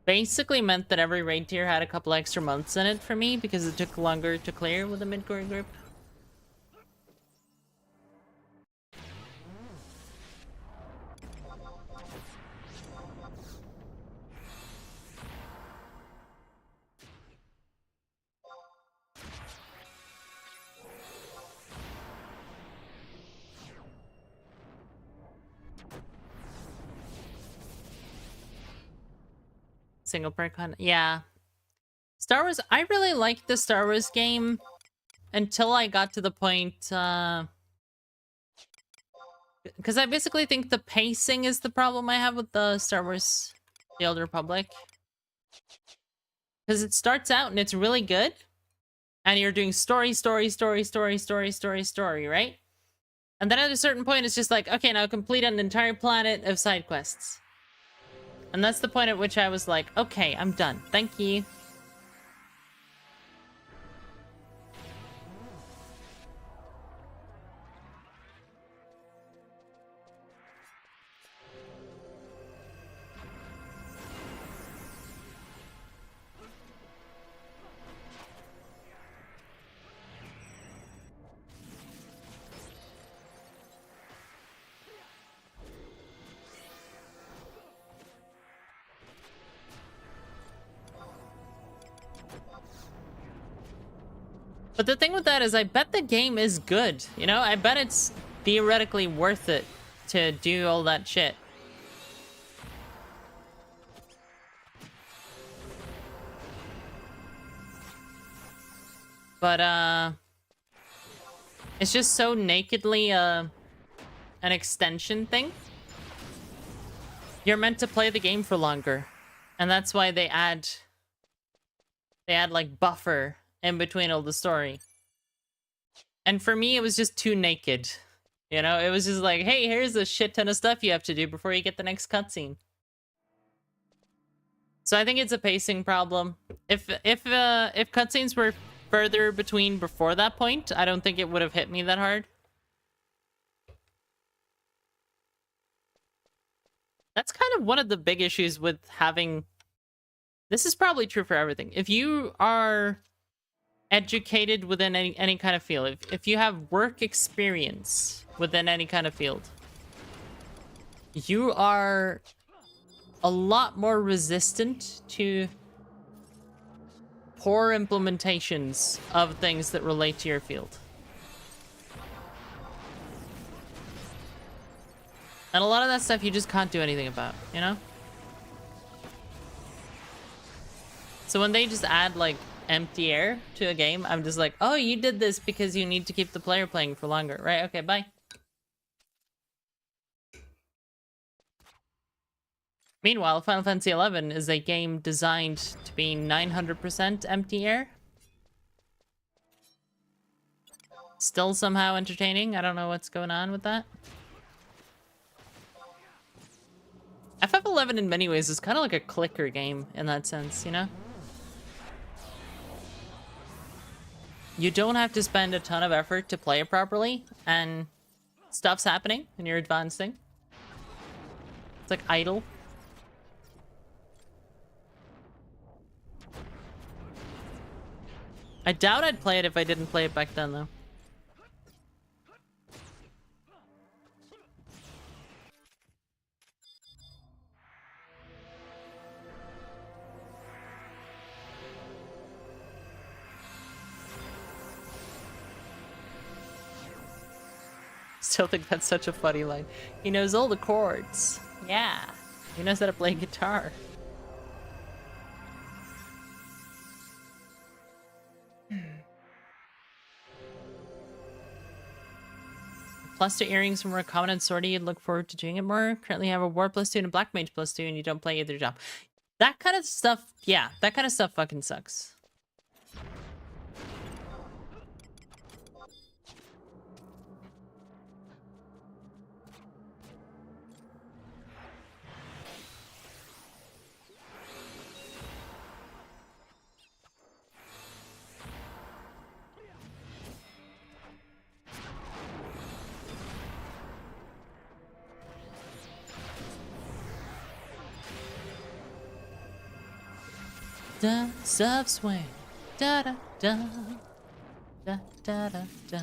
S9: basically meant that every raid tier had a couple extra months in it for me because it took longer to clear with the mid-core group. Single player content. Yeah. Star Wars, I really liked the Star Wars game until I got to the point, because I basically think the pacing is the problem I have with the Star Wars The Old Republic. Because it starts out and it's really good, and you're doing story, right? And then at a certain point, it's just like, okay, now complete an entire planet of side quests. And that's the point at which I was like, okay, I'm done. Thank you. But the thing with that is I bet the game is good. You know, I bet it's theoretically worth it to do all that shit. But, it's just so nakedly, an extension thing. You're meant to play the game for longer. And that's why they add, like, buffer in between all the story. And for me, it was just too naked. You know, it was just like, hey, here's a shit ton of stuff you have to do before you get the next cutscene. So I think it's a pacing problem. If cutscenes were further between before that point, I don't think it would have hit me that hard. That's kind of one of the big issues with having... This is probably true for everything. If you are educated within any kind of field, if you have work experience within any kind of field, you are a lot more resistant to poor implementations of things that relate to your field. And a lot of that stuff you just can't do anything about, you know? So when they just add like empty air to a game, I'm just like, oh, you did this because you need to keep the player playing for longer, right? Okay, bye. Meanwhile, Final Fantasy XI is a game designed to be 900% empty air. Still somehow entertaining. I don't know what's going on with that. FF11 in many ways is kind of like a clicker game in that sense, you know? You don't have to spend a ton of effort to play it properly, and stuff's happening, and you're advancing. It's like idle. I doubt I'd play it if I didn't play it back then, though. Still think that's such a funny line. He knows all the chords. Yeah. He knows how to play guitar. +2 earrings from Recombinant and Sortie, you'd look forward to doing it more. Currently have a War +2 and a Black Mage +2 and you don't play either job. That kind of stuff, yeah, that kind of stuff fucking sucks. Da, sub swing. Da da da. Da da da da.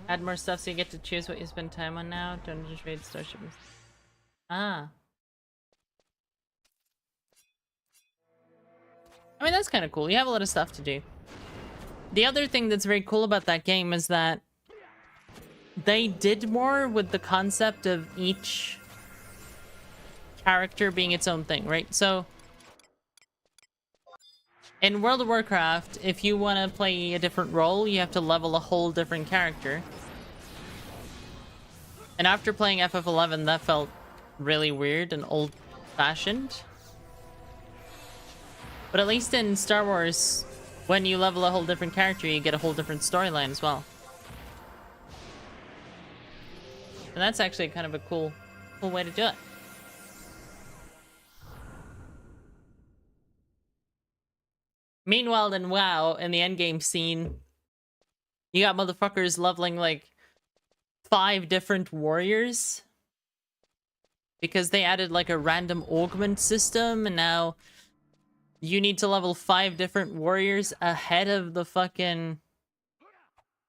S9: Add more stuff so you get to choose what you spend time on now. Don't just raid Starship. Ah. I mean, that's kind of cool. You have a lot of stuff to do. The other thing that's very cool about that game is that they did more with the concept of each character being its own thing, right? So, in World of Warcraft, if you want to play a different role, you have to level a whole different character. And after playing FF11, that felt really weird and old-fashioned. But at least in Star Wars, when you level a whole different character, you get a whole different storyline as well. And that's actually kind of a cool way to do it. Meanwhile, in WoW, in the endgame scene, you got motherfuckers leveling like 5 different warriors. Because they added like a random augment system, and now you need to level 5 different warriors ahead of the fucking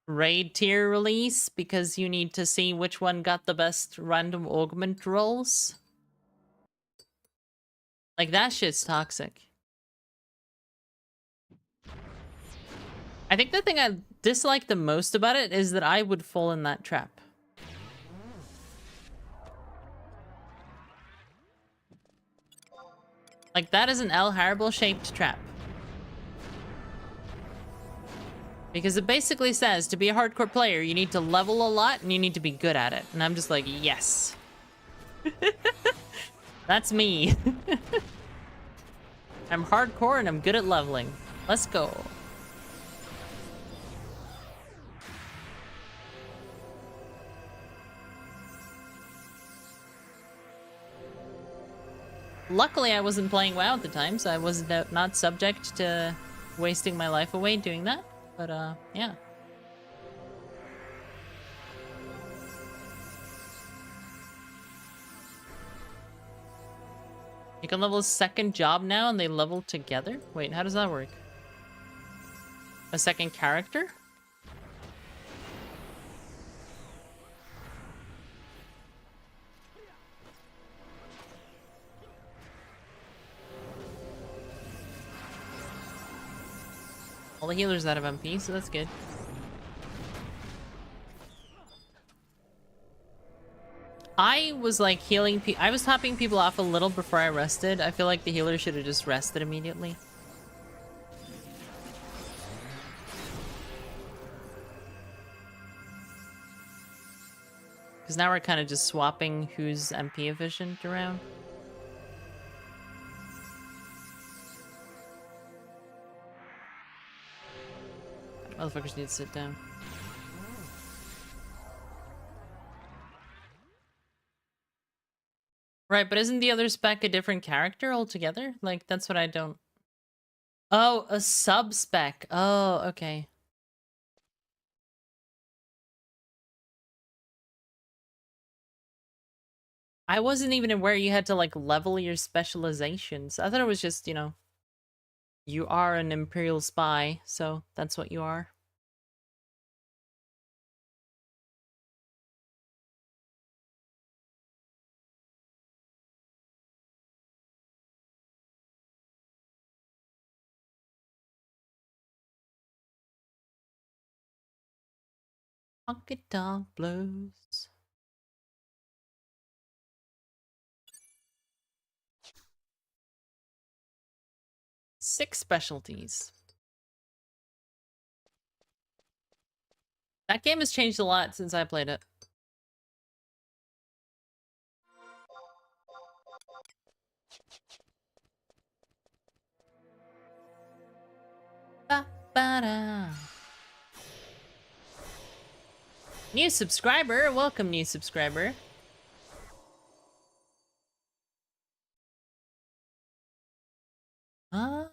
S9: raid tier release because you need to see which one got the best random augment rolls. Like, that shit's toxic. I think the thing I dislike the most about it is that I would fall in that trap. Like, that is an El Haribo-shaped trap. Because it basically says, to be a hardcore player, you need to level a lot and you need to be good at it. And I'm just like, yes. That's me. I'm hardcore and I'm good at leveling. Let's go. Luckily, I wasn't playing WoW at the time, so I was not subject to wasting my life away doing that. But, yeah. You can level a second job now and they level together? Wait, how does that work? A second character? Well, the healer's out of MP, so that's good. I was like healing I was topping people off a little before I rested. I feel like the healer should have just rested immediately. Because now we're kind of just swapping who's MP efficient around. Motherfuckers need to sit down. Right, but isn't the other spec a different character altogether? Like, that's what I don't... Oh, a sub-spec. Oh, okay. I wasn't even aware you had to, like, level your specializations. I thought it was just, you know, you are an Imperial spy, so that's what you are. Honky tonk blues. Six specialties. That game has changed a lot since I played it. Ba-ba-da. New subscriber, welcome new subscriber. I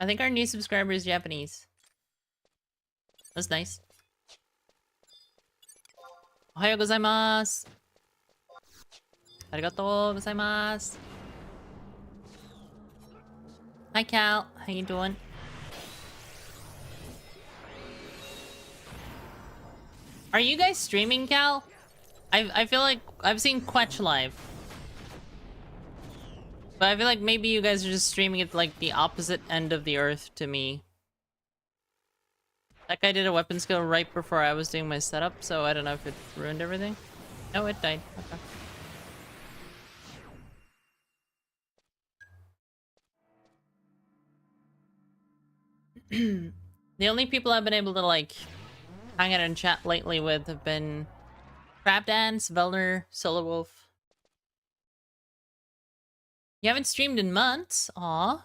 S9: think our new subscriber is Japanese. That's nice. Ohayou gozaimasu. Arigatou gozaimasu. Hi Cal, how you doing? Are you guys streaming, Cal? I feel like I've seen Quetch live. But I feel like maybe you guys are just streaming at like the opposite end of the earth to me. That guy did a weapon skill right before I was doing my setup, so I don't know if it ruined everything. No, it died. Okay. The only people I've been able to like hang out and chat lately with have been Crab Dance, Velner, Solo Wolf. You haven't streamed in months? Aw.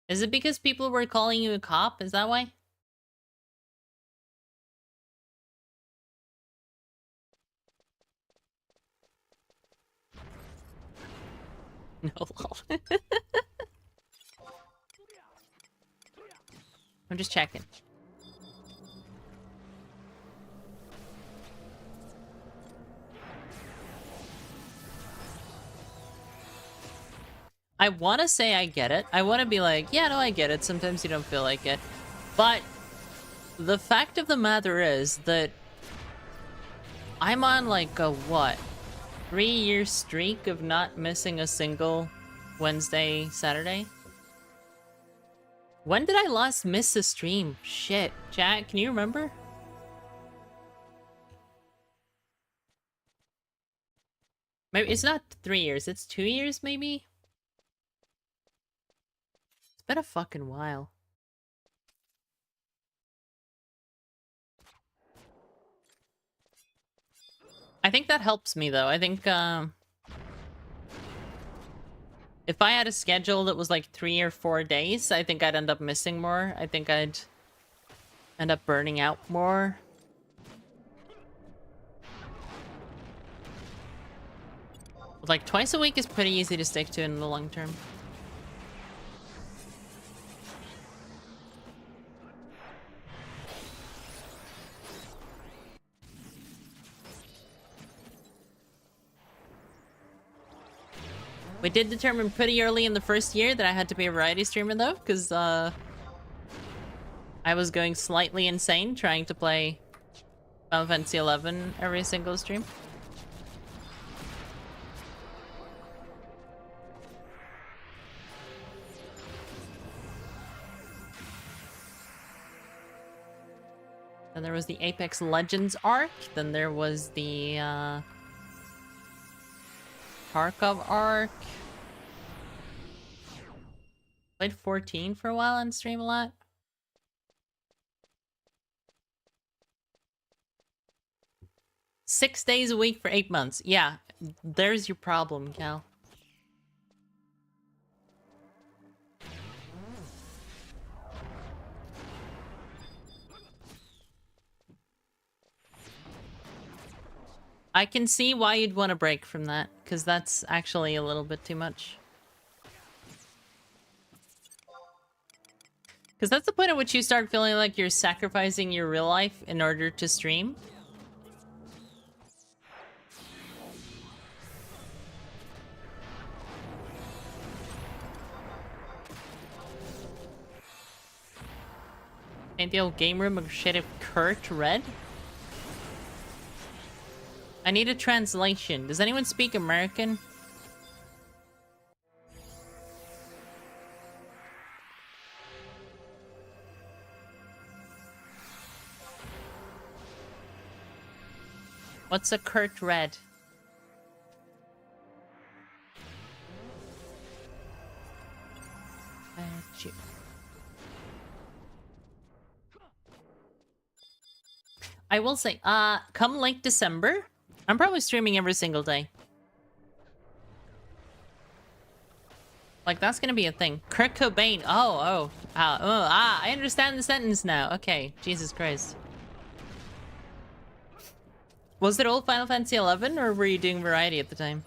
S9: Is it because people were calling you a cop? Is that why? No, lol. I'm just checking. I want to say I get it. I want to be like, yeah, no, I get it. Sometimes you don't feel like it. But the fact of the matter is that I'm on like a, what? 3-year streak of not missing a single Wednesday, Saturday? When did I last miss a stream? Shit. Chat, can you remember? Maybe it's not 3 years, it's 2 years maybe? It's been a fucking while. I think that helps me though. I think if I had a schedule that was like 3 or 4 days, I think I'd end up missing more. I think I'd end up burning out more. But like twice a week is pretty easy to stick to in the long term. We did determine pretty early in the first year that I had to be a variety streamer though, because I was going slightly insane trying to play Final Fantasy XI every single stream. Then there was the Apex Legends arc. Then there was the Tarkov arc. Played 14 for a while on stream a lot. Six days a week for 8 months. Yeah, there's your problem, Cal. I can see why you'd want to break from that, because that's actually a little bit too much. Because that's the point at which you start feeling like you're sacrificing your real life in order to stream. Ain't the old game room a shade of Kurt red? I need a translation. Does anyone speak American? What's a Kurt red? I will say, come late December, I'm probably streaming every single day. Like, that's gonna be a thing. Kurt Cobain. I understand the sentence now. Okay, Jesus Christ. Was it old Final Fantasy 11, or were you doing variety at the time?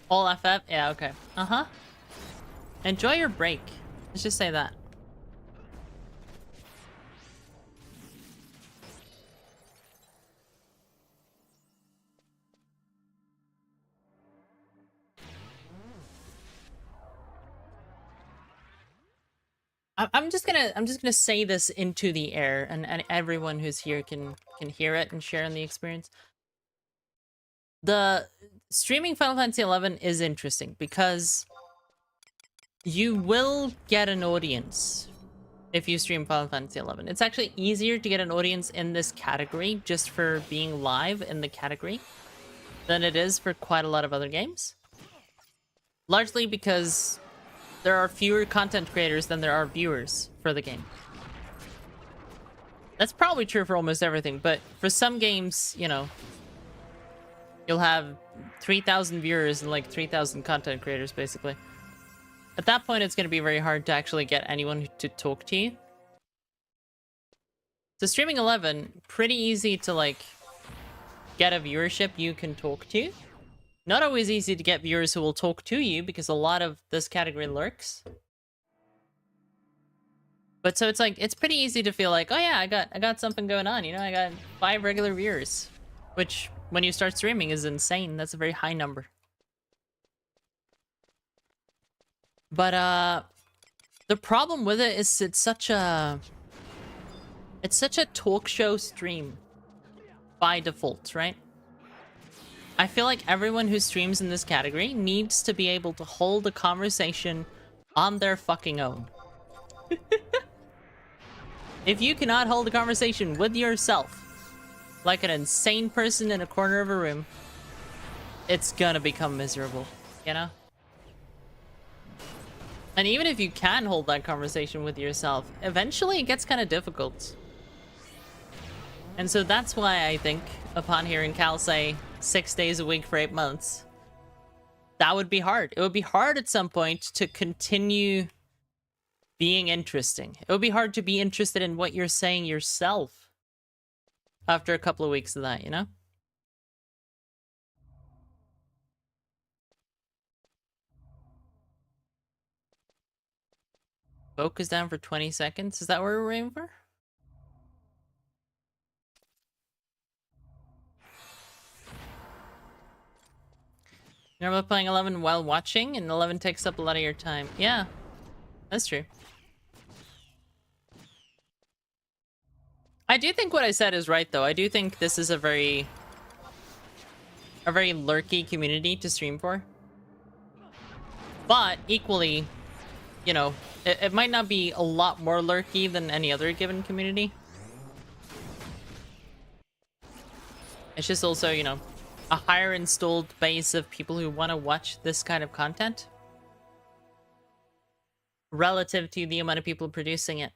S9: All FF? Yeah, okay. Uh-huh. Enjoy your break. Let's just say that. I'm just gonna say this into the air, and everyone who's here can hear it and share in the experience. The streaming Final Fantasy 11 is interesting because you will get an audience if you stream Final Fantasy 11. It's actually easier to get an audience in this category just for being live in the category than it is for quite a lot of other games. Largely because there are fewer content creators than there are viewers for the game. That's probably true for almost everything, but for some games, you know, you'll have 3,000 viewers and like 3,000 content creators, basically. At that point, it's going to be very hard to actually get anyone to talk to you. So streaming 11, pretty easy to like get a viewership you can talk to. Not always easy to get viewers who will talk to you because a lot of this category lurks. But so it's like, it's pretty easy to feel like, oh yeah, I got something going on, you know, I got 5 regular viewers, which when you start streaming is insane. That's a very high number. But the problem with it is it's such a talk show stream by default, right? I feel like everyone who streams in this category needs to be able to hold a conversation on their fucking own. If you cannot hold a conversation with yourself, like an insane person in a corner of a room, it's gonna become miserable, you know? And even if you can hold that conversation with yourself, eventually it gets kind of difficult. And so that's why I think, upon hearing Cal say 6 days a week for 8 months, that would be hard. It would be hard at some point to continue being interesting. It would be hard to be interested in what you're saying yourself after a couple of weeks of that, you know? Focus down for 20 seconds. Is that what we're aiming for? You're about playing 11 while watching, and 11 takes up a lot of your time. Yeah, that's true. I do think what I said is right, though. I do think this is a very lurky community to stream for. But equally, you know, it might not be a lot more lurky than any other given community. It's just also, you know, a higher installed base of people who want to watch this kind of content relative to the amount of people producing it.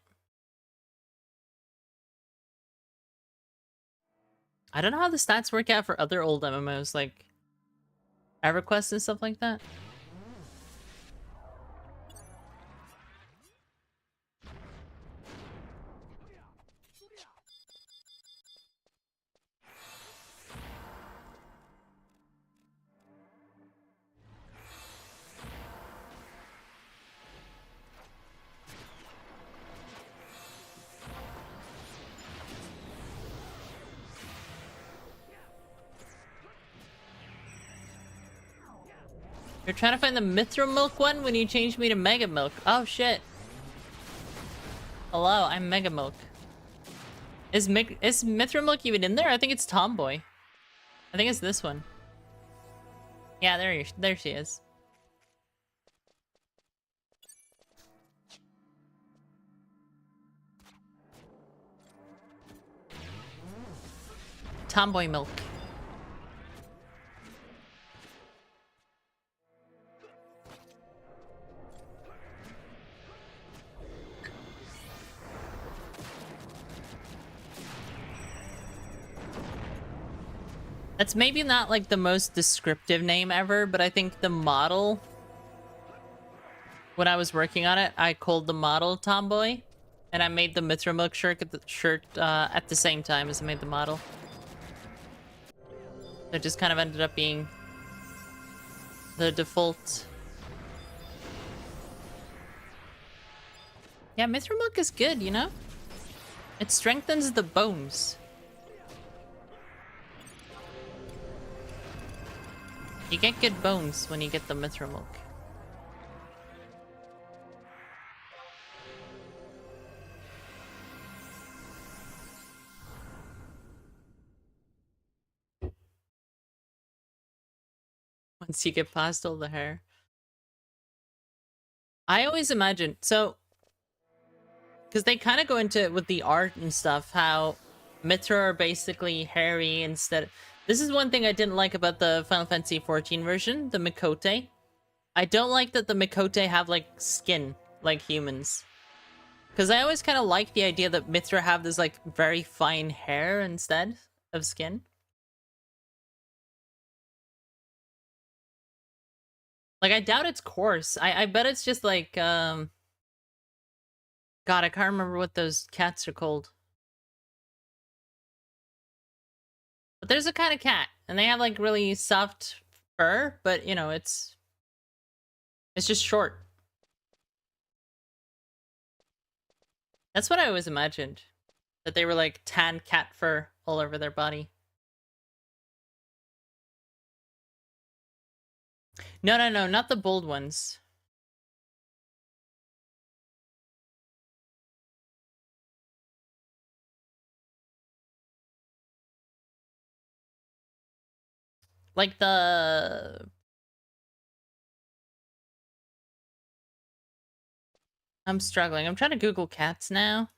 S9: I don't know how the stats work out for other old MMOs like EverQuest and stuff like that. You're trying to find the Mithra Milk one when you changed me to Mega Milk. Oh shit. Hello, I'm Mega Milk. Is Mithra Milk even in there? I think it's Tomboy. I think it's this one. Yeah, there she is. Tomboy Milk. That's maybe not like the most descriptive name ever, but I think the model, when I was working on it, I called the model Tomboy, and I made the Mithra Milk shirt at the same time as I made the model. It just kind of ended up being the default. Yeah, Mithra Milk is good, you know? It strengthens the bones. You get good bones when you get the Mithra Milk. Once you get past all the hair. I always imagine, so... because they kind of go into it with the art and stuff, how Mithra are basically hairy instead... This is one thing I didn't like about the Final Fantasy XIV version, the Mikote. I don't like that the Mikote have, like, skin, like humans. Because I always kind of like the idea that Mithra have this, like, very fine hair instead of skin. Like, I doubt it's coarse. I bet it's just, like, God, I can't remember what those cats are called. But there's a kind of cat, and they have, like, really soft fur, but, you know, it's just short. That's what I always imagined. That they were, like, tan cat fur all over their body. No, not the bold ones. Like the... I'm struggling. I'm trying to Google cats now.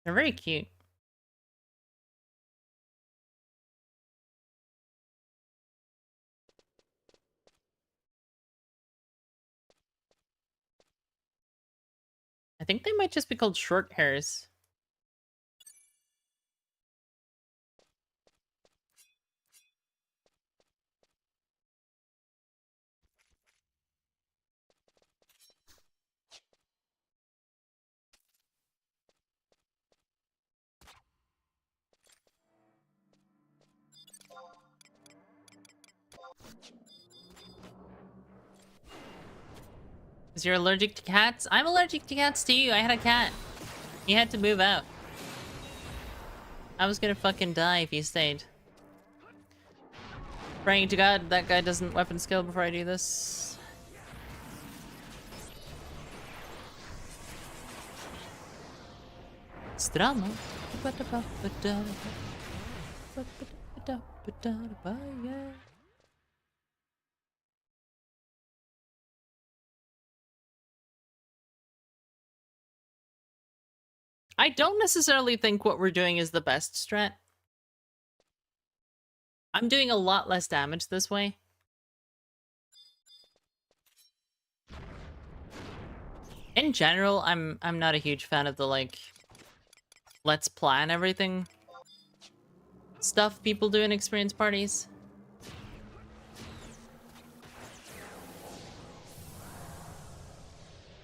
S9: They're very cute. I think they might just be called short hairs. Because you're allergic to cats? I'm allergic to cats too. I had a cat. He had to move out. I was gonna fucking die if he stayed. Praying to God that guy doesn't weapon skill before I do this. Strano. I don't necessarily think what we're doing is the best strat. I'm doing a lot less damage this way. In general, I'm not a huge fan of the, like, let's plan everything stuff people do in experience parties.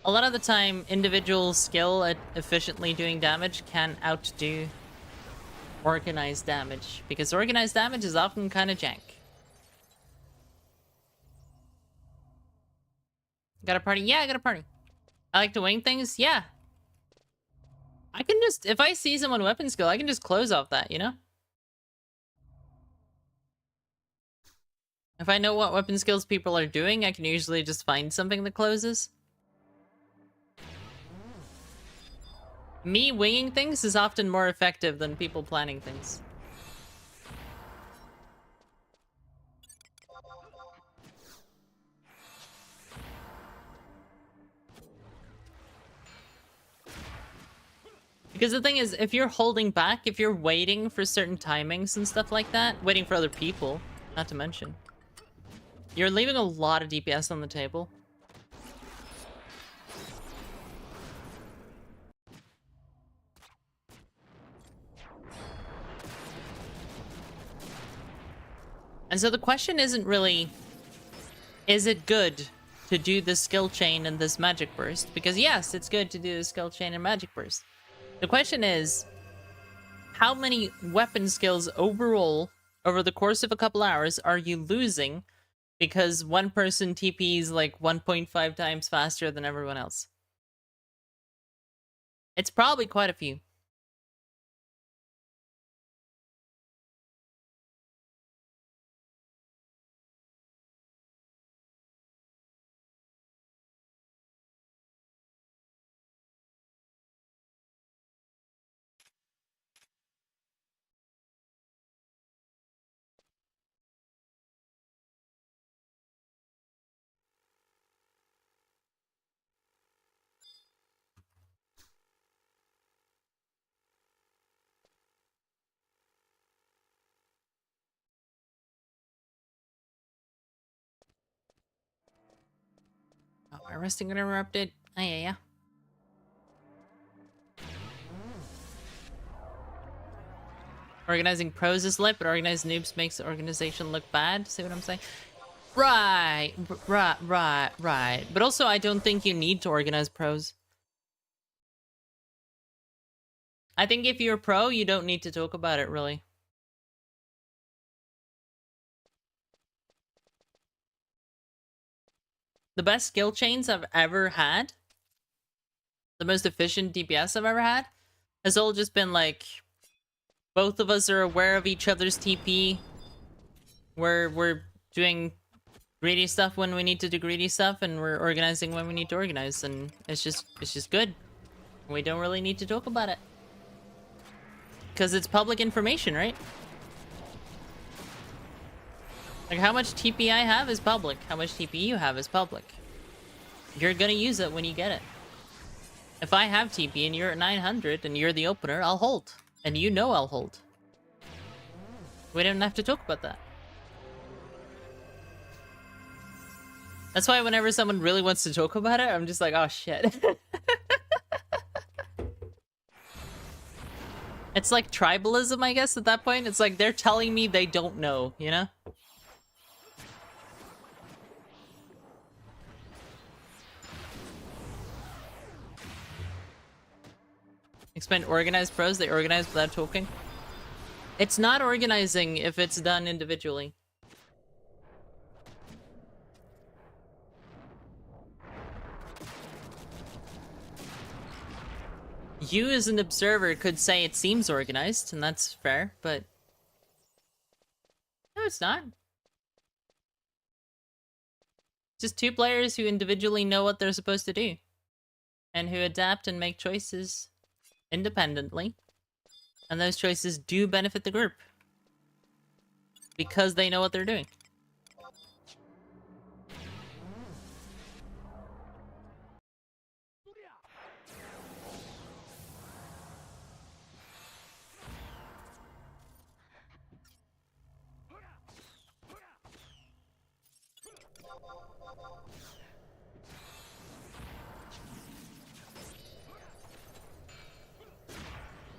S9: A lot of the time, individual skill at efficiently doing damage can outdo organized damage, because organized damage is often kind of jank. Got a party? Yeah, I got a party. I like to wing things? Yeah. I can just, if I see someone weapon skill, I can just close off that, you know? If I know what weapon skills people are doing, I can usually just find something that closes. Me winging things is often more effective than people planning things. Because the thing is, if you're holding back, if you're waiting for certain timings and stuff like that, waiting for other people, not to mention, you're leaving a lot of DPS on the table. And so the question isn't really, is it good to do this skill chain and this magic burst? Because yes, it's good to do the skill chain and magic burst. The question is, how many weapon skills overall over the course of a couple hours are you losing because one person TPs like 1.5 times faster than everyone else? It's probably quite a few. Oh, my resting got interrupted. Oh, yeah. Organizing pros is lit, but organized noobs makes the organization look bad. See what I'm saying? Right. But also, I don't think you need to organize pros. I think if you're a pro, you don't need to talk about it, really. The best skill chains I've ever had, the most efficient DPS I've ever had, has all just been like, both of us are aware of each other's TP. We're doing greedy stuff when we need to do greedy stuff, and we're organizing when we need to organize, and it's just good. We don't really need to talk about it. Because it's public information, right? Like, how much TP I have is public. How much TP you have is public. You're gonna use it when you get it. If I have TP and you're at 900 and you're the opener, I'll hold. And you know I'll hold. We don't have to talk about that. That's why whenever someone really wants to talk about it, I'm just like, oh shit. It's like tribalism, I guess, at that point. It's like they're telling me they don't know, you know? Explain organized pros, they organize without talking. It's not organizing if it's done individually. You as an observer could say it seems organized, and that's fair, but no, it's not. Just two players who individually know what they're supposed to do, and who adapt and make choices independently, and those choices do benefit the group because they know what they're doing.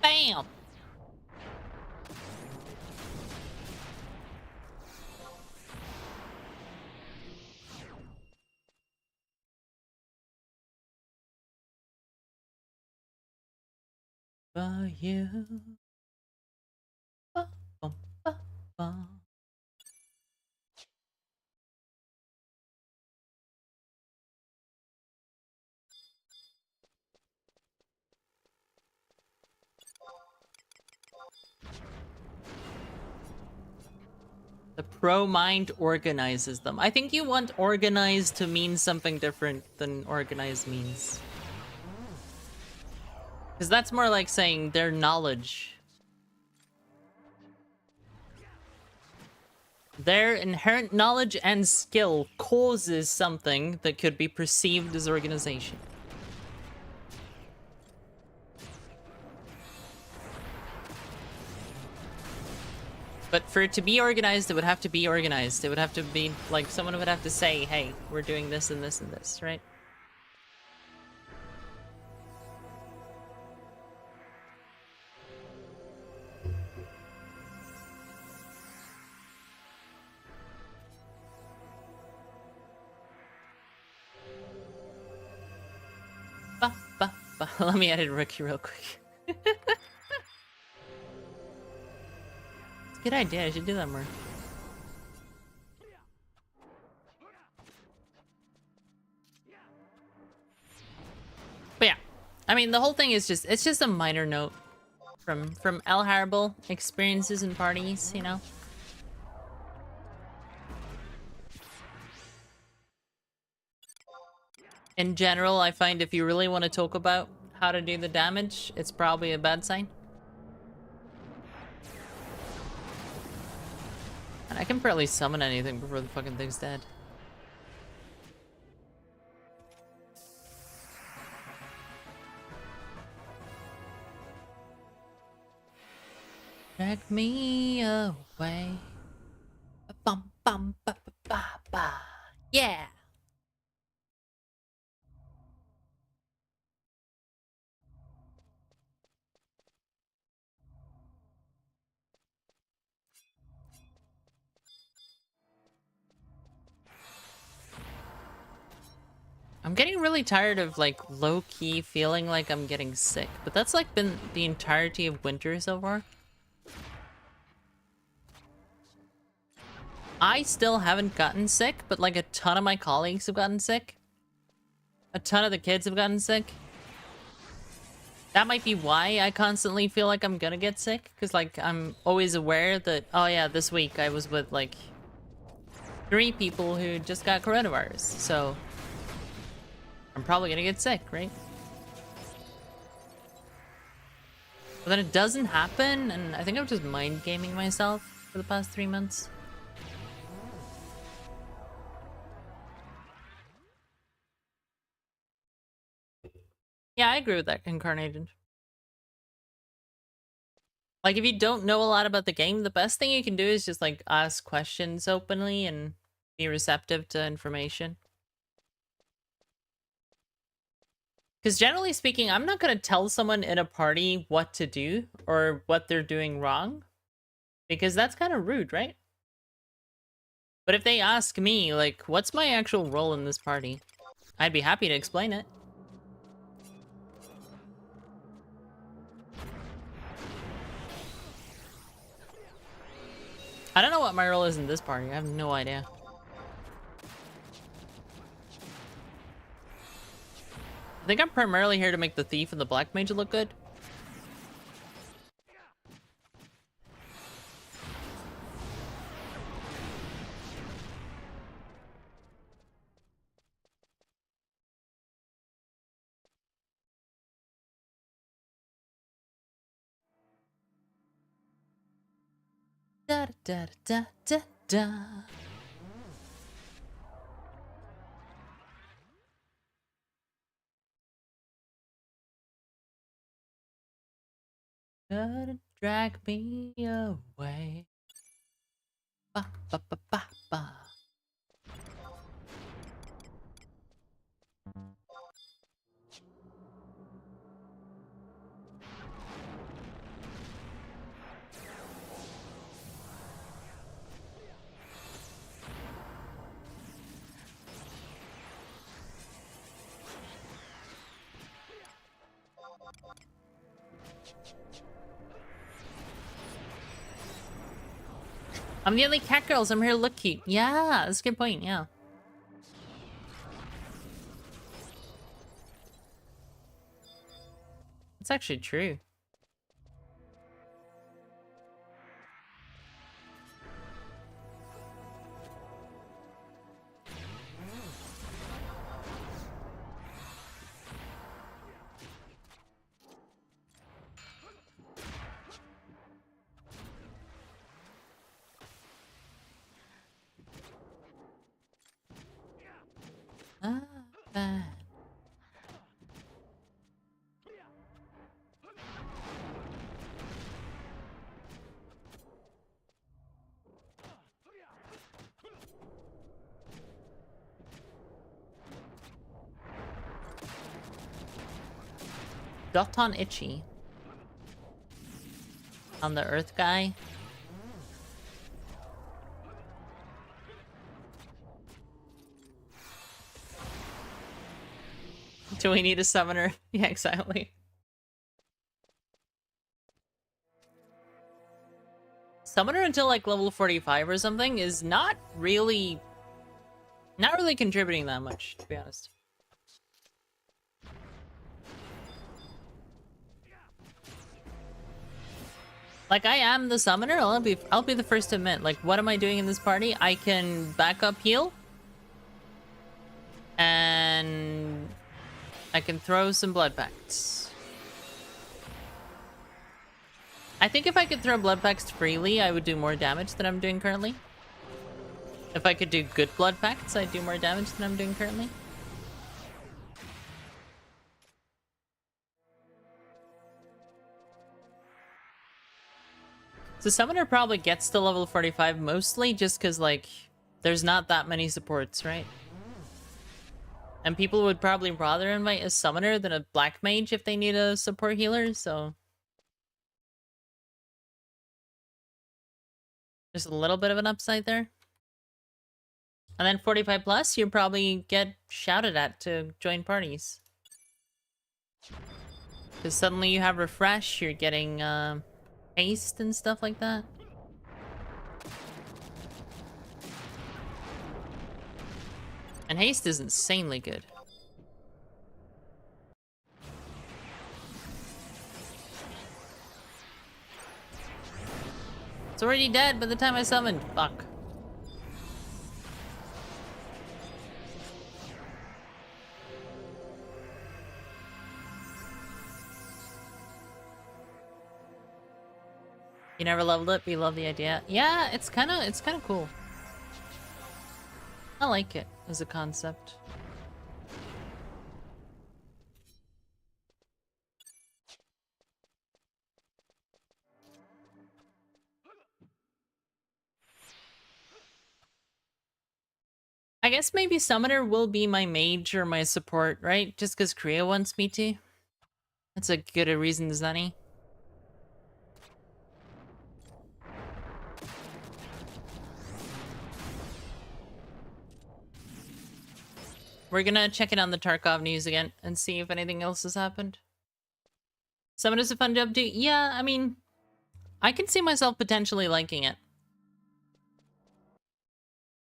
S9: Bam! For you. Ba, bum, ba, ba. The pro mind organizes them. I think you want organized to mean something different than organized means. Because that's more like saying their knowledge. Their inherent knowledge and skill causes something that could be perceived as organization. But for it to be organized, it would have to be organized. It would have to be, like, someone would have to say, hey, we're doing this and this and this, right? Ba, ba, ba. Let me edit Rookie real quick. It's a good idea. I should do that more. But yeah, I mean, the whole thing is just, it's just a minor note from El Harbal experiences and parties, you know? In general, I find if you really want to talk about how to do the damage, it's probably a bad sign. And I can barely summon anything before the fucking thing's dead. Drag me away. Bum bum ba ba ba ba. Yeah. I'm getting really tired of, like, low-key feeling like I'm getting sick, but that's, like, been the entirety of winter so far. I still haven't gotten sick, but, like, a ton of my colleagues have gotten sick. A ton of the kids have gotten sick. That might be why I constantly feel like I'm gonna get sick, because, like, I'm always aware that, oh yeah, this week I was with, like, 3 people who just got coronavirus, so I'm probably gonna get sick, right? But then it doesn't happen, and I think I'm just mind gaming myself for the past 3 months. Yeah, I agree with that, Incarnated. Like, if you don't know a lot about the game, the best thing you can do is just, like, ask questions openly and be receptive to information. Because generally speaking, I'm not going to tell someone in a party what to do or what they're doing wrong. Because that's kind of rude, right? But if they ask me, like, what's my actual role in this party? I'd be happy to explain it. I don't know what my role is in this party. I have no idea. I think I'm primarily here to make the thief and the black mage look good. Da da da da da. Gotta drag me away. Ba ba ba ba ba. I'm the only cat girls. I'm here to look cute. Yeah, that's a good point. Yeah. It's actually true. Ah, bad. HorizonXI. On the Earth guy. Do we need a summoner? Yeah, exactly. Summoner until like level 45 or something is not really contributing that much, to be honest. Like, I am the summoner. I'll be the first to admit. Like, what am I doing in this party? I can back up heal. And I can throw some blood pacts. I think if I could throw blood pacts freely, I would do more damage than I'm doing currently. If I could do good blood pacts, I'd do more damage than I'm doing currently. So Summoner probably gets to level 45 mostly just because, like, there's not that many supports, right? And people would probably rather invite a Summoner than a Black Mage if they need a support healer, so... There's a little bit of an upside there. And then 45 plus, you probably get shouted at to join parties. Because suddenly you have Refresh, you're getting haste and stuff like that. And haste is insanely good. It's already dead by the time I summoned. Fuck. You never leveled it, but you love the idea. Yeah, it's kind of cool. I like it as a concept. I guess maybe Summoner will be my mage or my support, right? Just because Kriya wants me to. That's a good a reason as any. We're gonna check it on the Tarkov news again and see if anything else has happened. Summoner's a fun job too. Yeah, I mean, I can see myself potentially liking it.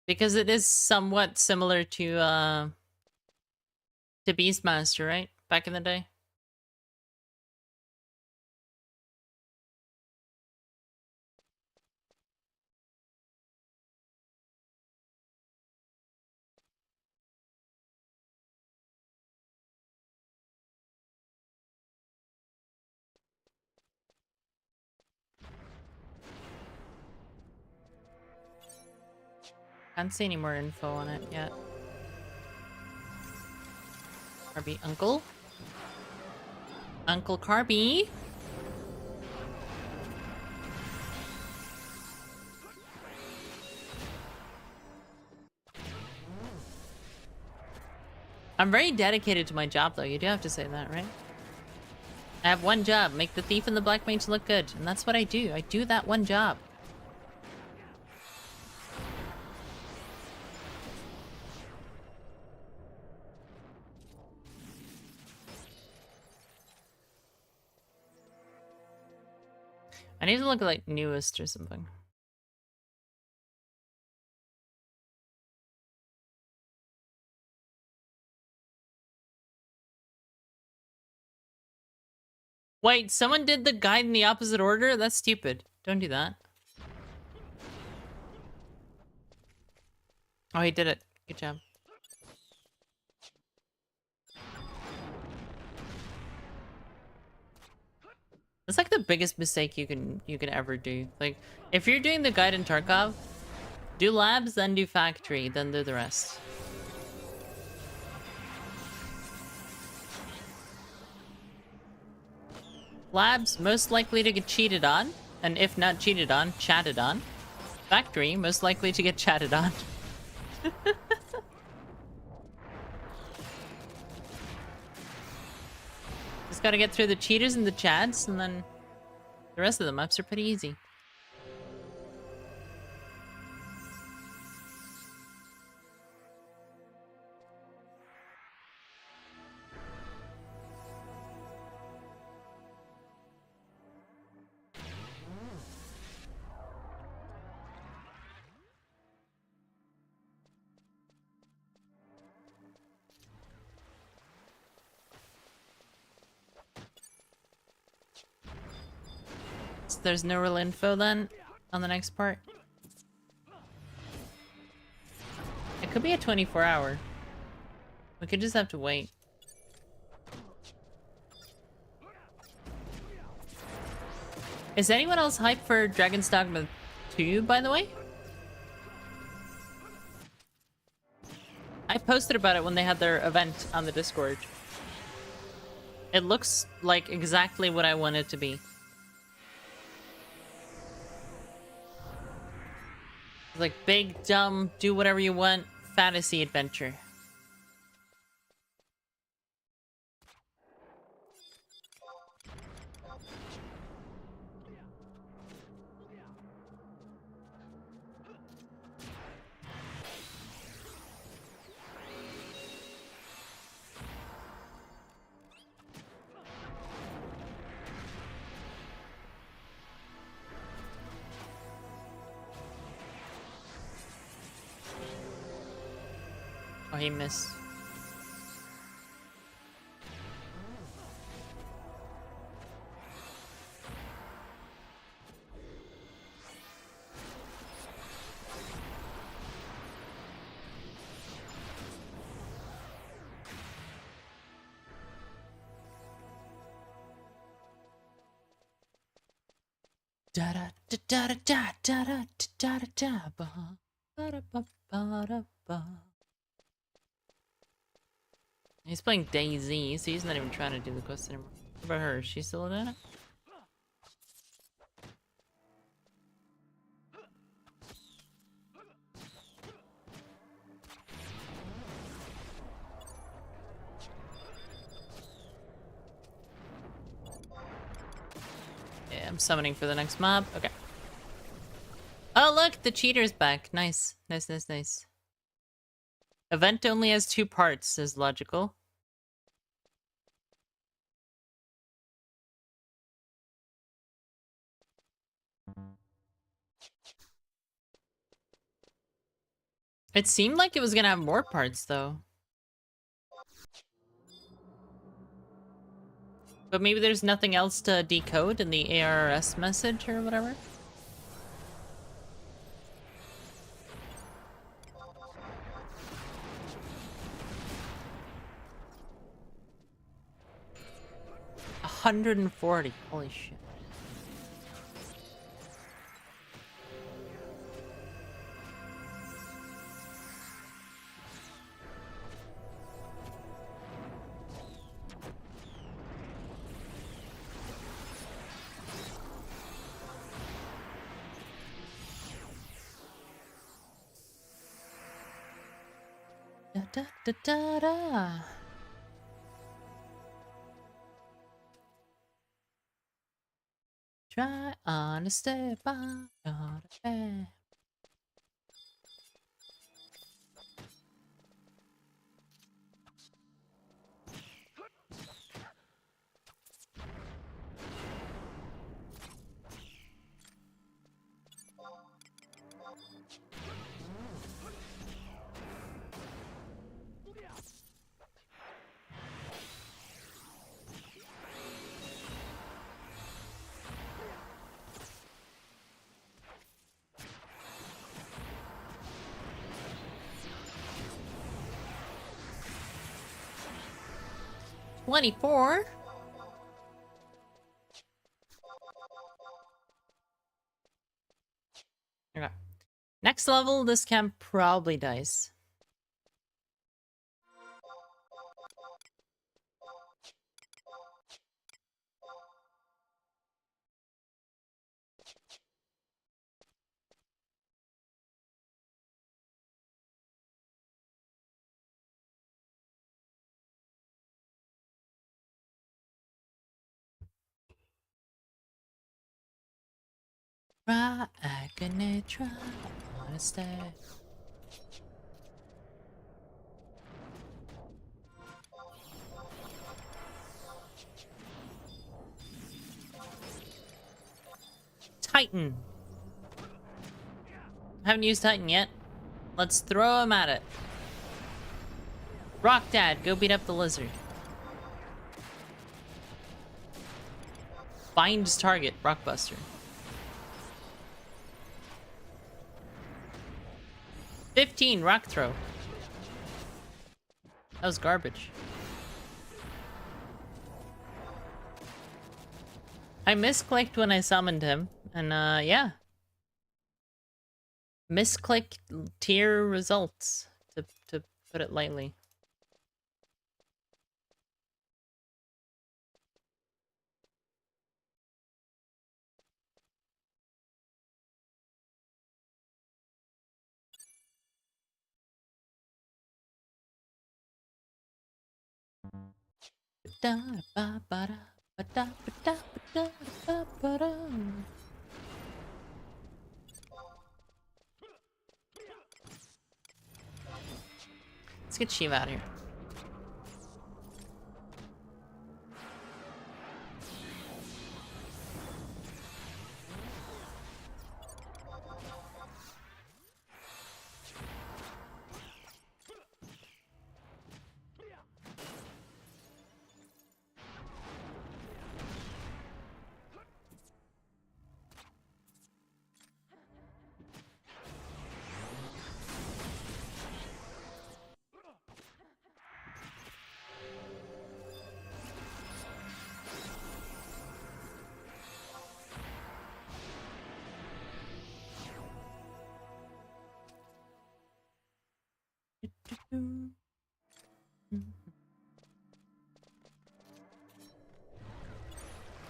S9: Because it is somewhat similar to Beastmaster, right? Back in the day. Can't see any more info on it yet. Carby Uncle? Uncle Carby? I'm very dedicated to my job, though. You do have to say that, right? I have one job. Make the thief and the black mage look good. And that's what I do. I do that one job. I need to look at like newest or something. Wait, someone did the guide in the opposite order? That's stupid. Don't do that. Oh, he did it. Good job. That's like the biggest mistake you can ever do. Like, if you're doing the guide in Tarkov, do labs, then do factory, then do the rest. Labs, most likely to get cheated on, and if not cheated on, chatted on. Factory, most likely to get chatted on. Just gotta get through the cheaters and the chats, and then the rest of the maps are pretty easy. So there's no real info then on the next part. It could be a 24-hour. We could just have to wait. Is anyone else hyped for Dragon's Dogma 2, by the way? I posted about it when they had their event on the Discord. It looks like exactly what I want it to be. Like big, dumb, do whatever you want, fantasy adventure. Oh, he missed. Da da da da da da da da da da ba ba da ba ba da ba. He's playing DayZ, so he's not even trying to do the quest anymore. What about her? Is she still doing it? Yeah, I'm summoning for the next mob. Okay. Oh, look! The cheater's back. Nice. Nice, nice, nice. Event only has 2 parts, is logical. It seemed like it was gonna have more parts, though. But maybe there's nothing else to decode in the ARS message or whatever? $140. Holy shit. Da da da da da. Try on a step on a bed. 24. Okay. Next level, this camp probably dies. I gonna try, wanna stay. Titan. Haven't used Titan yet. Let's throw him at it. Rock Dad, go beat up the lizard. Finds target, Rockbuster. 15, rock throw. That was garbage. I misclicked when I summoned him, and yeah. Misclick tier results, to put it lightly. Let's get Shiva out of here.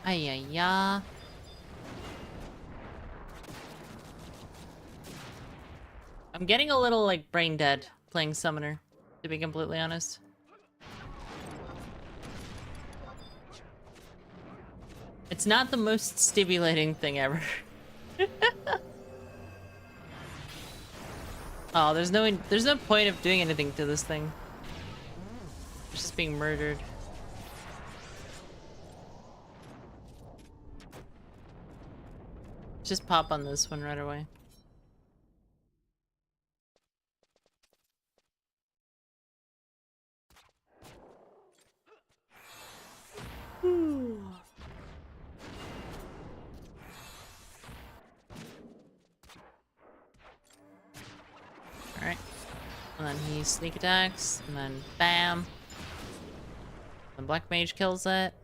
S9: Ay, ay, ay. I'm getting a little, like, brain dead playing Summoner, to be completely honest. It's not the most stimulating thing ever. Oh, there's no point of doing anything to this thing. It's just being murdered. Just pop on this one right away. Alright. And then he sneak attacks, and then bam. The Black Mage kills it.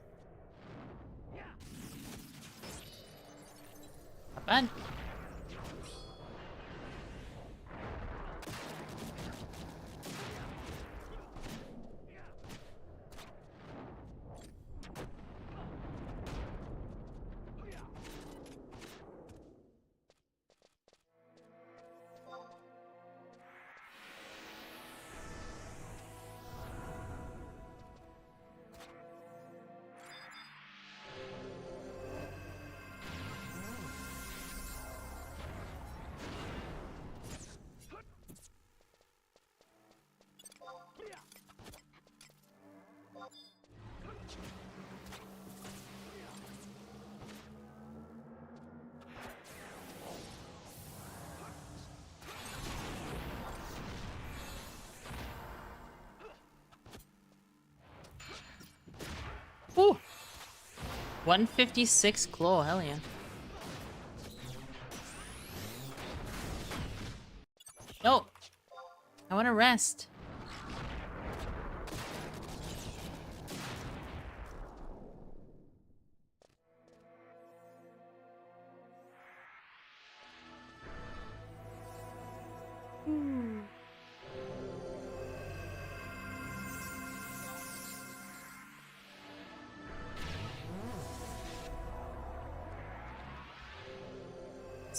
S9: Not bad. Ooh. 156 claw, hell yeah. No! I wanna rest.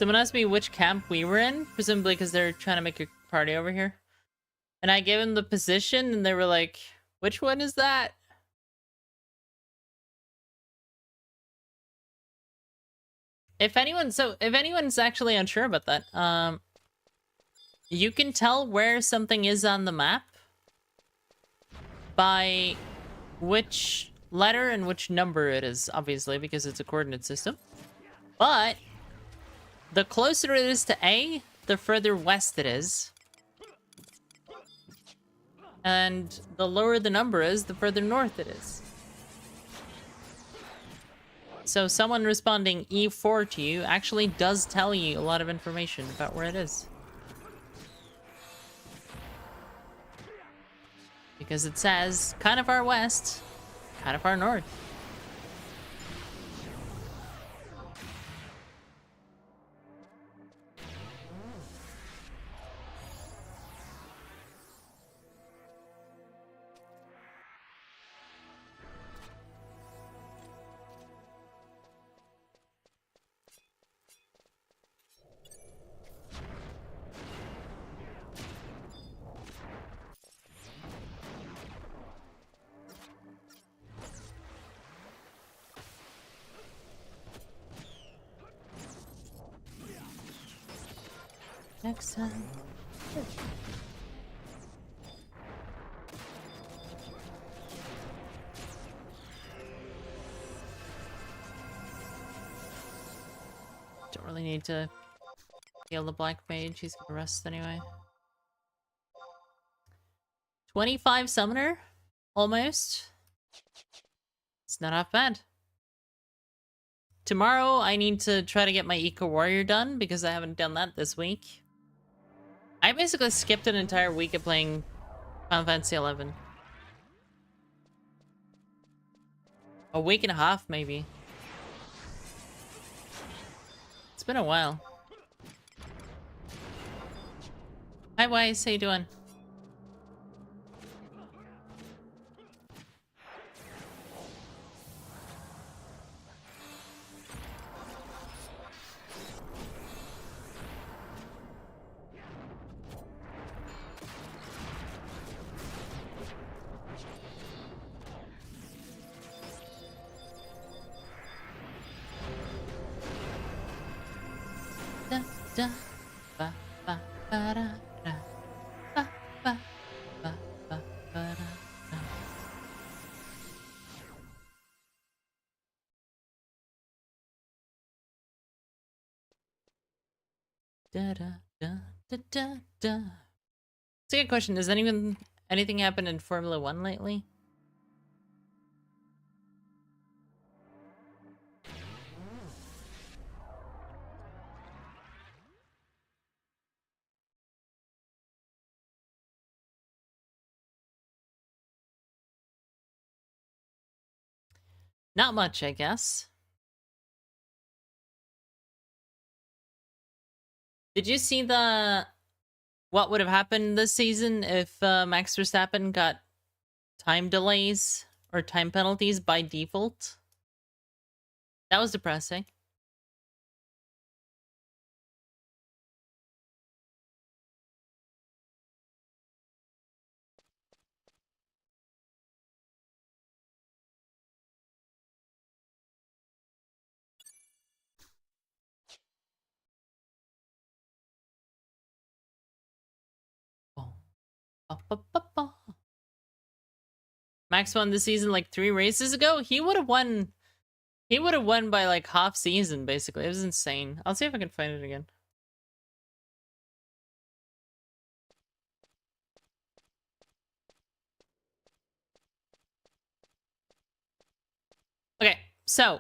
S9: Someone asked me which camp we were in, presumably because they're trying to make a party over here. And I gave them the position, and they were like, which one is that? If anyone's actually unsure about that, you can tell where something is on the map by which letter and which number it is, obviously, because it's a coordinate system. But the closer it is to A, the further west it is. And the lower the number is, the further north it is. So someone responding E4 to you actually does tell you a lot of information about where it is. Because it says, kind of far west, kind of far north. Next time. Don't really need to heal the black mage. He's gonna rest anyway. 25 summoner? Almost. It's not half bad. Tomorrow, I need to try to get my Eco Warrior done, because I haven't done that this week. I basically skipped an entire week of playing Final Fantasy XI. A week and a half, maybe. It's been a while. Hi, Wise. How you doing? Da, ba, ba, ba, da, da. Ba, ba, ba, ba, ba, da, da. Da, da, da, da, da, da. It's a good question. Does anything happen in Formula 1 lately? Not much, I guess. Did you see what would have happened this season if Max Verstappen got time delays or time penalties by default? That was depressing. Max won this season like 3 races ago. He would have won. He would have won by like half season, basically. It was insane. I'll see if I can find it again. Okay, so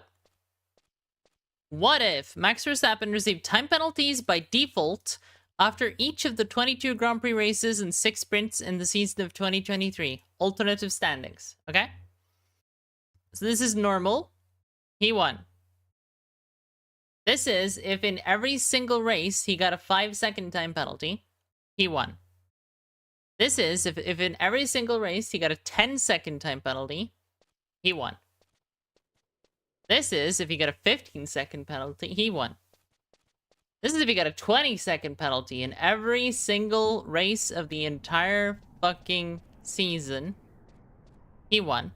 S9: what if Max Verstappen received time penalties by default after each of the 22 Grand Prix races and 6 sprints in the season of 2023? Alternative standings, okay? So this is normal. He won. This is if in every single race he got a 5-second time penalty. He won. This is if in every single race he got a 10-second time penalty. He won. This is if he got a 15-second penalty. He won. This is if he got a 20-second penalty in every single race of the entire fucking season. He won.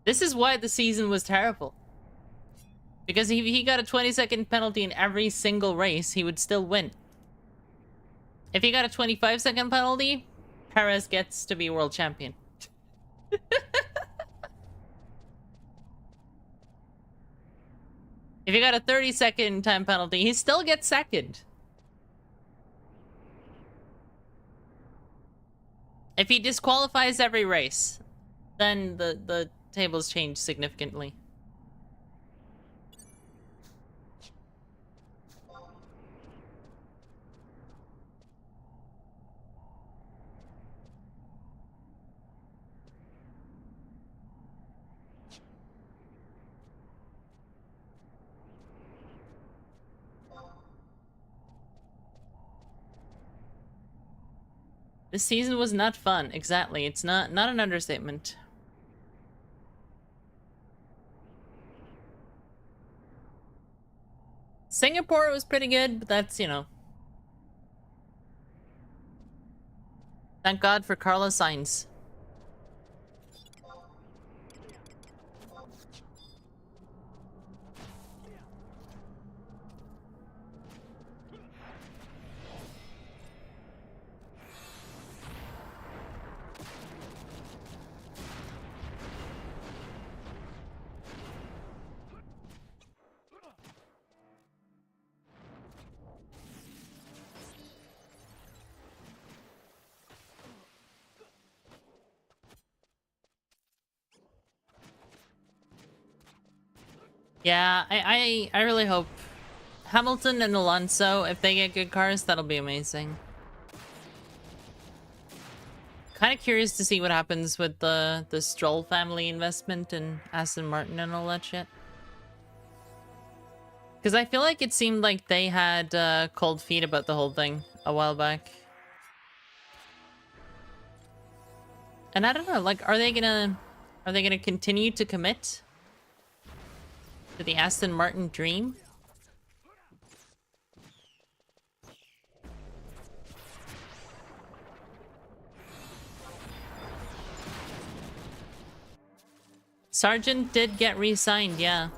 S9: This is why the season was terrible. Because if he got a 20-second penalty in every single race, he would still win. If he got a 25-second penalty, Perez gets to be world champion. If he got a 30-second time penalty, he still gets second. If he disqualifies every race, then the tables change significantly. This season was not fun. Exactly. It's not an understatement. Singapore was pretty good, but that's, you know. Thank God for Carlos Sainz. Yeah, I really hope Hamilton and Alonso, if they get good cars, that'll be amazing. Kind of curious to see what happens with the Stroll family investment in Aston Martin and all that shit. Because I feel like it seemed like they had cold feet about the whole thing a while back. And I don't know, like, are they gonna continue to commit to the Aston Martin dream? Sargent did get re-signed, yeah.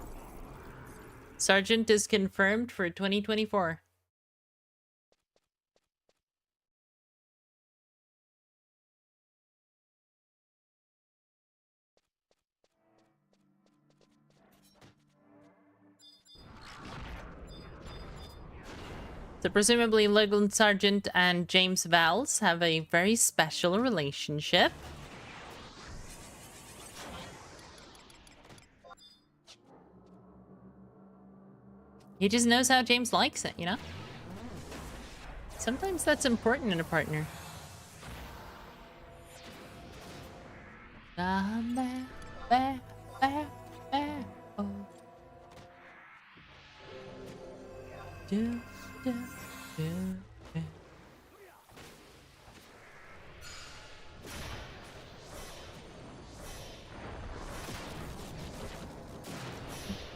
S9: Sargent is confirmed for 2024. So presumably Logan Sargent and James Valls have a very special relationship. He just knows how James likes it, you know? Sometimes that's important in a partner. Oh. Do, do, do, do.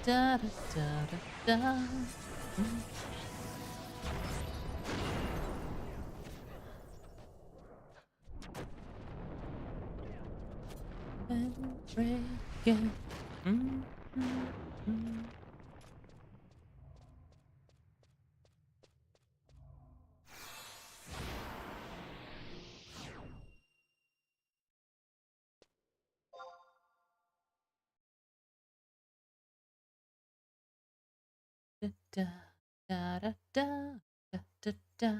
S9: Da, da, da, da, da. And break it. Da, da, da, da, da, da, da.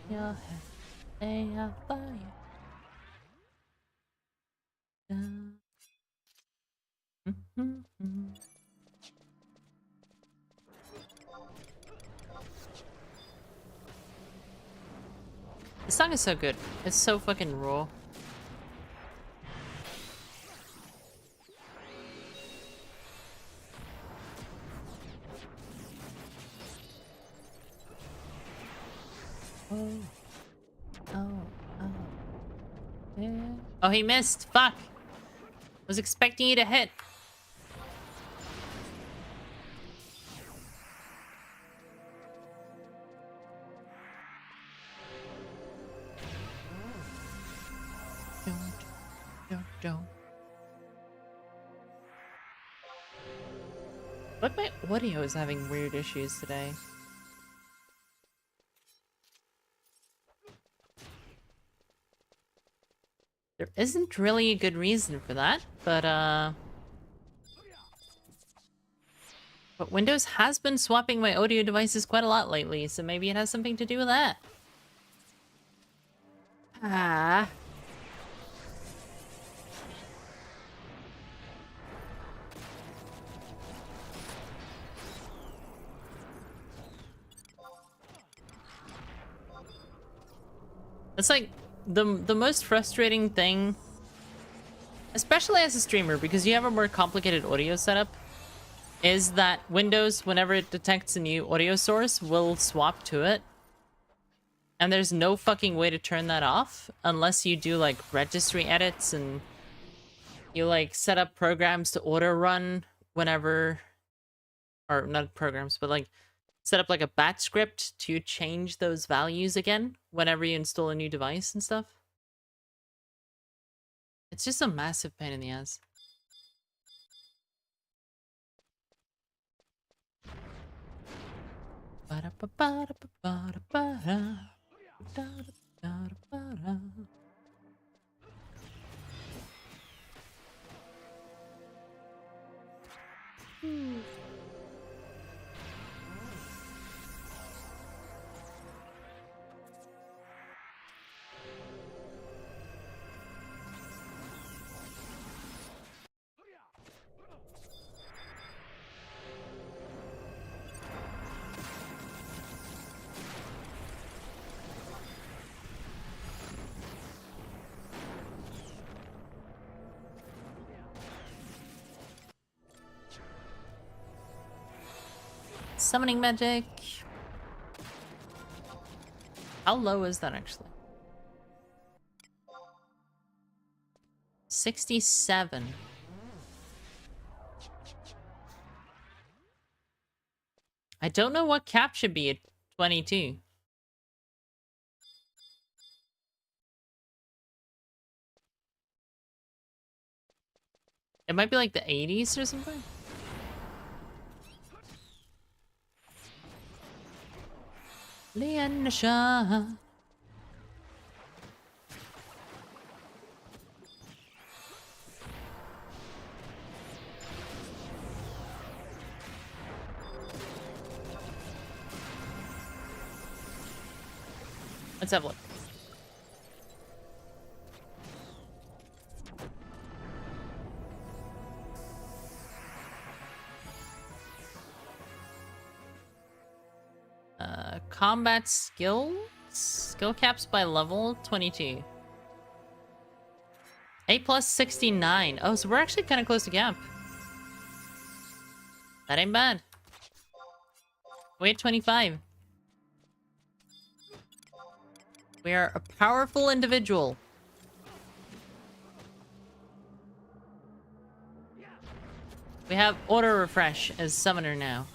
S9: Your head, they are fire. The song is so good. It's so fucking raw. Oh. Oh. Oh. Yeah. Oh, he missed. Fuck. Was expecting you to hit. Don't. But my audio is having weird issues today. There isn't really a good reason for that, but Windows has been swapping my audio devices quite a lot lately, so maybe it has something to do with that. Ah. It's like the most frustrating thing, especially as a streamer, because you have a more complicated audio setup, is that Windows, whenever it detects a new audio source, will swap to it. And there's no fucking way to turn that off unless you do like registry edits and you like set up programs to auto run whenever, or not programs, but like set up like a batch script to change those values again whenever you install a new device and stuff. It's just a massive pain in the ass. Summoning magic. How low is that actually? 67. I don't know what cap should be at 22. It might be like the 80s or something. Leanisha. Let's have a look. Combat skills? Skill caps by level 22. A plus 69. Oh, so we're actually kind of close to gap. That ain't bad. We're at 25. We are a powerful individual. We have auto refresh as summoner now.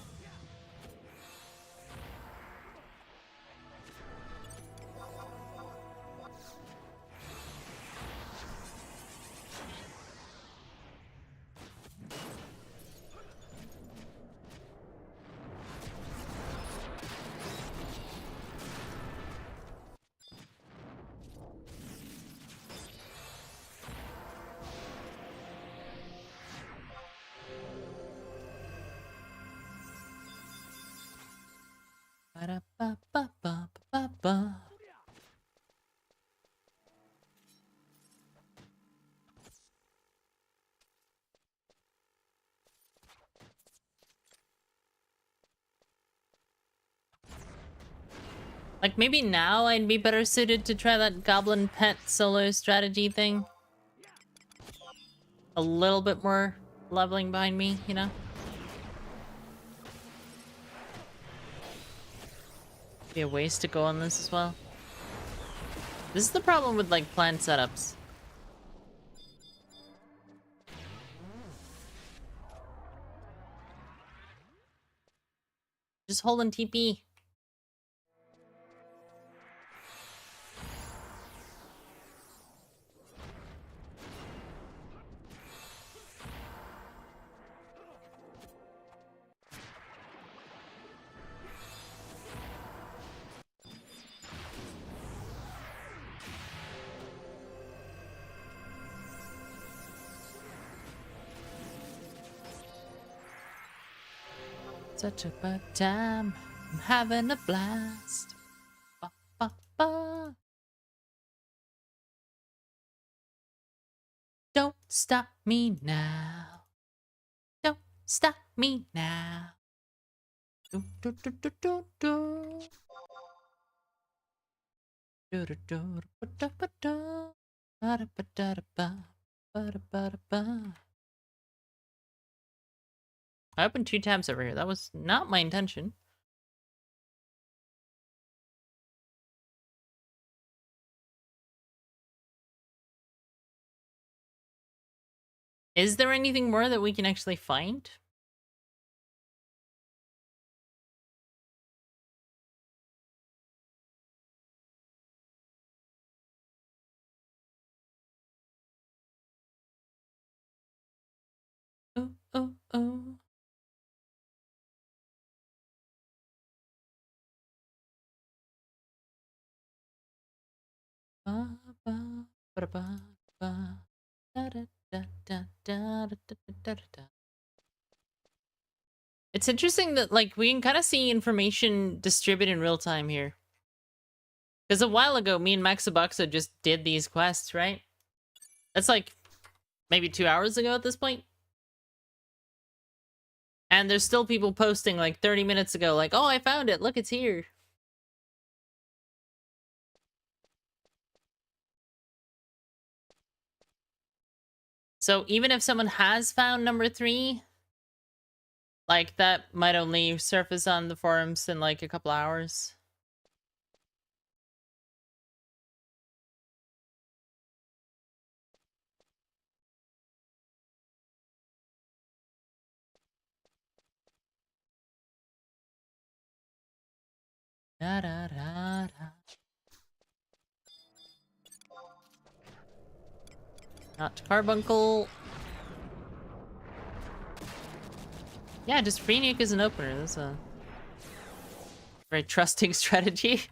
S9: Ba-da-ba-ba-ba-ba-ba. Like, maybe now I'd be better suited to try that goblin pet solo strategy thing. A little bit more leveling behind me, you know? Be a waste to go on this as well. This is the problem with like plan setups. Just holding TP. Such a bad time. I'm having a blast. Ba, ba, ba. Don't stop me now. Don't stop me now. Do, do, do, do, do, do. Do, do, do, ba, da, ba, da. Ba, da, ba, da, da, ba. Ba, da, ba, da, ba. I opened 2 tabs over here. That was not my intention. Is there anything more that we can actually find? Ooh, ooh, ooh. Ba, ba, ba, ba, ba. Da, da, da, da, da, da, da, da, da. It's interesting that like we can kind of see information distributed in real time here. Because a while ago, me and Maxabuxa just did these quests, right? That's like maybe 2 hours ago at this point. And there's still people posting like 30 minutes ago, like, oh, I found it. Look, it's here. So even if someone has found number 3, like that might only surface on the forums in like a couple hours. Da, da, da, da. Not carbuncle. Yeah, just free nuke as an opener. That's a very trusting strategy.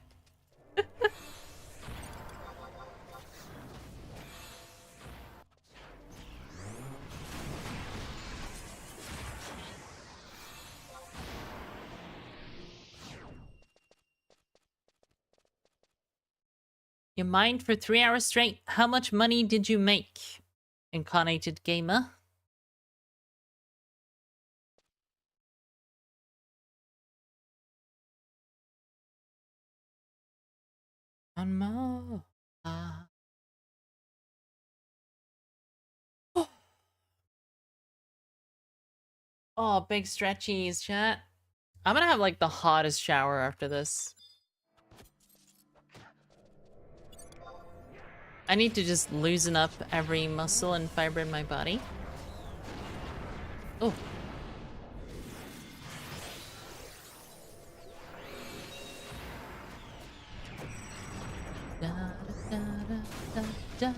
S9: You mined for 3 hours straight. How much money did you make? Incarnated gamer. One more. Oh, big stretchies, chat. I'm gonna have like the hottest shower after this. I need to just loosen up every muscle and fiber in my body. Oh. Da, da, da, da, da,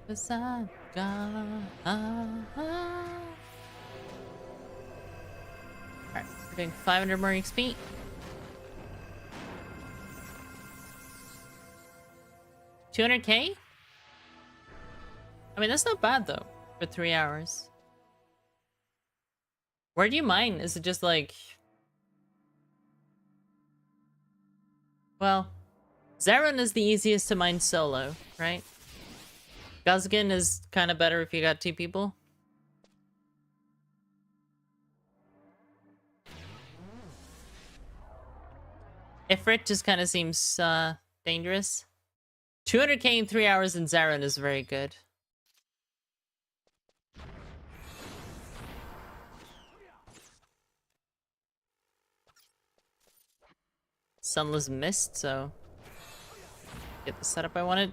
S9: beside God. Alright, we're doing 500 more XP. $200K? I mean, that's not bad though, for 3 hours. Where do you mine? Is it just like... Well, Zaron is the easiest to mine solo, right? Guzgan is kind of better if you got 2 people. Ifrit just kind of seems dangerous. 200K in 3 hours in Zaron is very good. Sunless Mist, so... get the setup I wanted.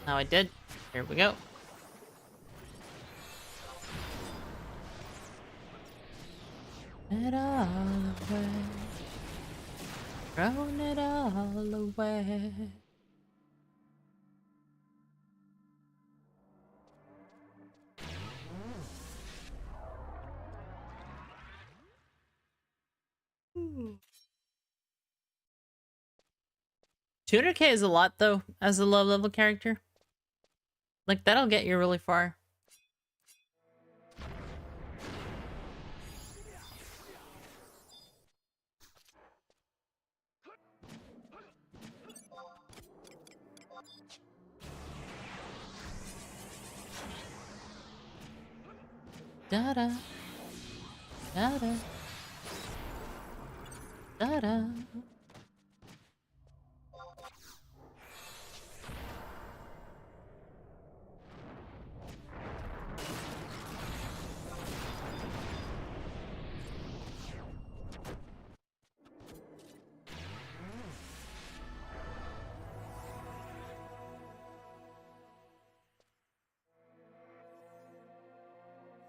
S9: Now I did. Here we go. It all away. Thrown it all away. Ooh. 200k is a lot though, as a low level character. Like, that'll get you really far. Da-da. Da-da. Da-da.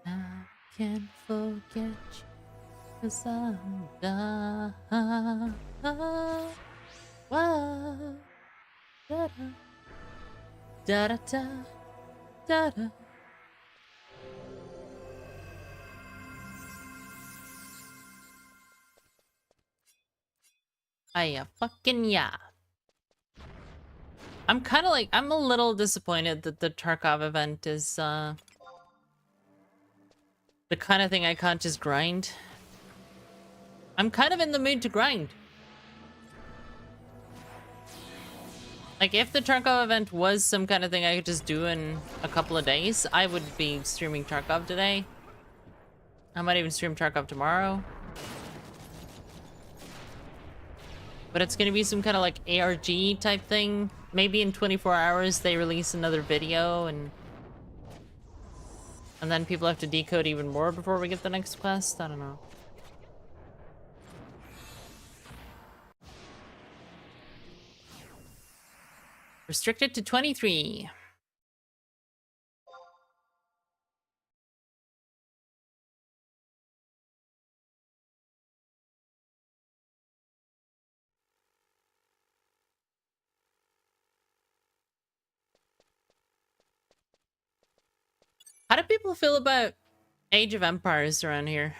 S9: I can't forget you, 'cause I'm gone. Whoa. Da-da. Da-da-da. Da-da. Fucking yeah. I'm kind of like, I'm a little disappointed that the Tarkov event is, the kind of thing I can't just grind. I'm kind of in the mood to grind. Like, if the Tarkov event was some kind of thing I could just do in a couple of days, I would be streaming Tarkov today. I might even stream Tarkov tomorrow. But it's gonna be some kind of like ARG type thing. Maybe in 24 hours they release another video and then people have to decode even more before we get the next quest. I don't know. Restricted to 23. How do people feel about Age of Empires around here?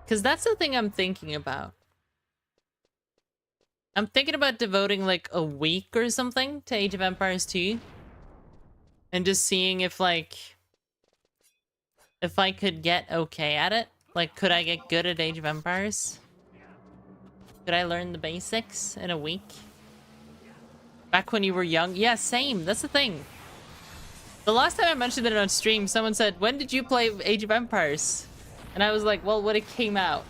S9: Because that's the thing I'm thinking about. I'm thinking about devoting like a week or something to Age of Empires 2. And just seeing if like... if I could get okay at it. Like, could I get good at Age of Empires? Could I learn the basics in a week? Back when you were young? Yeah, same. That's the thing. The last time I mentioned it on stream, someone said, when did you play Age of Empires? And I was like, well, when it came out.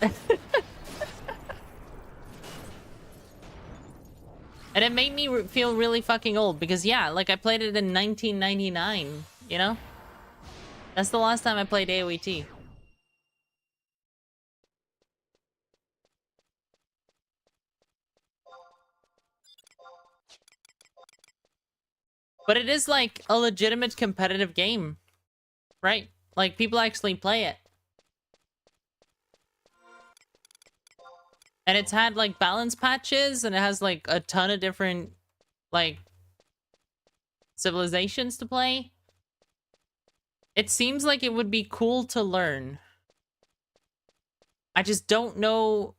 S9: And it made me feel really fucking old because, yeah, like I played it in 1999, you know? That's the last time I played AoET. But it is like a legitimate competitive game, right? Like people actually play it. And it's had like balance patches and it has like a ton of different like civilizations to play. It seems like it would be cool to learn. I just don't know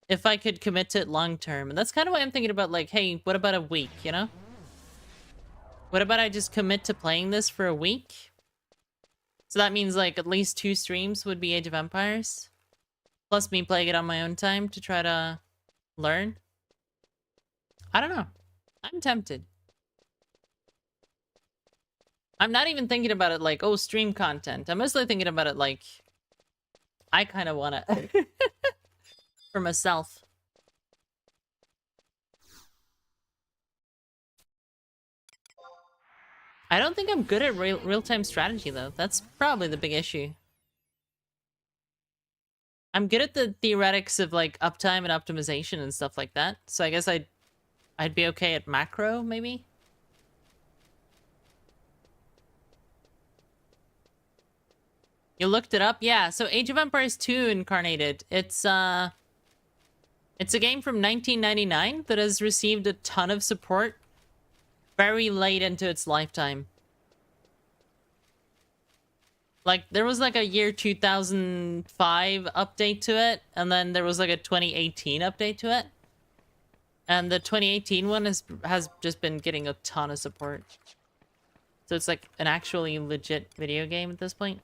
S9: if I could commit to it long term. And that's kind of why I'm thinking about like, hey, what about a week, you know? What about I just commit to playing this for a week? So that means like at least 2 streams would be Age of Empires. Plus me playing it on my own time to try to learn. I don't know. I'm tempted. I'm not even thinking about it like, oh, stream content. I'm mostly thinking about it like, I kind of want to for myself. I don't think I'm good at real-time strategy, though. That's probably the big issue. I'm good at the theoretics of like uptime and optimization and stuff like that. So I guess I'd be okay at macro, maybe. You looked it up? Yeah, so Age of Empires 2 Incarnated. It's a game from 1999 that has received a ton of support very late into its lifetime. Like, there was like a year 2005 update to it, and then there was like a 2018 update to it. And the 2018 one has just been getting a ton of support. So it's like an actually legit video game at this point.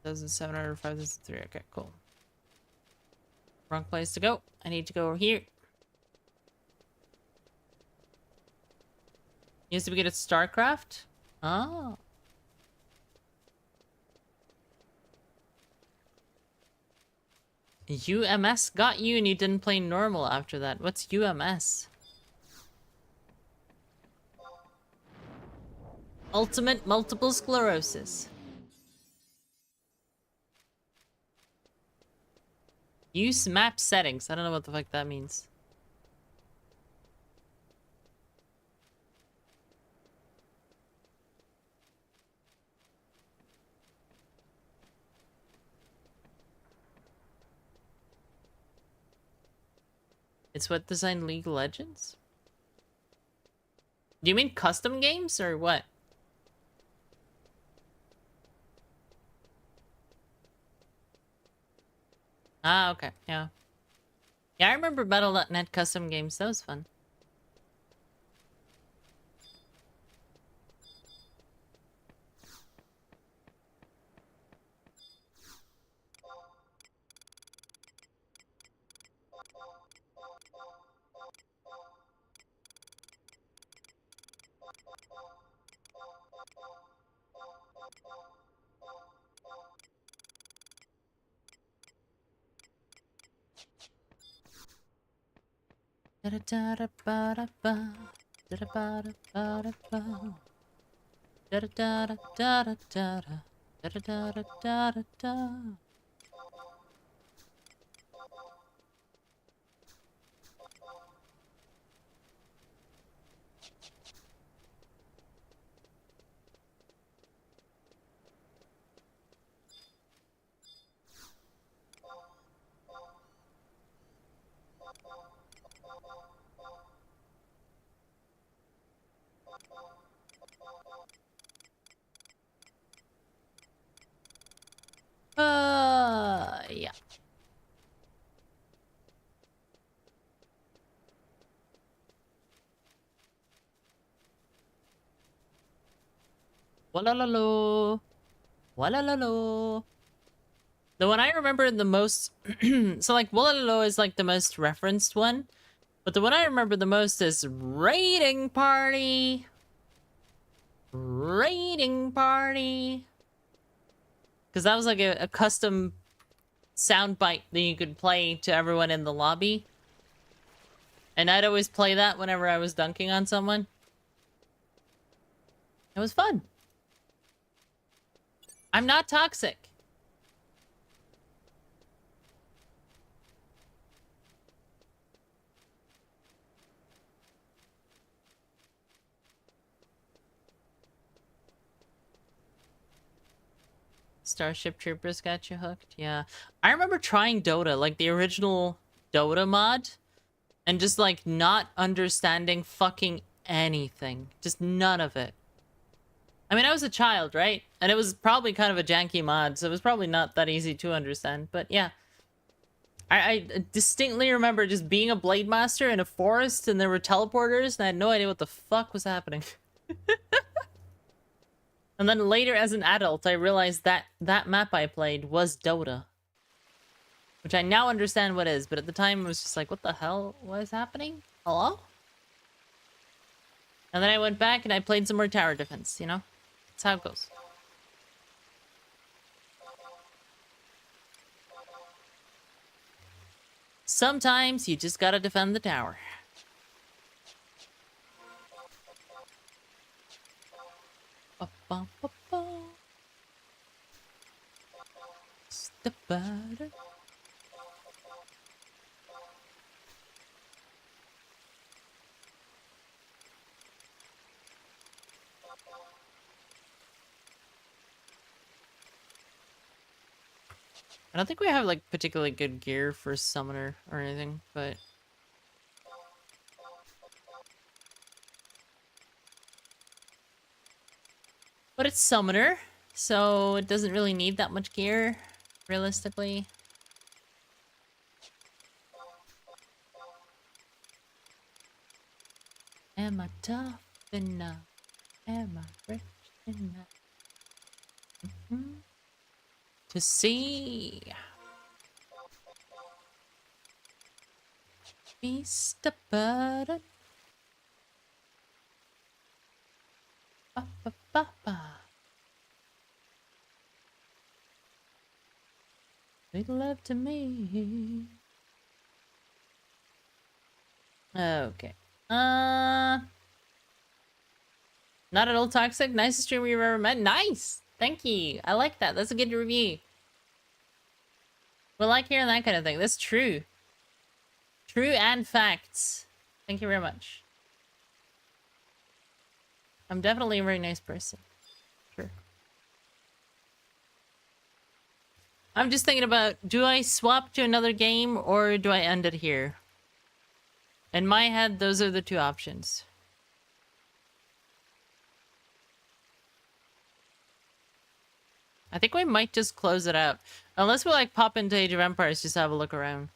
S9: $1,700 or $5,003. Okay, cool. Wrong place to go. I need to go over here. Used to be good at StarCraft? Oh. UMS got you and you didn't play normal after that. What's UMS? Ultimate multiple sclerosis. Use map settings. I don't know what the fuck that means. It's what designed League of Legends? Do you mean custom games or what? Ah, okay, yeah. Yeah, I remember Battle.net custom games. That was fun. Da-da-da-da-ba-da-ba. Da-da-ba-da-ba-da-ba. Da-da-da-da-da-da-da. Da-da-da-da-da-da-da. Yeah. Walalalo. Walalalo. The one I remember the most... so, like, Walalalo is, like, the most referenced one. But the one I remember the most is Raiding Party. Raiding Party. Because that was, like, a custom soundbite that you could play to everyone in the lobby. And I'd always play that whenever I was dunking on someone. It was fun. I'm not toxic. Starship Troopers got you hooked? Yeah. I remember trying Dota, like the original Dota mod, and just like not understanding fucking anything. Just none of it. I mean, I was a child, right? And it was probably kind of a janky mod, so it was probably not that easy to understand. But yeah. I distinctly remember just being a Blade Master in a forest, and there were teleporters, and I had no idea what the fuck was happening. And then later, as an adult, I realized that that map I played was Dota. Which I now understand what is, but at the time it was just like, what the hell was happening? Hello? And then I went back and I played some more tower defense, you know? That's how it goes. Sometimes you just gotta defend the tower. Ba-ba-ba-ba. Step out. I don't think we have like particularly good gear for summoner or anything, but it's summoner, so it doesn't really need that much gear, realistically. Am I tough enough? Am I rich enough? To see. Beast the burden. Ba-ba-ba-ba. Make love to me. Okay. Not at all toxic. Nicest streamer you've ever met. Nice. Thank you. I like that. That's a good review. We like hearing that kind of thing. That's true. True and facts. Thank you very much. I'm definitely a very nice person. Sure. I'm just thinking about, do I swap to another game or do I end it here? In my head, those are the two options. I think we might just close it out. Unless we like pop into Age of Empires, just have a look around.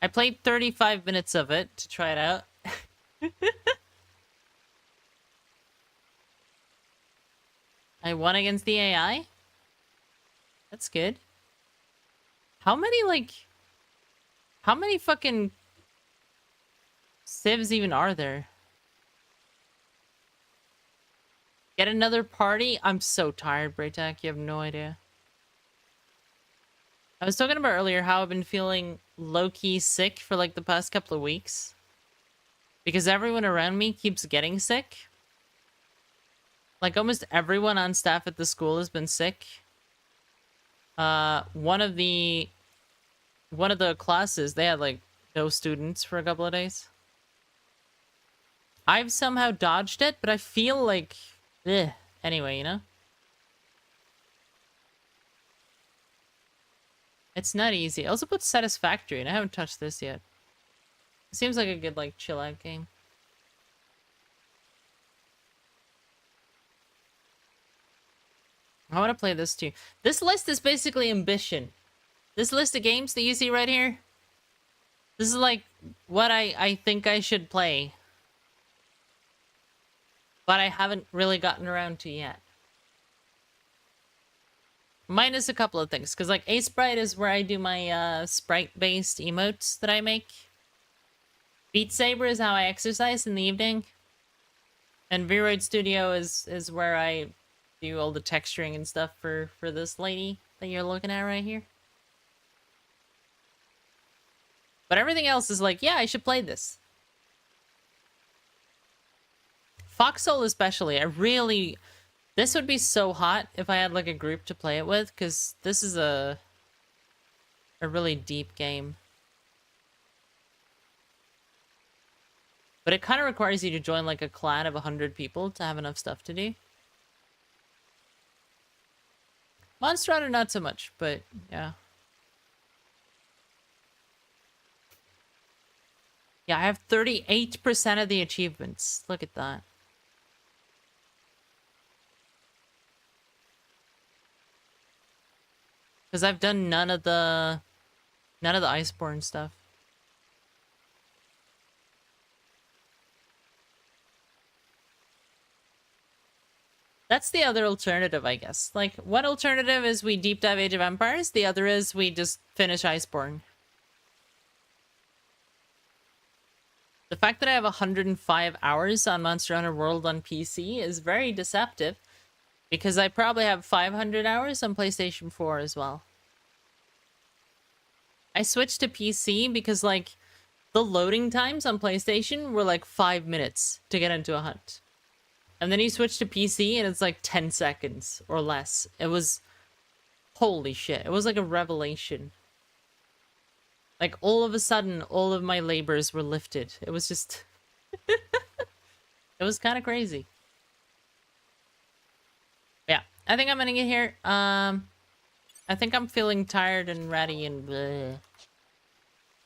S9: I played 35 minutes of it to try it out. I won against the AI. That's good. How many fucking civs even are there? Get another party? I'm so tired, Braytak. You have no idea. I was talking about earlier how I've been feeling low-key sick for like the past couple of weeks. Because everyone around me keeps getting sick. Like almost everyone on staff at the school has been sick. One of the classes, they had like no students for a couple of days. I've somehow dodged it, but I feel like, anyway, you know? It's not easy. I also put Satisfactory, and I haven't touched this yet. It seems like a good, like, chill-out game. I want to play this too. This list is basically ambition. This list of games that you see right here, this is like what I think I should play. But I haven't really gotten around to yet. Minus a couple of things, because like A-Sprite is where I do my sprite-based emotes that I make. Beat Saber is how I exercise in the evening. And V-Roid Studio is where I do all the texturing and stuff for this lady that you're looking at right here. But everything else is like, yeah, I should play this. Foxhole especially, this would be so hot if I had like a group to play it with, because this is a really deep game. But it kind of requires you to join like a clan of 100 people to have enough stuff to do. Monster Hunter, not so much, but yeah. Yeah, I have 38% of the achievements. Look at that. Because I've done none of the Iceborne stuff. That's the other alternative, I guess. Like, one alternative is we deep dive Age of Empires. The other is we just finish Iceborne. The fact that I have 105 hours on Monster Hunter World on PC is very deceptive, because I probably have 500 hours on PlayStation 4 as well. I switched to PC because, like, the loading times on PlayStation were like 5 minutes to get into a hunt. And then you switch to PC and it's like 10 seconds or less. It was... holy shit. It was like a revelation. Like, all of a sudden, all of my labors were lifted. It was just... it was kind of crazy. Yeah, I think I'm gonna get here. I think I'm feeling tired and ready and bleh.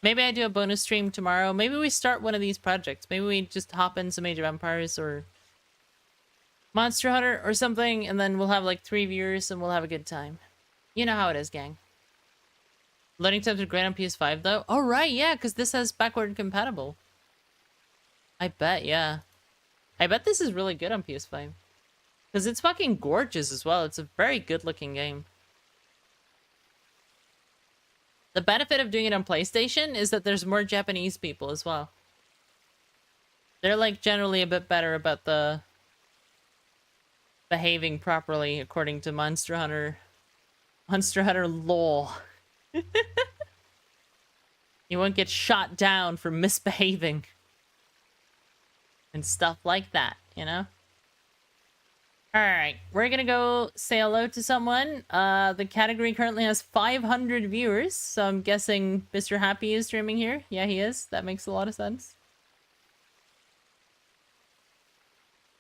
S9: Maybe I do a bonus stream tomorrow. Maybe we start one of these projects. Maybe we just hop in some Age of Empires or Monster Hunter or something, and then we'll have like 3 viewers and we'll have a good time. You know how it is, gang. Loading times are great on PS5 though. Oh right, yeah, because this has backward compatible. I bet, yeah. I bet this is really good on PS5. Because it's fucking gorgeous as well. It's a very good looking game. The benefit of doing it on PlayStation is that there's more Japanese people as well. They're like generally a bit better about the behaving properly according to Monster Hunter law. You won't get shot down for misbehaving and stuff like that, you know? Alright, we're gonna go say hello to someone. The category currently has 500 viewers, so I'm guessing Mr. Happy is streaming here. Yeah, he is. That makes a lot of sense.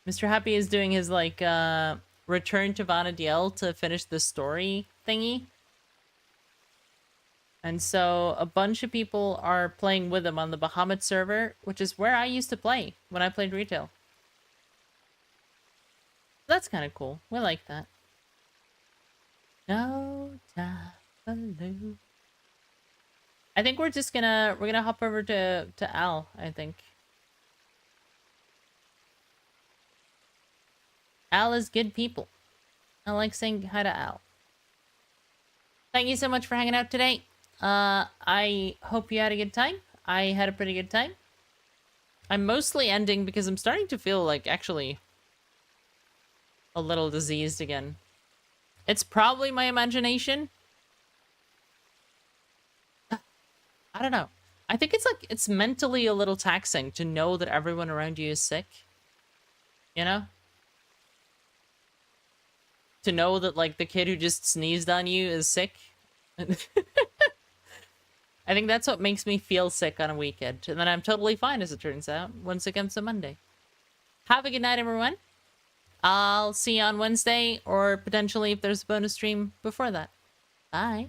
S9: Mr. Happy is doing his, like, return to Vana'diel to finish the story thingy. And so a bunch of people are playing with him on the Bahamut server, which is where I used to play when I played retail. That's kind of cool. We like that. No time for lose. I think we're gonna hop over to Al, I think. Al is good people. I like saying hi to Al. Thank you so much for hanging out today. I hope you had a good time. I had a pretty good time. I'm mostly ending because I'm starting to feel like actually a little diseased again. It's probably my imagination. I don't know. I think it's like, it's mentally a little taxing to know that everyone around you is sick. You know? To know that, like, the kid who just sneezed on you is sick. I think that's what makes me feel sick on a weekend. And then I'm totally fine, as it turns out, once it comes to Monday. Have a good night, everyone. I'll see you on Wednesday, or potentially if there's a bonus stream before that. Bye.